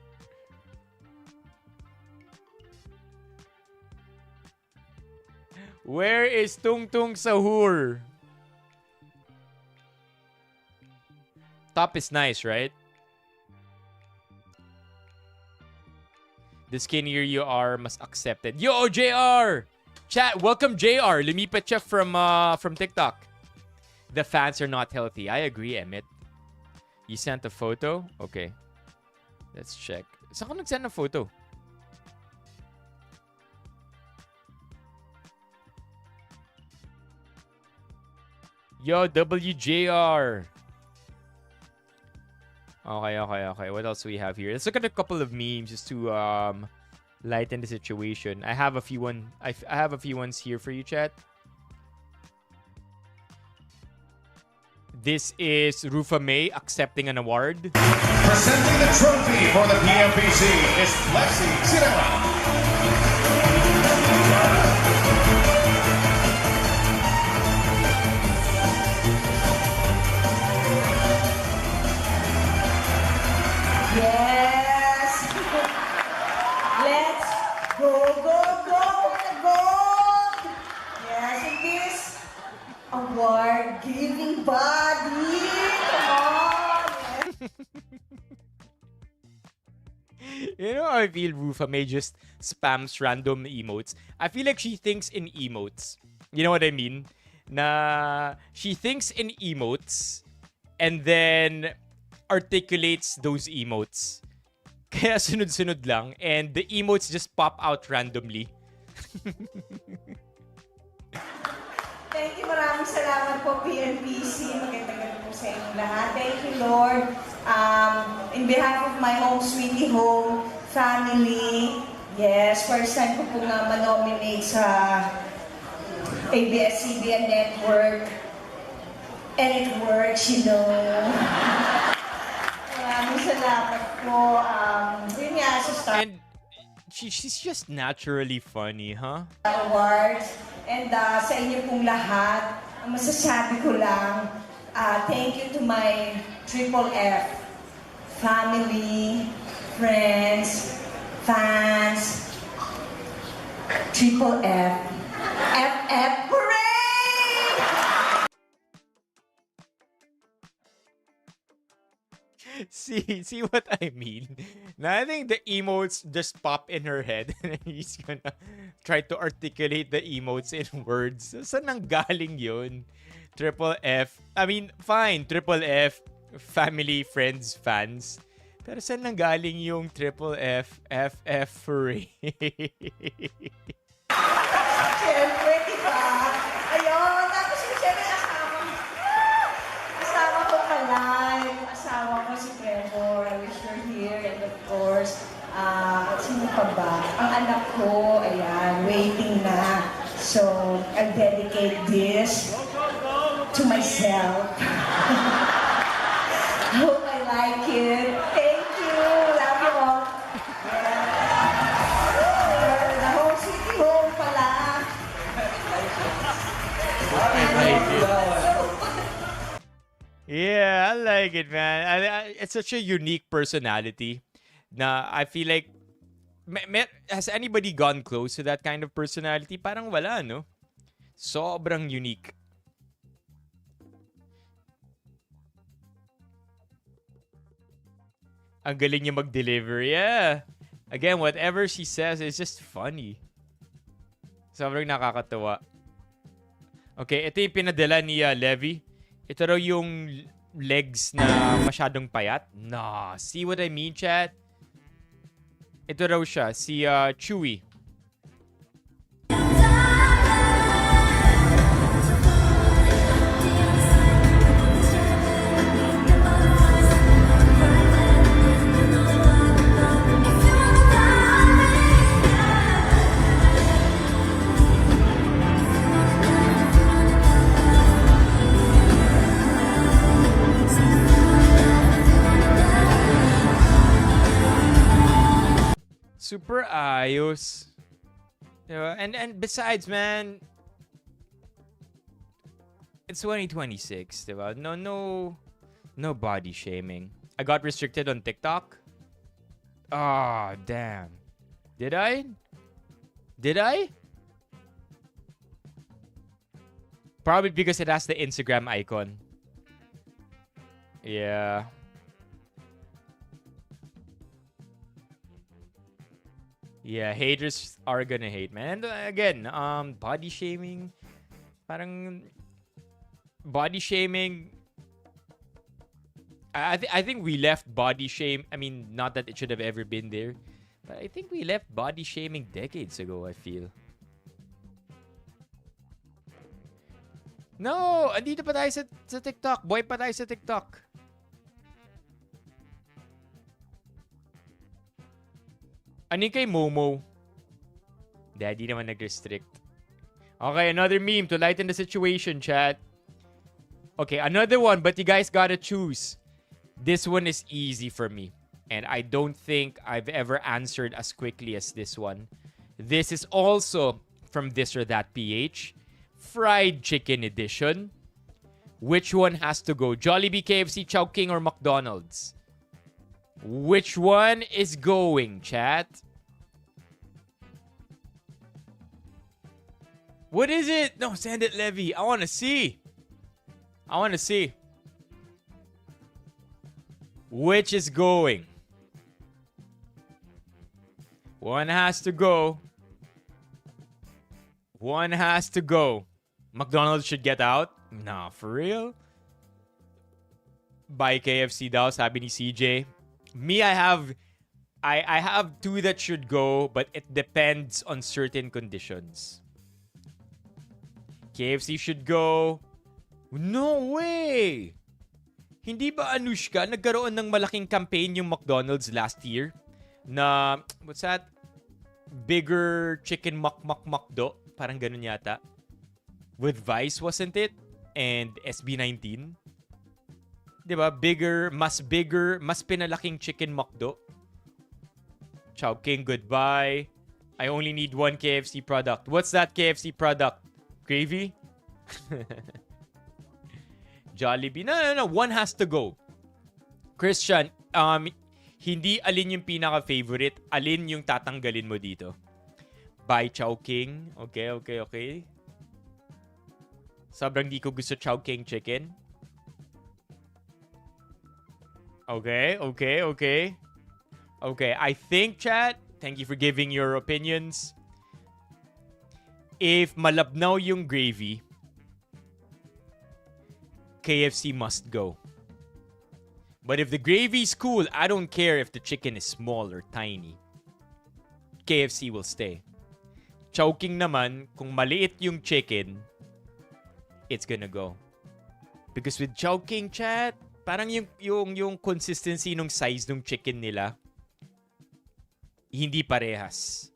S1: Where is Tung Tung Sahur? Top is nice, right? The skinnier you are, mas accepted. Yo, JR! Chat, welcome JR. Lumipat siya from TikTok. The fans are not healthy. I agree, Emmett. You sent a photo? Okay. Let's check. Saan ka nag-send ng photo? Yo, WJR. Okay. What else do we have here? Let's look at a couple of memes just to lighten the situation. I have a few ones here for you, chat. This is Rufa May accepting an award.
S6: Presenting the trophy for the PMPC is Lexi Cinema.
S5: Yes! Let's go! Yes, in this award-giving body! Come on!
S1: You know how I feel Rufa May just spams random emotes? I feel like she thinks in emotes. You know what I mean? Na she thinks in emotes and then articulates those emotes. Kaya sunod-sunod lang and the emotes just pop out randomly.
S5: Thank you, maraming salamat po PNPC. Magandang po sa inyong lahat. Thank you, Lord. In behalf of my home, sweetie home, family, yes, first time ko po nga manominate sa ABS-CBN Network. And it works, you know. Maraming salamat po. Yun nga, sa Star
S1: And she's just naturally funny, huh?
S5: Awards. And sa inyo pong lahat, ang masasabi ko lang, thank you to my Triple F. Family, friends, fans, Triple F. FF, hooray!
S1: See what I mean? Na I think the emotes just pop in her head and he's gonna try to articulate the emotes in words. Saan nang galing yun? Triple F. I mean, fine. Triple F. Family, friends, fans. Pero saan nang galing yung Triple F? FF hooray.
S5: Siyempre, di ba? Ayun, tapos yung siyempre asawa ko pala, yung asawa ko si Trevor, I wish you're here, and of course, sino pa ba? Ang anak ko, ayan, waiting na. So, I'll dedicate this to myself. Hope I like it. Thank you. Love you all. Yeah. The whole city home pala.
S1: I like it. Yeah, I like it, man. It's such a unique personality. Na I feel like has anybody gone close to that kind of personality? Parang wala, no? Sobrang unique. Ang galing niya mag-deliver. Yeah. Again, whatever she says is just funny. Sobrang nakakatawa. Okay, ito yung pinadala ni Levi. Ito raw yung legs na masyadong payat. Nah, see what I mean, chat? Ito raw siya, si Chewy. Super ayos. Diba? And besides, man, it's 2026, diba? No body shaming. I got restricted on TikTok. Ah, damn. Did I? Probably because it has the Instagram icon. Yeah. Yeah, haters are gonna hate, man. And again, body shaming. Parang body shaming. I think we left body shame. I mean, not that it should have ever been there, but I think we left body shaming decades ago, I feel. No, andito pa tayo sa TikTok. Boy pa tayo sa TikTok. Ano yung kay Momo? Daddy naman nag-restrict. Okay, another meme to lighten the situation, chat. Okay, another one, but you guys gotta choose. This one is easy for me. And I don't think I've ever answered as quickly as this one. This is also from This or That PH. Fried chicken edition. Which one has to go? Jollibee, KFC, Chowking, or McDonald's? Which one is going, chat? What is it? No, send it, Levy. I want to see. Which is going? One has to go. McDonald's should get out. Nah, for real? Buy KFC daw, sabi ni CJ. Me, I have two that should go, but it depends on certain conditions. KFC should go. No way! Hindi ba, Anushka, nagkaroon ng malaking campaign yung McDonald's last year? Na, what's that? Bigger chicken McDo? Parang ganun yata. With Vice, wasn't it? And SB19? Diba? Mas pinalaking chicken McDo. Chowking, goodbye. I only need one KFC product. What's that KFC product? Gravy? Jollibee. No. One has to go. Christian, hindi alin yung pinaka-favorite. Alin yung tatanggalin mo dito? By Chowking. Okay. Sobrang di ko gusto Chowking chicken. Okay. I think, chat, thank you for giving your opinions. If malabnaw yung gravy, KFC must go. But if the gravy's cool, I don't care if the chicken is small or tiny. KFC will stay. Chowking naman, kung maliit yung chicken, it's gonna go. Because with Chowking, chat, parang yung consistency ng size ng chicken nila, hindi parehas.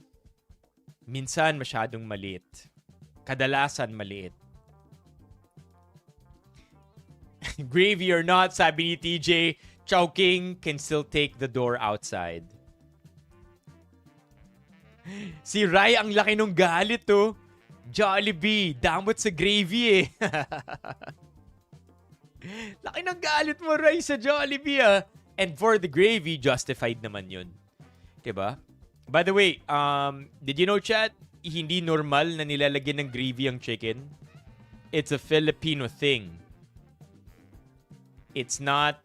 S1: Minsan masyadong maliit. Kadalasan maliit. Gravy or not, sabi ni TJ, Chowking can still take the door outside. Si Rai, ang laki nung galit, oh. Jollibee, damot sa gravy, eh. Laki ng galit mo, Rai, sa Jollibee, ah. And for the gravy, justified naman yun. Diba? By the way, did you know, chat, hindi normal na nilalagyan ng gravy ang chicken? It's a Filipino thing. It's not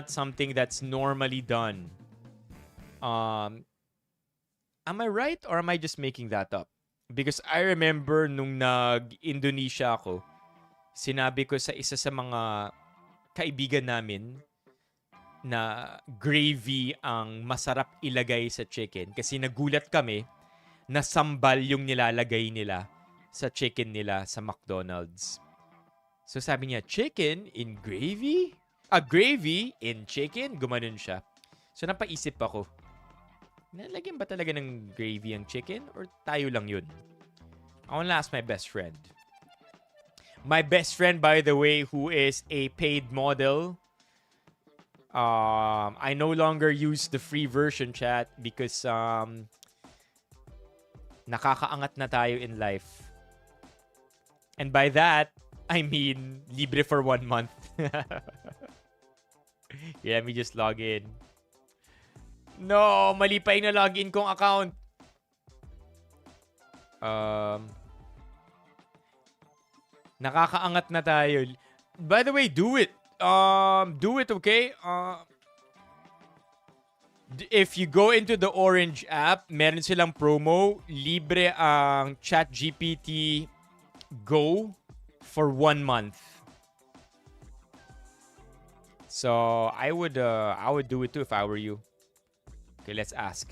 S1: something that's normally done. Am I right or am I just making that up? Because I remember nung nag-Indonesia ako, sinabi ko sa isa sa mga kaibigan namin na gravy ang masarap ilagay sa chicken. Kasi nagulat kami na sambal yung nilalagay nila sa chicken nila sa McDonald's. So sabi niya, chicken in gravy? Gravy in chicken? Gumanon siya. So napaisip ako, nalagyan ba talaga ng gravy ang chicken? Or tayo lang yun? I wanna ask my best friend. My best friend, by the way, who is a paid model. I no longer use the free version, chat, because nakakaangat na tayo in life. And by that, I mean libre for 1 month. Yeah, let me just log in. No, mali pa yung na-login kong account. Nakakaangat na tayo. By the way, do it. Do it, okay? If you go into the Orange app, meron silang promo. Libre ang ChatGPT Go for 1 month. So I would do it too if I were you. Okay, let's ask.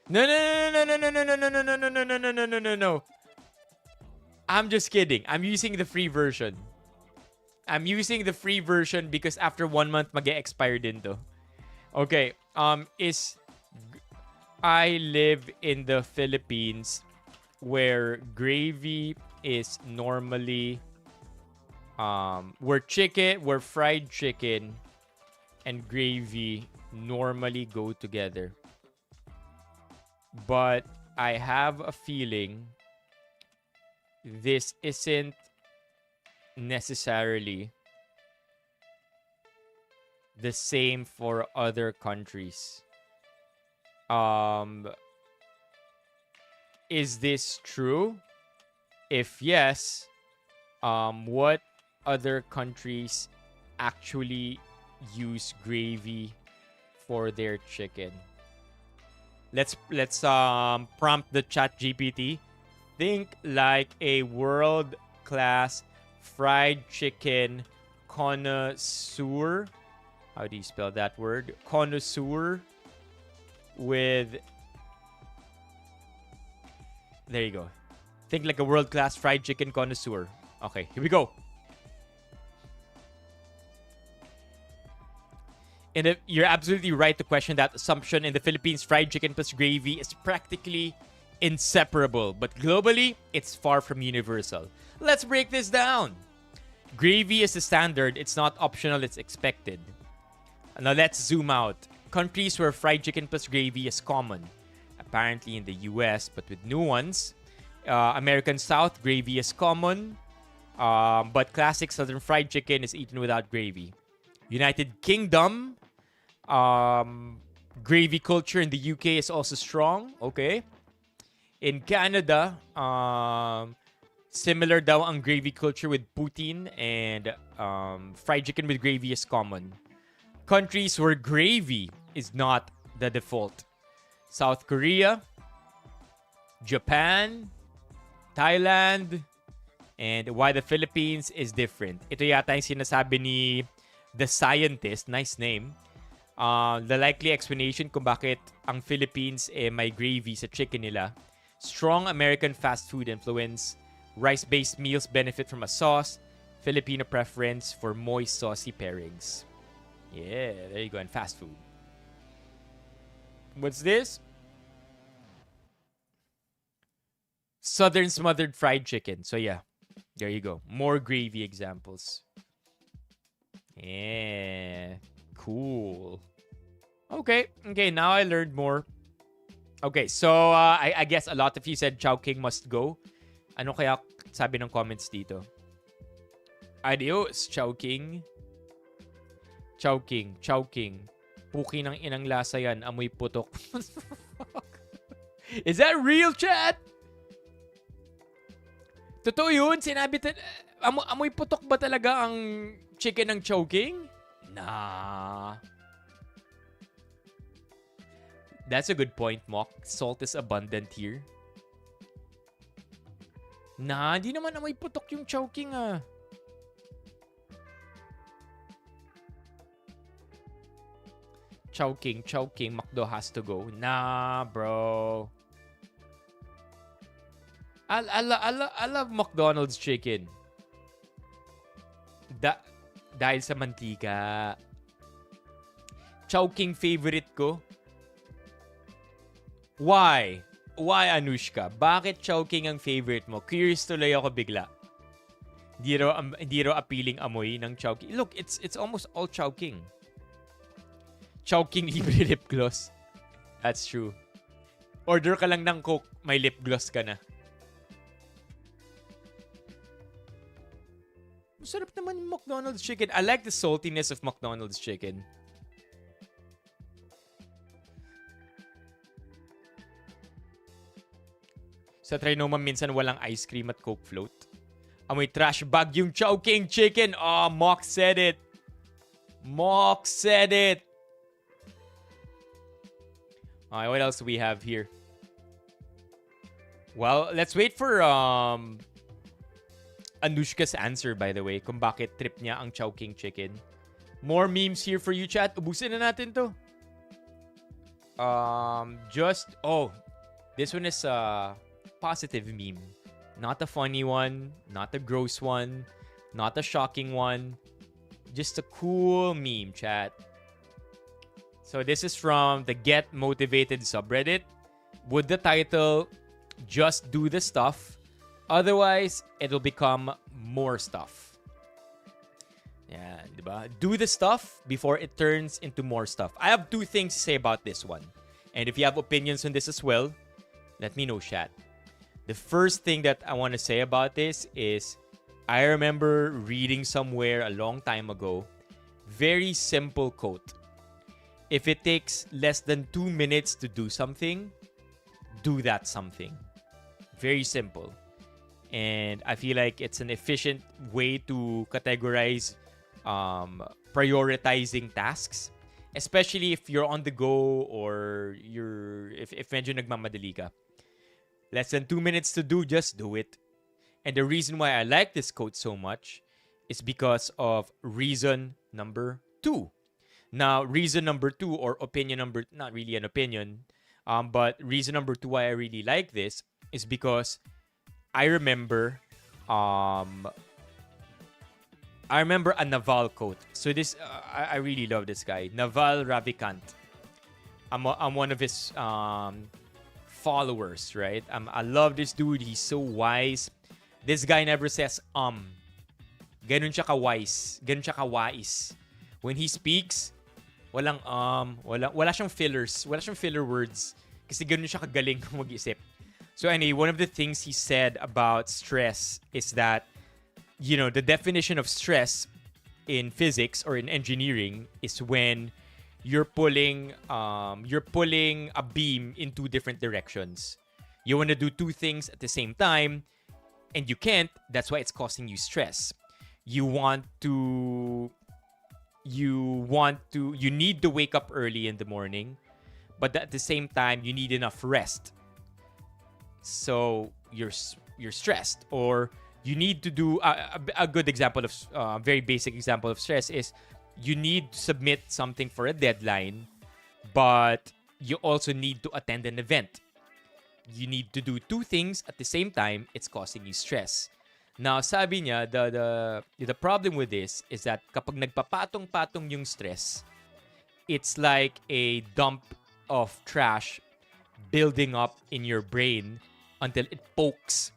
S1: No. I'm just kidding. I'm using the free version. I'm using the free version because after 1 month mag-expire din to. Okay, I live in the Philippines where gravy is normally where fried chicken and gravy normally go together. But I have a feeling this isn't necessarily the same for other countries. Is this true? If yes, what other countries actually use gravy for their chicken? Let's prompt the chat GPT. Think like a world-class fried chicken connoisseur. How do you spell that word? Connoisseur with... There you go. Think like a world-class fried chicken connoisseur. Okay, here we go. And you're absolutely right to question that assumption. In the Philippines, fried chicken plus gravy is practically inseparable. But globally, it's far from universal. Let's break this down. Gravy is the standard. It's not optional. It's expected. Now let's zoom out. Countries where fried chicken plus gravy is common. Apparently in the US, but with nuance. American South, gravy is common. But classic Southern fried chicken is eaten without gravy. United Kingdom, gravy culture in the UK is also strong. Okay. In Canada, similar daw ang gravy culture with poutine, and fried chicken with gravy is common. Countries where gravy is not the default. South Korea, Japan, Thailand, and why the Philippines is different. Ito yata yung sinasabi ni The Scientist, nice name. The likely explanation kung bakit ang Philippines may gravy sa chicken nila. Strong American fast food influence. Rice-based meals benefit from a sauce. Filipino preference for moist, saucy pairings. Yeah, there you go. And fast food. What's this? Southern smothered fried chicken. So yeah, there you go. More gravy examples. Yeah, cool. Okay, now I learned more. Okay, so I guess a lot of you said Chowking must go. Ano kaya sabi ng comments dito? Adios, Chowking. Chowking. Puki ng inang lasa yan, amoy putok. Is that real, chat? Totoo yun? Sinabi amoy putok ba talaga ang chicken ng Chowking? Nah. That's a good point, Mock. Salt is abundant here. Nah, di naman amoy putok yung Chowking ah. Chowking, McDo has to go. Nah, bro. I love McDonald's chicken. Dahil sa mantika. Chowking favorite ko. Why? Why, Anushka? Bakit Chowking ang favorite mo? Curious tuloy ako bigla. Hindi raw appealing amoy ng Chowking. Look, it's almost all Chowking. Chowking libre lip gloss. That's true. Order ka lang ng Coke, may lip gloss ka na. Masarap naman yung McDonald's chicken. I like the saltiness of McDonald's chicken. Sa Trinoma minsan walang ice cream at Coke float. Amoy trash bag yung Chowking chicken. Oh, Mock said it. Mock said it. Alright, what else do we have here? Well, let's wait for Anushka's answer, by the way, kung bakit trip niya ang Chowking chicken. More memes here for you, chat. Ubusin na natin to. This one is a positive meme. Not a funny one, not a gross one, not a shocking one. Just a cool meme, chat. So this is from the Get Motivated subreddit. Would the title just do the stuff? Otherwise, it'll become more stuff. Yeah, diba? Do the stuff before it turns into more stuff. I have two things to say about this one. And if you have opinions on this as well, let me know, chat. The first thing that I want to say about this is I remember reading somewhere a long time ago, very simple quote. If it takes less than 2 minutes to do something, do that something. Very simple. And I feel like it's an efficient way to categorize prioritizing tasks. Especially if you're on the go or if medyo nagmamadali ka. Less than 2 minutes to do, just do it. And the reason why I like this quote so much is because of reason number 2. Now, reason number 2 or opinion number, not really an opinion, but reason number 2 why I really like this is because I remember a Naval quote. So this, I really love this guy, Naval Ravikant. I'm one of his followers, right? I love this dude. He's so wise. This guy never says Ganun siya ka-wise. Ganun siya ka-wise. When he speaks, wala siyang fillers. Wala siyang filler words. Kasi ganun siya kagaling mag-isip. So anyway, one of the things he said about stress is that, the definition of stress in physics or in engineering is when you're pulling a beam in 2 different directions. You want to do 2 things at the same time, and you can't. That's why it's causing you stress. You need to wake up early in the morning, but at the same time, you need enough rest. So you're stressed, or you need to do a good example of very basic example of stress is you need to submit something for a deadline, but you also need to attend an event. You need to do 2 things at the same time. It's causing you stress. Now, sabi niya, the problem with this is that kapag nagpapatong-patong yung stress, it's like a dump of trash building up in your brain until it pokes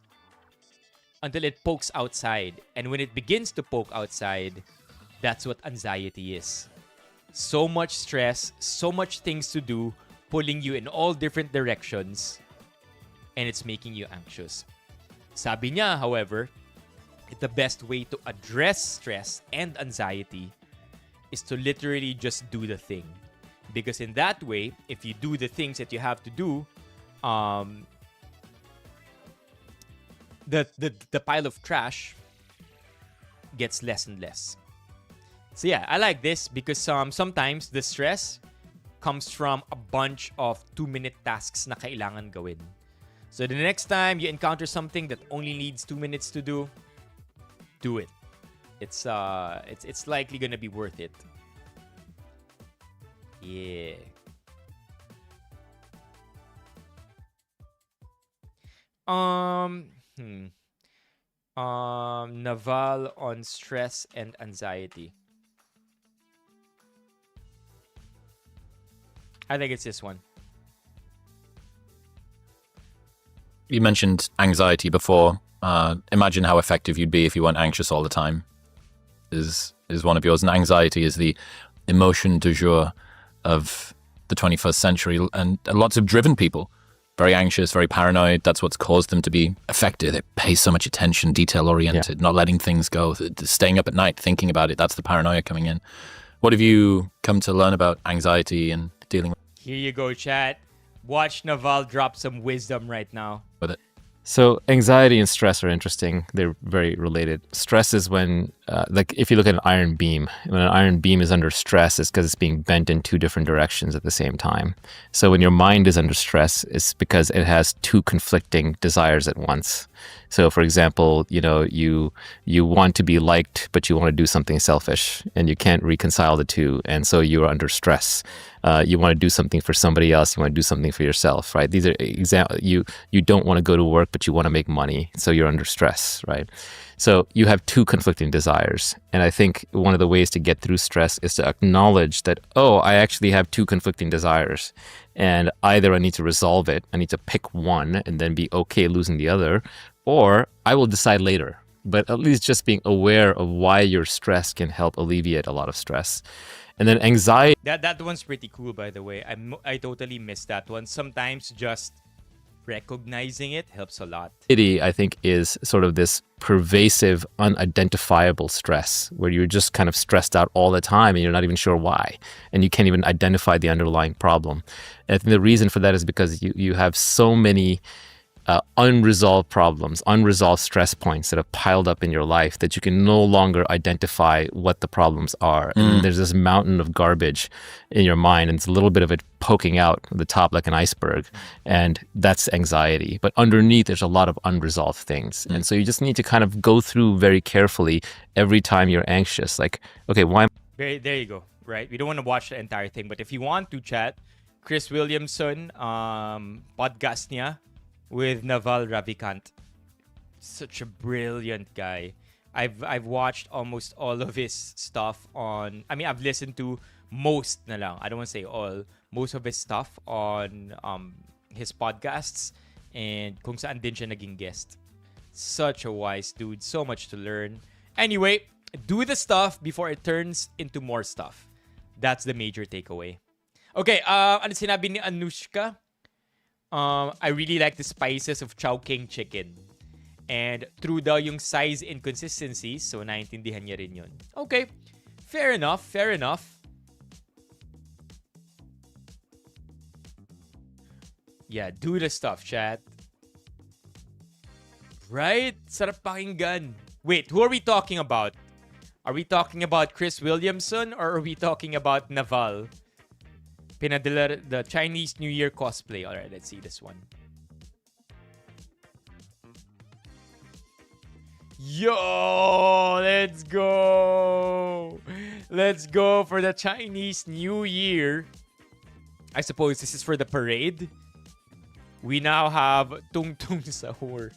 S1: outside. And when it begins to poke outside, that's what anxiety is. So much stress, so much things to do, pulling you in all different directions, and it's making you anxious. Sabi niya, however, the best way to address stress and anxiety is to literally just do the thing. Because in that way, if you do the things that you have to do, the pile of trash gets less and less. So yeah, I like this because sometimes the stress comes from a bunch of 2-minute tasks na kailangan gawin. So the next time you encounter something that only needs 2 minutes to do it. It's likely gonna be worth it. Yeah. Naval on stress and anxiety. I think it's this one.
S7: You mentioned anxiety before. imagine how effective you'd be if you weren't anxious all the time is one of yours. And anxiety is the emotion du jour of the 21st century. And lots of driven people, very anxious, very paranoid. That's what's caused them to be affected. They pay so much attention, detail-oriented, not letting things go, staying up at night, thinking about it. That's the paranoia coming in. What have you come to learn about anxiety and dealing
S1: Here you go, chat. Watch Naval drop some wisdom right now.
S7: with it?
S8: So anxiety and stress are interesting. They're very related. Stress is when, like if you look at an iron beam, when an iron beam is under stress, it's because it's being bent in two different directions at the same time. So when your mind is under stress, it's because it has two conflicting desires at once. So for example, you want to be liked, but you want to do something selfish, and you can't reconcile the two, and so you're under stress. You want to do something for somebody else. You want to do something for yourself, right? These are you don't want to go to work, but you want to make money, so you're under stress, right? So you have two conflicting desires. And I think one of the ways to get through stress is to acknowledge that, oh, I actually have two conflicting desires. And either I need to resolve it, I need to pick one and then be okay losing the other, or I will decide later. But at least just being aware of why you're stressed can help alleviate a lot of stress. And then anxiety.
S1: That one's pretty cool, by the way. I totally missed that one. Sometimes just recognizing it helps a lot.
S8: I think is sort of this pervasive, unidentifiable stress where you're just kind of stressed out all the time and you're not even sure why. And you can't even identify the underlying problem. And I think the reason for that is because you have so many unresolved problems, unresolved stress points that have piled up in your life that you can no longer identify what the problems are. And there's this mountain of garbage in your mind, and it's a little bit of it poking out the top like an iceberg. And that's anxiety. But underneath, there's a lot of unresolved things. And so you just need to kind of go through very carefully every time you're anxious. Like, okay, why?
S1: There you go. Right? We don't want to watch the entire thing, but if you want to chat, Chris Williamson, podcast niya, with Naval Ravikant. Such a brilliant guy. I've watched almost all of his stuff on... I mean, I've listened to most na lang. I don't want to say all. Most of his stuff on his podcasts. And kung saan din siya naging guest. Such a wise dude. So much to learn. Anyway, do the stuff before it turns into more stuff. That's the major takeaway. Okay, ano sinabi ni Anushka? I really like the spices of Chowking chicken. And true daw yung size inconsistencies, so naintindihan niya rin yun. Okay, fair enough. Yeah, do the stuff, chat. Right? Sarap pakinggan. Wait, who are we talking about? Are we talking about Chris Williamson or are we talking about Naval? Pinadala the Chinese New Year cosplay. Alright, let's see this one. Yo, let's go. Let's go for the Chinese New Year. I suppose this is for the parade. We now have Tung Tung Sahur.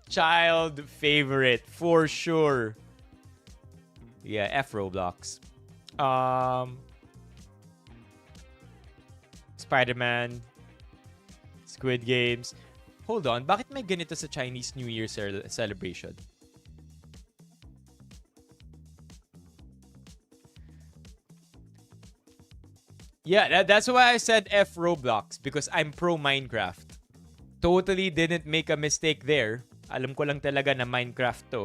S1: Child favorite for sure. Yeah, F Roblox. Spider-Man, Squid Games. Hold on, bakit may ganito sa Chinese New Year celebration? Yeah, that's why I said F Roblox, because I'm pro Minecraft. Totally didn't make a mistake there. Alam ko lang talaga na Minecraft to.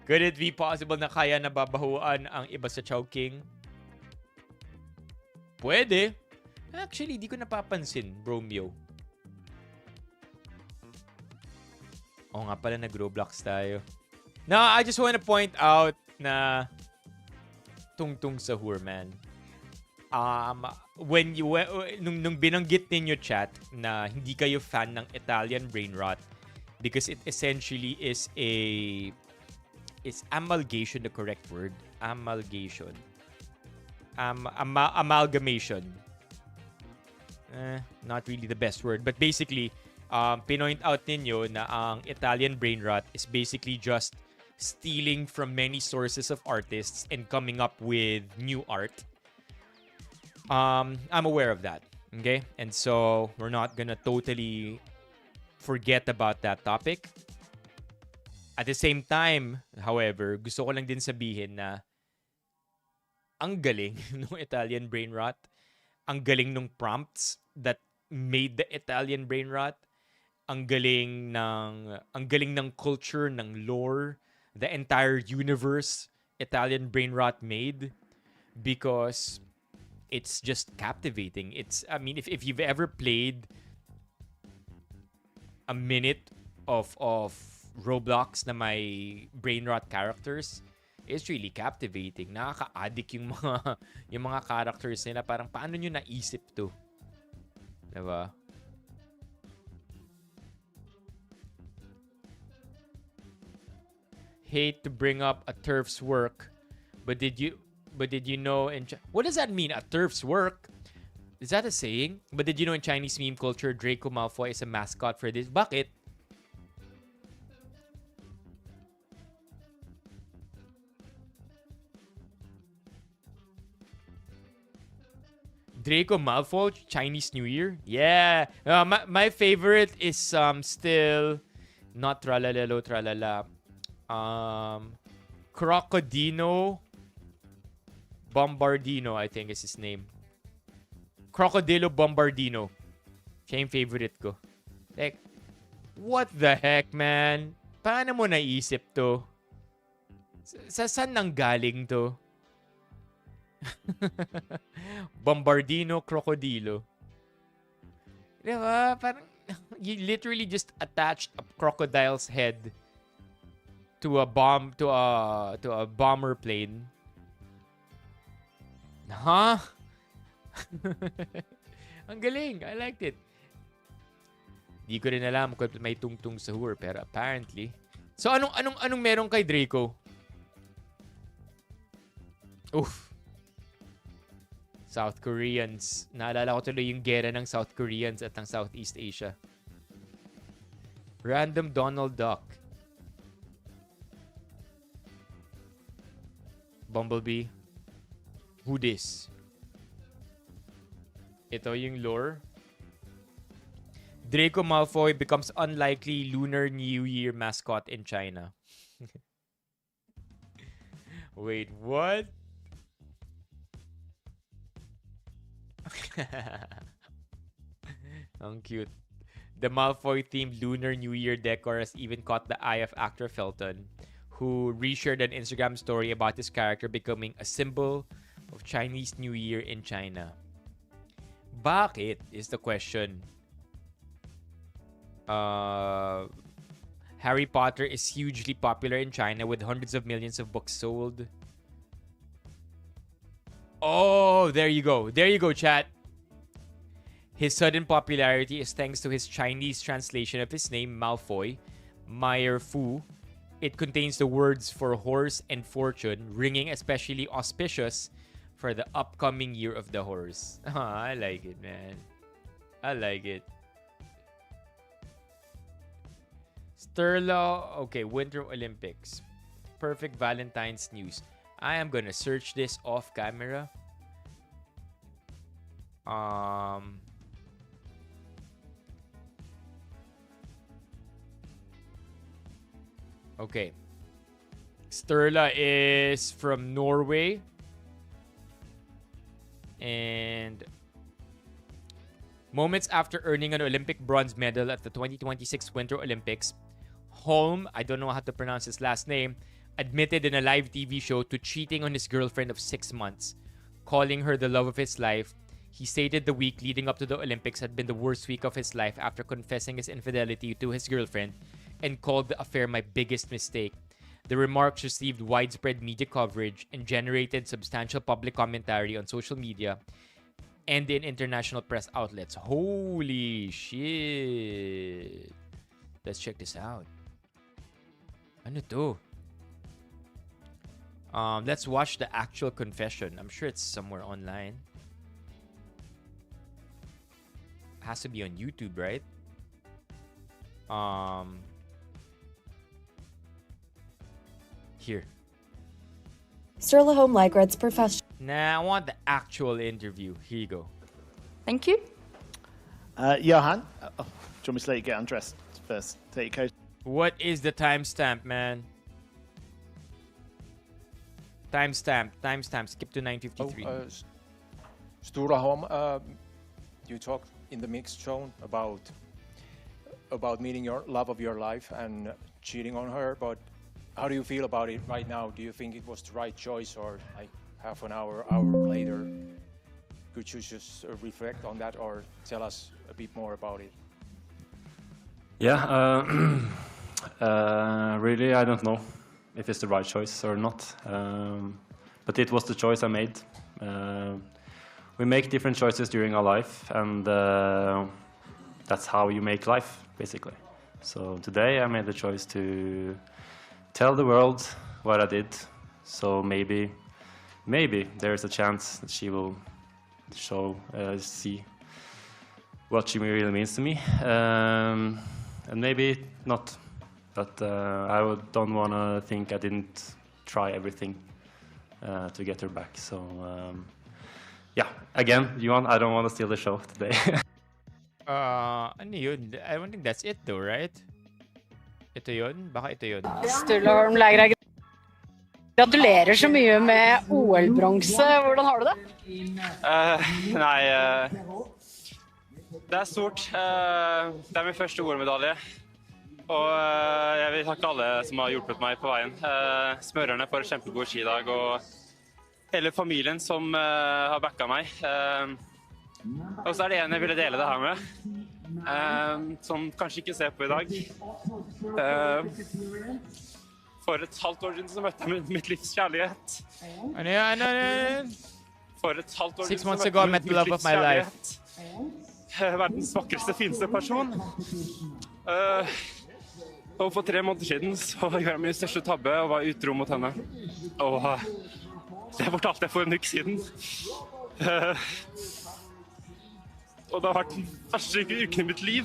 S1: Could it be possible na kaya nababahuan ang iba sa Chowking? Pwede. Actually, di ko napapansin, Bromeo. Oo nga pala, nag-Roblox tayo. Now, I just want to point out na Tungtung Sahur, man. Nung binanggit ninyo, chat, na hindi kayo fan ng Italian brain rot because it essentially is is amalgamation the correct word? Amalgamation. Amalgamation. Not really the best word. But basically, pinoint out ninyo na ang Italian brain rot is basically just stealing from many sources of artists and coming up with new art. I'm aware of that. Okay? And so, we're not gonna totally forget about that topic. At the same time, however, gusto ko lang din sabihin na ang galing ng Italian brain rot. Ang galing ng prompts that made the Italian brain rot. Ang galing ng culture, ng lore, the entire universe Italian brain rot made, because it's just captivating. I mean, if you've ever played a minute of Roblox na may brain rot characters, it's really captivating. Nakaka-addict yung mga characters nila. Parang paano nyo naisip to? Diba? Hate to bring up a TERF's work, but did you know what does that mean? A TERF's work? Is that a saying? But did you know in Chinese meme culture, Draco Malfoy is a mascot for this? Bakit? Draco Malfoy, Chinese New Year? Yeah. My favorite is still not Tralalelo Tralala. Crocodino Bombardino, I think is his name. Crocodilo Bombardino. Siya yung favorite ko. Like, what the heck, man? Paano mo naisip to? Saan nang galing to? Bombardino Crocodilo. Diba? Parang, you literally just attached a crocodile's head to a bomber plane. Huh? Ang galing. I liked it. Di ko rin alam kung may tungtung sa hur, pero apparently. So anong meron kay Draco? Oof. South Koreans. Naalala ko tuloy yung gera ng South Koreans at ng Southeast Asia. Random Donald Duck. Bumblebee. Who this? Ito yung lore. Draco Malfoy becomes unlikely Lunar New Year mascot in China. Wait, what? Ang cute. The Malfoy-themed Lunar New Year decor has even caught the eye of actor Felton, who reshared an Instagram story about his character becoming a symbol of Chinese New Year in China. Bakit is the question. Harry Potter is hugely popular in China with hundreds of millions of books sold. Oh, there you go. There you go, chat. His sudden popularity is thanks to his Chinese translation of his name, Malfoy, Meyer Fu. It contains the words for horse and fortune, ringing especially auspicious for the upcoming year of the horse. I like it, man. I like it. Sterla, okay, Winter Olympics. Perfect Valentine's news. I am gonna search this off camera. Okay. Sterla is from Norway. And moments after earning an Olympic bronze medal at the 2026 Winter Olympics, Holm, I don't know how to pronounce his last name, admitted in a live TV show to cheating on his girlfriend of 6 months, calling her the love of his life. He stated the week leading up to the Olympics had been the worst week of his life after confessing his infidelity to his girlfriend and called the affair my biggest mistake. The remarks received widespread media coverage and generated substantial public commentary on social media and in international press outlets. Holy shit. Let's check this out. Ano to? Let's watch the actual confession. I'm sure it's somewhere online. Has to be on YouTube, right? Here.
S9: Sterla Home Ligrad's professional.
S1: Nah, I want the actual interview. Here you go.
S9: Thank you. Johan, do you want me to let you get undressed first? Take your coat.
S1: What is the timestamp, man? Timestamp. Skip to 9:53.
S10: Stura Home, you talked in the mixed zone about meeting your love of your life and cheating on her, but how do you feel about it right now? Do you think it was the right choice, or like half an hour later? Could you just reflect on that or tell us a bit more about it?
S11: Yeah, really, I don't know if it's the right choice or not. But it was the choice I made. We make different choices during our life, and that's how you make life, basically. So today I made the choice to tell the world what I did. So maybe there's a chance that she will see what she really means to me, and maybe not. But don't want to think I didn't try everything to get her back. So yeah, again, Johan, I don't want to steal the show today.
S1: Ano yun? I don't think that's it though, right? Ito yun? Baka ito yun.
S12: Sturla Holm, gratulerer så mye med OL-bronse. Hvordan har du det?
S13: Nei, det er stort. Det er min første OL-medalje. Og jeg vil takke alle som har hjulpet meg på veien. Smørerne for en kjempegod skidag, og hele familien som har backa meg. Og så er det en jeg ville dele det her med, som kanskje ikke ser på i dag. For et halvt år siden så møtte jeg mitt livs kjærlighet. For et halvt år siden så møtte jeg mitt livs kjærlighet. Verdens vakreste, fineste person. Og for 3 måneder siden så gjorde jeg min største tabbe og var utro mot henne. Og det fortalte jeg for en uke siden. Og det har vært den verste uken i mitt liv.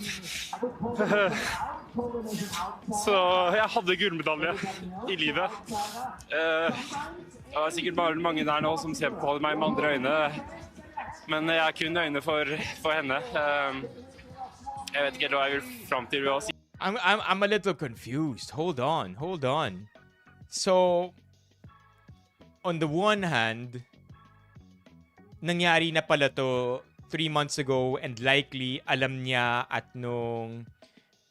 S13: Så jeg hadde gullmedalje i livet. Det er sikkert bare mange der nå som ser på meg med andre øyne. Men jeg har kun øyne for henne. Jeg vet ikke hva jeg vil frem til å si.
S1: I'm a little confused. Hold on. So, on the one hand, nangyari na pala to 3 months ago, and likely alam niya at nung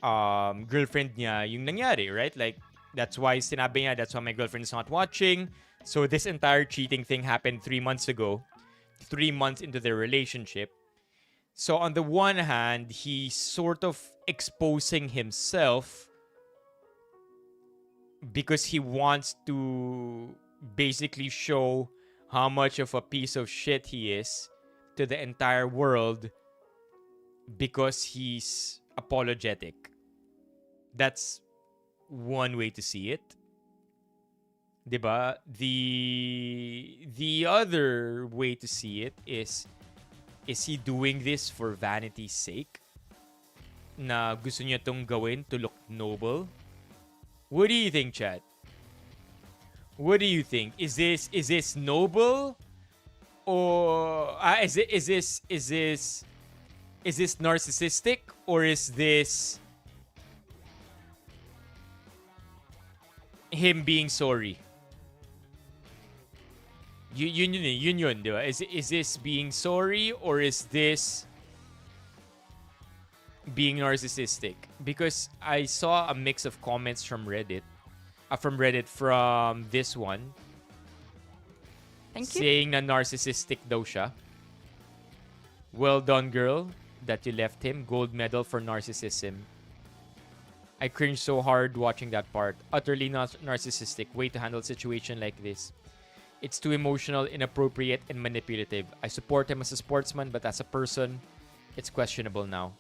S1: girlfriend niya yung nangyari, right? Like, that's why sinabi niya, that's why my girlfriend is not watching. So this entire cheating thing happened 3 months ago, 3 months into their relationship. So on the one hand, he's sort of exposing himself because he wants to basically show how much of a piece of shit he is to the entire world because he's apologetic. That's one way to see it. Diba? The other way to see it is he doing this for vanity's sake? Na gusto niya tong gawin to look noble? What do you think, Chad? What do you think? Is this noble? Or is this narcissistic, or is this him being sorry? Yun, diba? Is this being sorry, or is this being narcissistic? Because I saw a mix of comments from Reddit. From this one.
S12: Thank you.
S1: Saying na narcissistic daw siya. Well done, girl, that you left him. Gold medal for narcissism. I cringed so hard watching that part. Utterly narcissistic way to handle a situation like this. It's too emotional, inappropriate, and manipulative. I support him as a sportsman, but as a person, it's questionable now.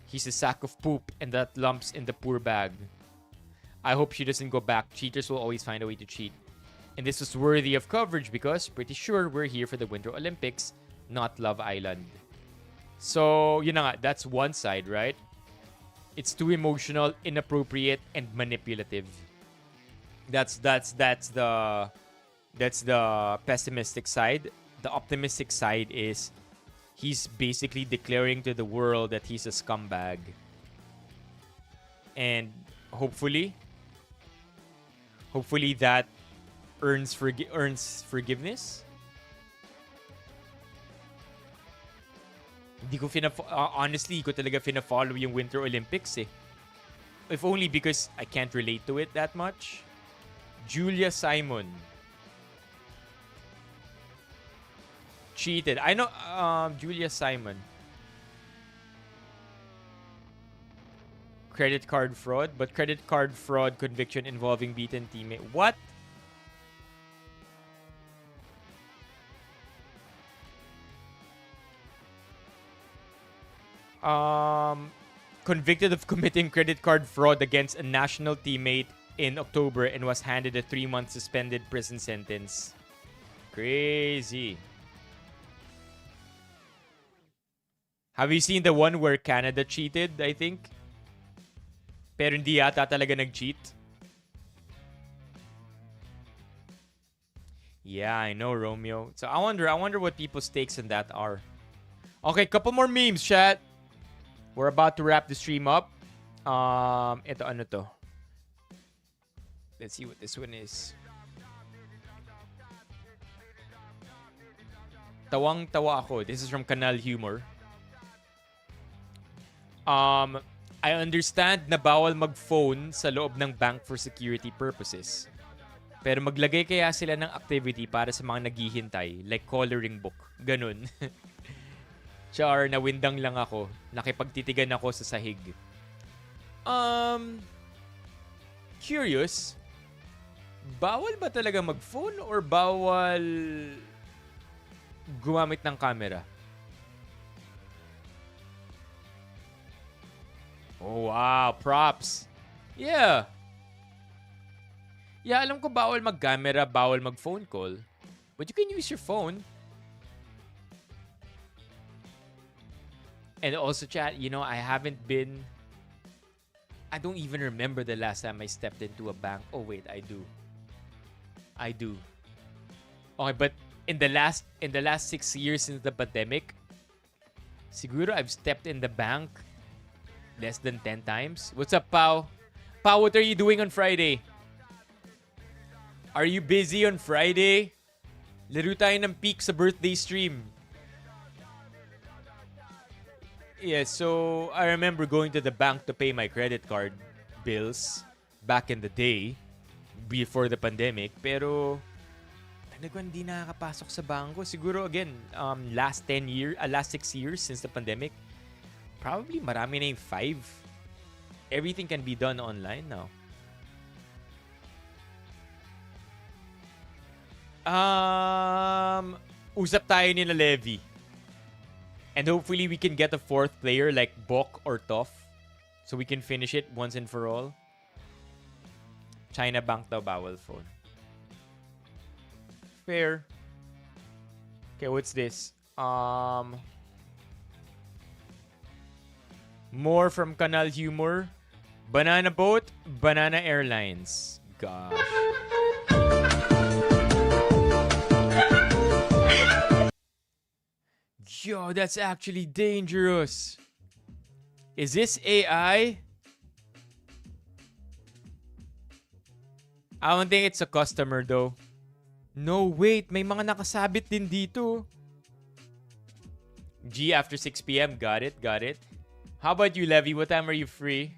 S1: He's a sack of poop, and that lumps in the poor bag. I hope she doesn't go back. Cheaters will always find a way to cheat. And this was worthy of coverage because pretty sure we're here for the Winter Olympics, not Love Island. So, yun na nga, that's one side, right? It's too emotional, inappropriate, and manipulative. That's the pessimistic side. The optimistic side is he's basically declaring to the world that he's a scumbag. And hopefully that earns forgiveness. Honestly, ko talaga fina-follow yung Winter Olympics eh. If only because I can't relate to it that much. Julia Simon cheated. I know Julia Simon. Credit card fraud, but credit card fraud conviction involving beaten teammate. What? Convicted of committing credit card fraud against a national teammate in October and was handed a 3-month suspended prison sentence. Crazy. Have you seen the one where Canada cheated, I think? Pero hindi yata talaga nag-cheat. Yeah, I know, Romeo. So I wonder what people's takes on that are. Okay, couple more memes, chat. We're about to wrap the stream up. Ito ano to? Let's see what this one is. Tawang-tawa ako. This is from Canal Humor. I understand na bawal mag-phone sa loob ng bank for security purposes. Pero maglagay kaya sila ng activity para sa mga naghihintay, like coloring book. Ganun. Char, nawindang lang ako. Nakipagtitigan ako sa sahig. Curious. Bawal ba talaga mag-phone or bawal gumamit ng camera? Oh, wow. Props. Yeah. Yeah, alam ko bawal mag-camera, bawal mag-phone call. But you can use your phone. And also, chat, you know, I don't even remember the last time I stepped into a bank. Oh, wait, I do. Okay, but in the last 6 years since the pandemic, siguro I've stepped in the bank less than 10 times. What's up, Pao? Pao, what are you doing on Friday? Are you busy on Friday? Laro tayo ng peak sa birthday stream. Yeah, so I remember going to the bank to pay my credit card bills back in the day before the pandemic. Pero talagang hindi nakakapasok sa bangko. Siguro again, last 6 years since the pandemic, probably marami na yung 5. Everything can be done online now. Usap tayo ni na Levi. And hopefully we can get a 4th player like Bok or Toff so we can finish it once and for all. China Bank daw bawal phone. Fair. Okay, what's this? More from Canal Humor. Banana Boat, Banana Airlines. Gosh. Yo, that's actually dangerous. Is this AI? I don't think it's a customer though. No, wait. May mga nakasabit din dito. G after 6 p.m. Got it. How about you, Levi? What time are you free?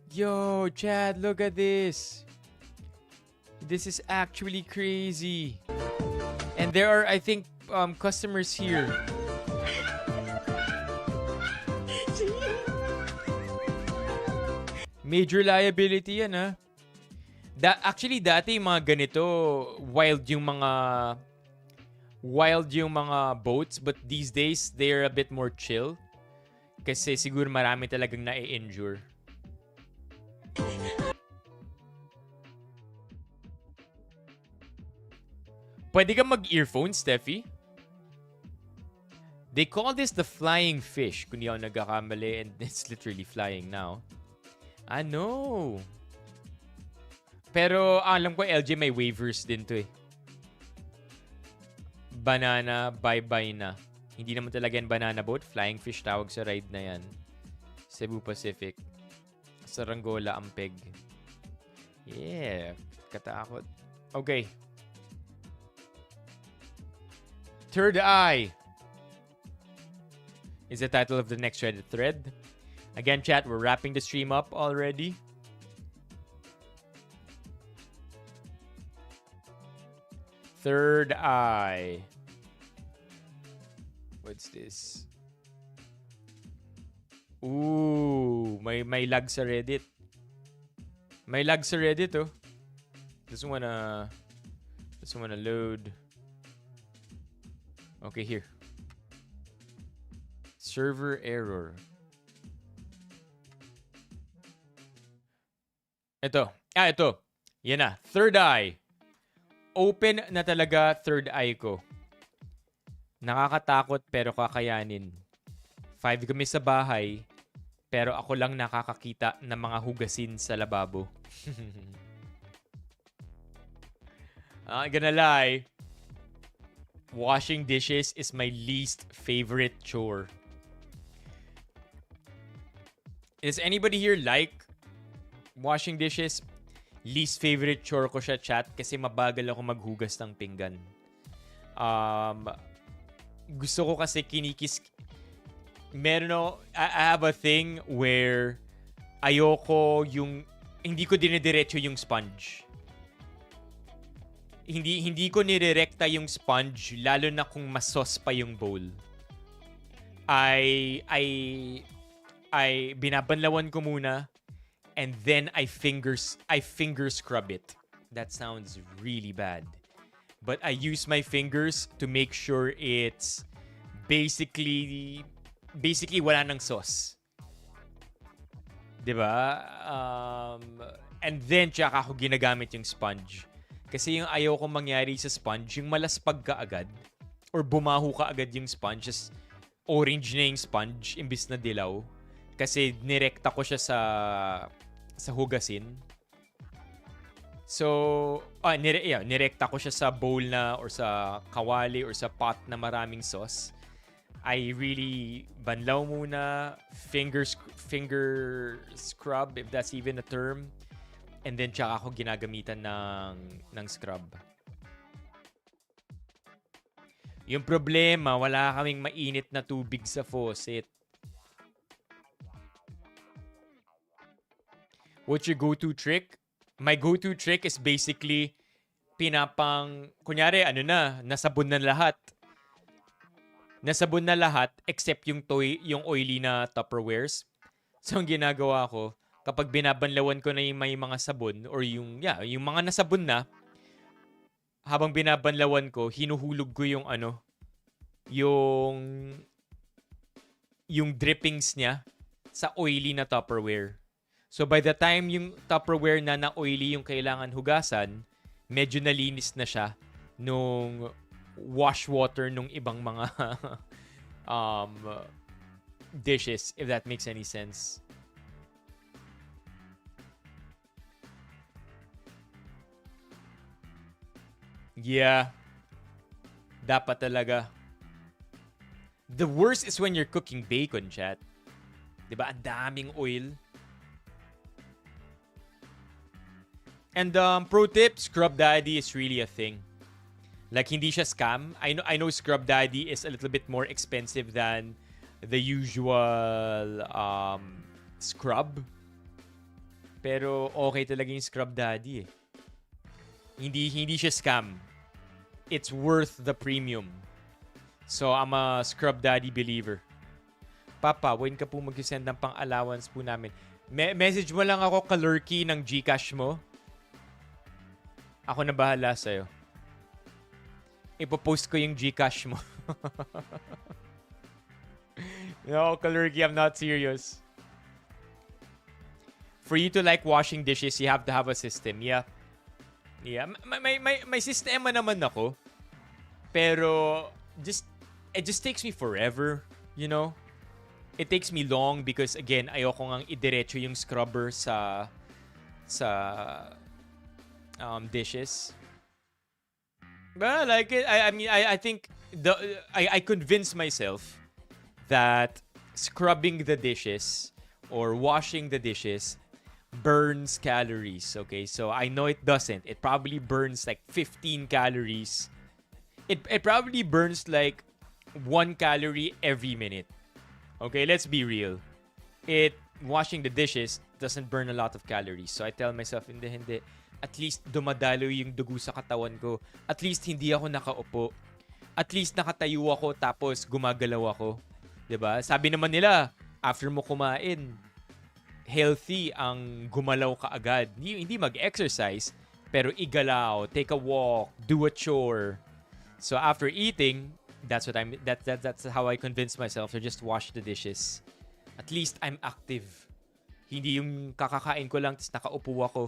S1: Yo, Chad, look at this. This is actually crazy. And there are, I think, customers here. Major liability yan, ha? Actually, dati yung mga ganito, wild yung mga boats. But these days, they're a bit more chill. Kasi siguro marami talagang na-injure. Pwede ka mag-earphone, Steffi? They call this the flying fish. Kung di ako nagkakamali, and it's literally flying now. I know. Pero alam ko LJ may waivers din to eh. Banana, bye-bye na. Hindi naman talaga yan banana boat. Flying fish tawag sa ride na yan. Cebu Pacific. Saranggola, Ampeg. Yeah. Katakot. Okay. Third Eye is the title of the next Reddit thread. Again, chat, we're wrapping the stream up already. Third Eye. What's this? Ooh, may lag sa Reddit. May lag sa Reddit, oh. Doesn't wanna load. Okay, here. Server error. Ito. Ito. Yan na. Third Eye. Open na talaga third eye ko. Nakakatakot pero kakayanin. 5 kami sa bahay, pero ako lang nakakakita ng mga hugasin sa lababo. I'm gonna lie. Washing dishes is my least favorite chore. Is anybody here like washing dishes? Least favorite chore ko siya, chat, kasi mabagal ako maghugas ng pinggan. Gusto ko kasi kinikis... I have a thing where ayoko yung... Hindi ko dinidiretso yung sponge. Hindi ko nirerekta yung sponge, lalo na kung masos pa yung bowl. I binabanlawan ko muna, and then I finger scrub it. That sounds really bad. But I use my fingers to make sure it's basically wala ng sauce. Diba? And then tsaka ako ginagamit yung sponge. Kasi yung ayaw kong mangyari sa sponge, yung malaspag ka agad or bumaho ka agad yung sponge, just orange na yung sponge imbis na dilaw. Kasi nirekta ko siya sa hugasin. So, nirekta ko siya sa bowl na or sa kawali or sa pot na maraming sauce. I really banlaw muna, finger scrub, if that's even a term. And then tsaka ako ginagamitan ng scrub. Yung problema, wala kaming mainit na tubig sa faucet. What's your go-to trick? My go-to trick is basically kunyari, nasabon na lahat. Nasabon na lahat except yung oily na Tupperwares. So, ang ginagawa ko, kapag binabanlawan ko na yung may mga sabon or yung mga nasabon na, habang binabanlawan ko, hinuhulog ko yung drippings niya sa oily na Tupperware. So by the time yung Tupperware na oily yung kailangan hugasan, medyo nalinis na siya nung wash water nung ibang mga dishes, if that makes any sense. Yeah. Dapat talaga. The worst is when you're cooking bacon, chat. Diba? Ang daming oil. And pro tip, Scrub Daddy is really a thing. Like, hindi siya scam. I know Scrub Daddy is a little bit more expensive than the usual scrub. Pero okay talaga yung Scrub Daddy eh. Hindi siya scam. It's worth the premium. So, I'm a Scrub Daddy believer. Papa, when ka po mag-send ng pang-allowance po namin, message mo lang ako kalurky ng Gcash mo. Ako na bahala sa'yo. Ipopost ko yung Gcash mo. No, kalurky, I'm not serious. For you to like washing dishes, you have to have a system. Yeah. Yeah, may sistema naman ako. Pero it just takes me forever, you know? It takes me long because again, ayoko ngang idiretso yung scrubber sa dishes. But I like it. I mean, I think I convinced myself that scrubbing the dishes or washing the dishes burns calories. Okay, so I know it doesn't. It probably burns like 15 calories. It probably burns like 1 calorie every minute. Okay, let's be real. Washing the dishes doesn't burn a lot of calories. So I tell myself, hindi. At least dumadalo yung dugo sa katawan ko. At least hindi ako nakaupo. At least nakatayo ako tapos gumagalaw ako. 'Di ba? Sabi naman nila, after mo kumain, healthy ang gumalaw ka agad. Hindi mag-exercise, pero igalaw, take a walk, do a chore. So after eating, that's how I convince myself to just wash the dishes. At least I'm active. Hindi yung kakakain ko lang tapos nakaupo ako.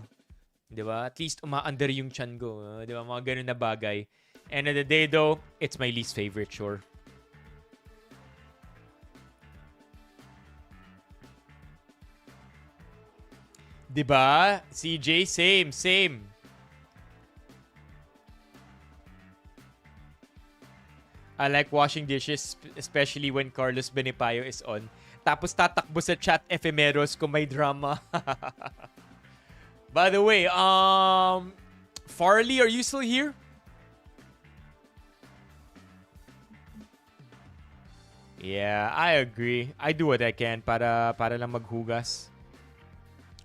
S1: 'Di ba? At least umaandar yung tiyan ko, 'di ba? Mga ganun na bagay. End of the day though, it's my least favorite chore. Diba? CJ, same. I like washing dishes, especially when Carlos Benipayo is on. Tapos tatakbo sa chat ephemeros kung may drama. By the way, Farley, are you still here? Yeah, I agree. I do what I can para lang maghugas.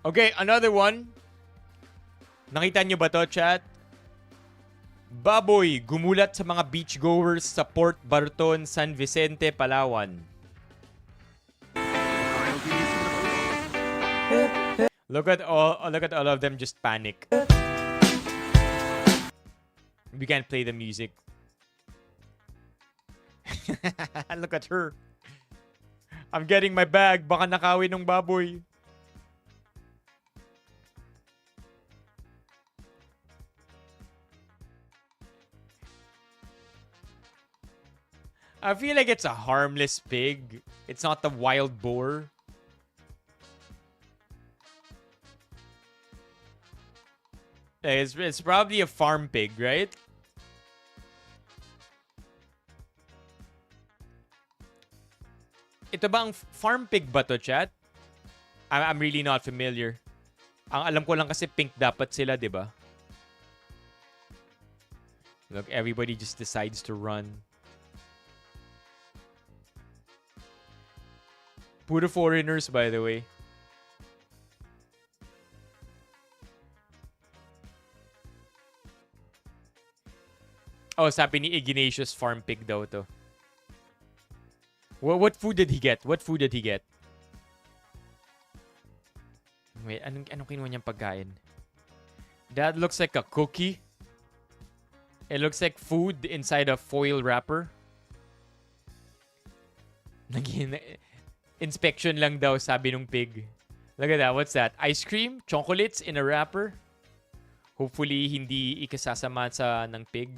S1: Okay, another one. Nakita nyo ba to, chat? Baboy, gumulat sa mga beachgoers sa Port Barton, San Vicente, Palawan. Look at all of them just panic. We can't play the music. Look at her. I'm getting my bag. Baka nakawin ng baboy. I feel like it's a harmless pig. It's not the wild boar. It's probably a farm pig, right? Ito ba ang farm pig ba to, chat? I'm really not familiar. Ang alam ko lang kasi pink dapat sila, di ba? Look, everybody just decides to run. Puro foreigners, by the way. Oh, sabi ni Ignatius, farm pig daw to. What food did he get? What food did he get? Wait, anong kinuha niyang pagkain? That looks like a cookie. It looks like food inside a foil wrapper. Inspection lang daw, sabi nung pig. Look at that. What's that? Ice cream? Chocolates in a wrapper? Hopefully, hindi ikasasama sa ng pig.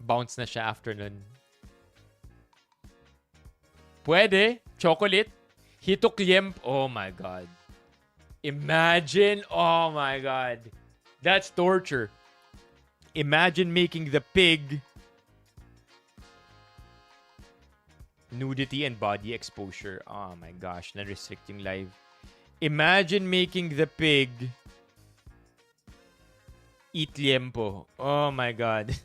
S1: Bounce na siya after nun. Pwede. Chocolate. He took liempo. Oh my God. Imagine. Oh my God. That's torture. Imagine making the pig nudity and body exposure. Oh my gosh. Na-restricting live. Imagine making the pig eat liempo. Oh my God.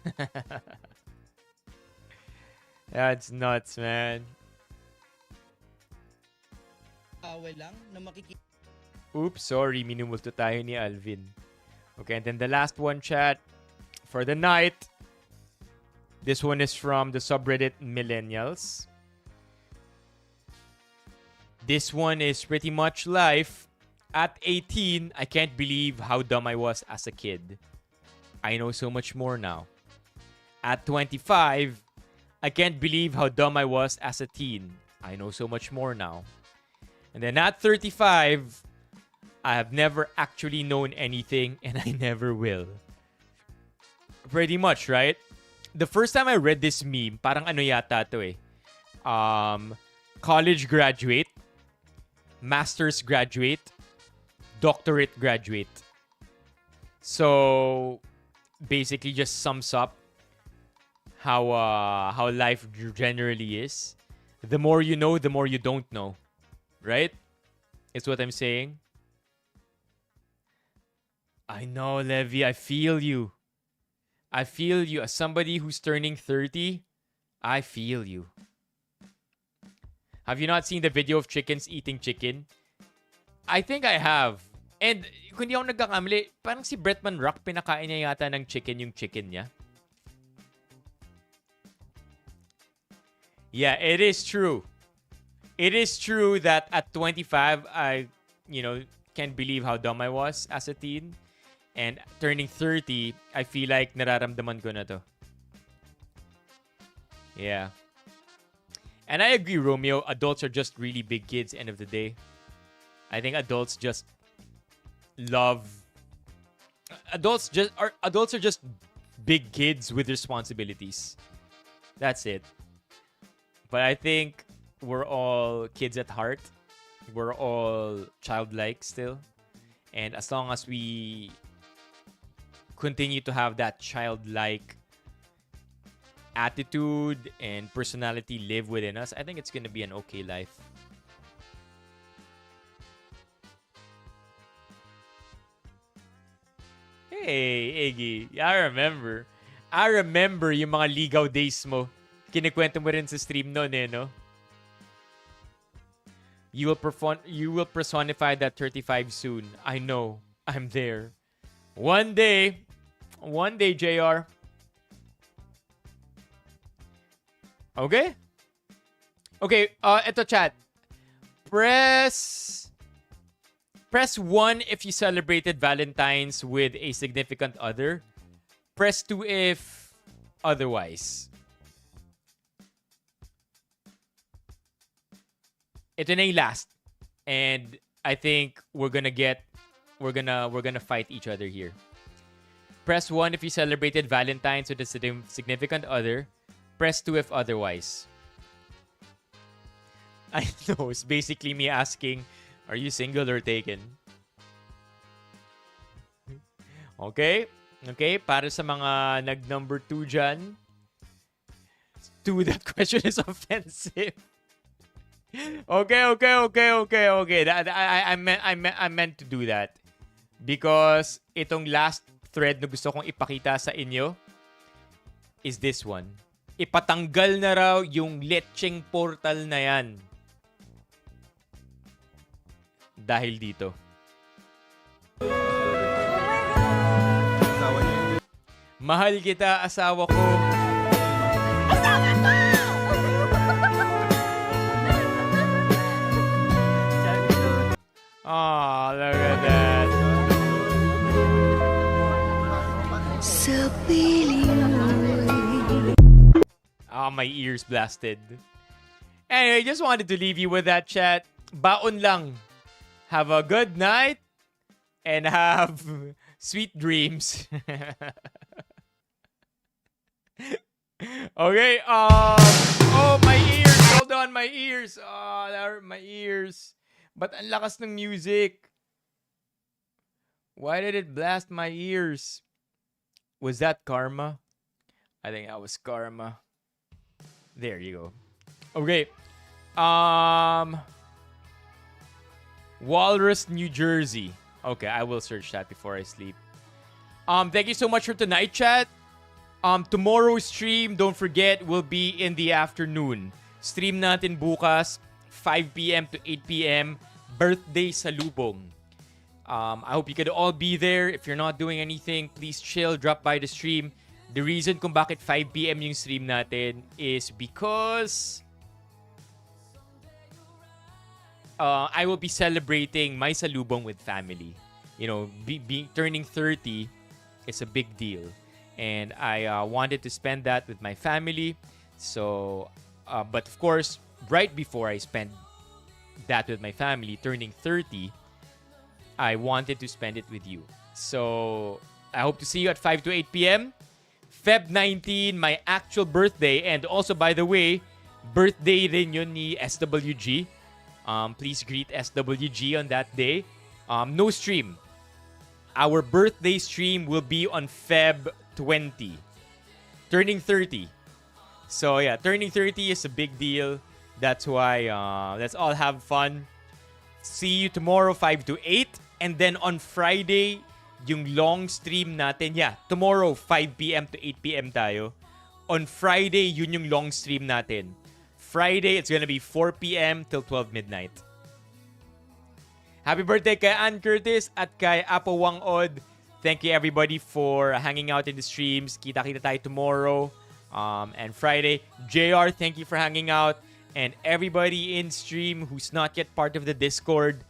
S1: That's nuts, man. Oops, sorry. Minumulto tayo ni Alvin. Okay, and then the last one, chat, for the night. This one is from the subreddit Millennials. This one is pretty much life. At 18, I can't believe how dumb I was as a kid. I know so much more now. At 25, I can't believe how dumb I was as a teen. I know so much more now. And then at 35, I have never actually known anything and I never will. Pretty much, right? The first time I read this meme, parang ano yata to eh. College graduate, master's graduate, doctorate graduate. So, basically just sums up how life generally is. The more you know, the more you don't know. Right? Is what I'm saying. I know, Levi. I feel you. I feel you. As somebody who's turning 30, I feel you. Have you not seen the video of chickens eating chicken? I think I have. And kung di ako nagkakamali, parang si Bretman Rock, pinakain niya yata ng chicken yung chicken niya. Yeah, it is true. It is true that at 25, I, can't believe how dumb I was as a teen. And turning 30, I feel like nararamdaman ko na to. Yeah. And I agree, Romeo. Adults are just really big kids, end of the day. I think adults just love... Adults are just big kids with responsibilities. That's it. But I think we're all kids at heart. We're all childlike still. And as long as we continue to have that childlike attitude and personality live within us, I think it's gonna be an okay life. Hey, Iggy. I remember yung mga ligaw days mo. Kinikwento mo rin sa stream noon no? You will personify that 35 soon. I know. I'm there. One day, JR. Okay? Okay, ito chat. Press 1 if you celebrated Valentine's with a significant other. Press 2 if otherwise. Ito na yung last. And I think we're gonna fight each other here. Press 1 if you celebrated Valentine's with a significant other. Press 2 if otherwise. I know, it's basically me asking, are you single or taken? Okay? Okay, para sa mga nag-number 2 dyan. 2, that question is offensive. Okay. I meant to do that. Because itong last thread na gusto kong ipakita sa inyo is this one. Ipatanggal na raw yung lecheng portal na yan. Dahil dito. Mahal kita, asawa ko.
S4: Asawa ko!
S1: Oh, look at that.
S4: Sa piling mo.
S1: Oh, my ears blasted. Anyway, just wanted to leave you with that chat. Baon lang. Have a good night and have sweet dreams. Okay. Oh, my ears. Hold on, my ears. Oh, that hurt my ears. But ang lakas ng music. Why did it blast my ears? Was that karma? I think that was karma. There you go. Okay. Walrus, New Jersey. Okay, I will search that before I sleep. Thank you so much for tonight, chat. Tomorrow's stream, don't forget, will be in the afternoon. Stream natin bukas, 5 p.m. to 8 p.m. Birthday salubong. I hope you could all be there. If you're not doing anything, please chill, drop by the stream. The reason kung bakit 5 p.m. yung stream natin is because I will be celebrating my salubong with family. You know, turning 30 is a big deal. And I wanted to spend that with my family. So, but of course, right before I spend that with my family, turning 30, I wanted to spend it with you. So, I hope to see you at 5 to 8 p.m. Feb 19, my actual birthday. And also, by the way, birthday rin yun ni SWG. Please greet SWG on that day. No stream. Our birthday stream will be on Feb 20. Turning 30. So yeah, turning 30 is a big deal. That's why let's all have fun. See you tomorrow 5 to 8. And then on Friday, yung long stream natin. Yeah, tomorrow 5 p.m. to 8 p.m. tayo. On Friday, yun yung long stream natin. Friday, it's gonna be 4 p.m. till 12 midnight. Happy birthday kay Ann Curtis at kay Apo Wang Od. Thank you everybody for hanging out in the streams. Kita-kita tayo tomorrow and Friday. JR, thank you for hanging out. And everybody in stream who's not yet part of the Discord,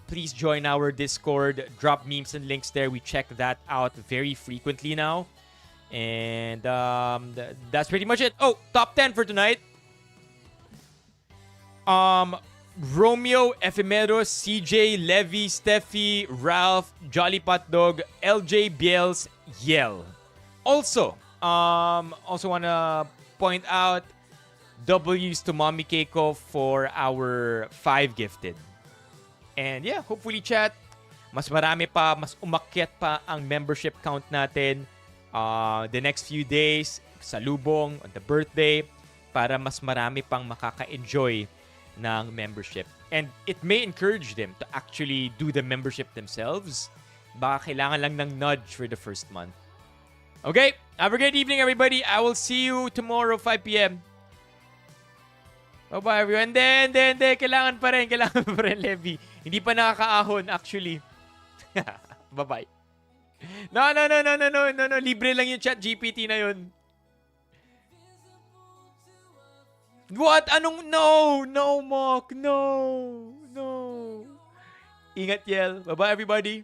S1: please join our Discord. Drop memes and links there. We check that out very frequently now. And that's pretty much it. Oh, top 10 for tonight. Romeo, Ephemeros, CJ, Levy, Steffi, Ralph, Jolly Pot Dog, LJ, Biels, Yell. Also wanna point out W's to Mommy Keiko for our 5 gifted. And yeah, hopefully chat, mas marami pa, mas umakyat pa ang membership count natin the next few days, salubong, on the birthday, para mas marami pang makaka-enjoy ng membership. And it may encourage them to actually do the membership themselves. Baka kailangan lang ng nudge for the first month. Okay, have a great evening everybody. I will see you tomorrow 5 p.m. Bye-bye everyone. Then, kailangan pa rin, Levi. Hindi pa nakakaahon actually. Bye-bye. No. Libre lang yung chat GPT na yun. What? Anong no? No, Mock. No. Ingat, Yel. Bye-bye, everybody.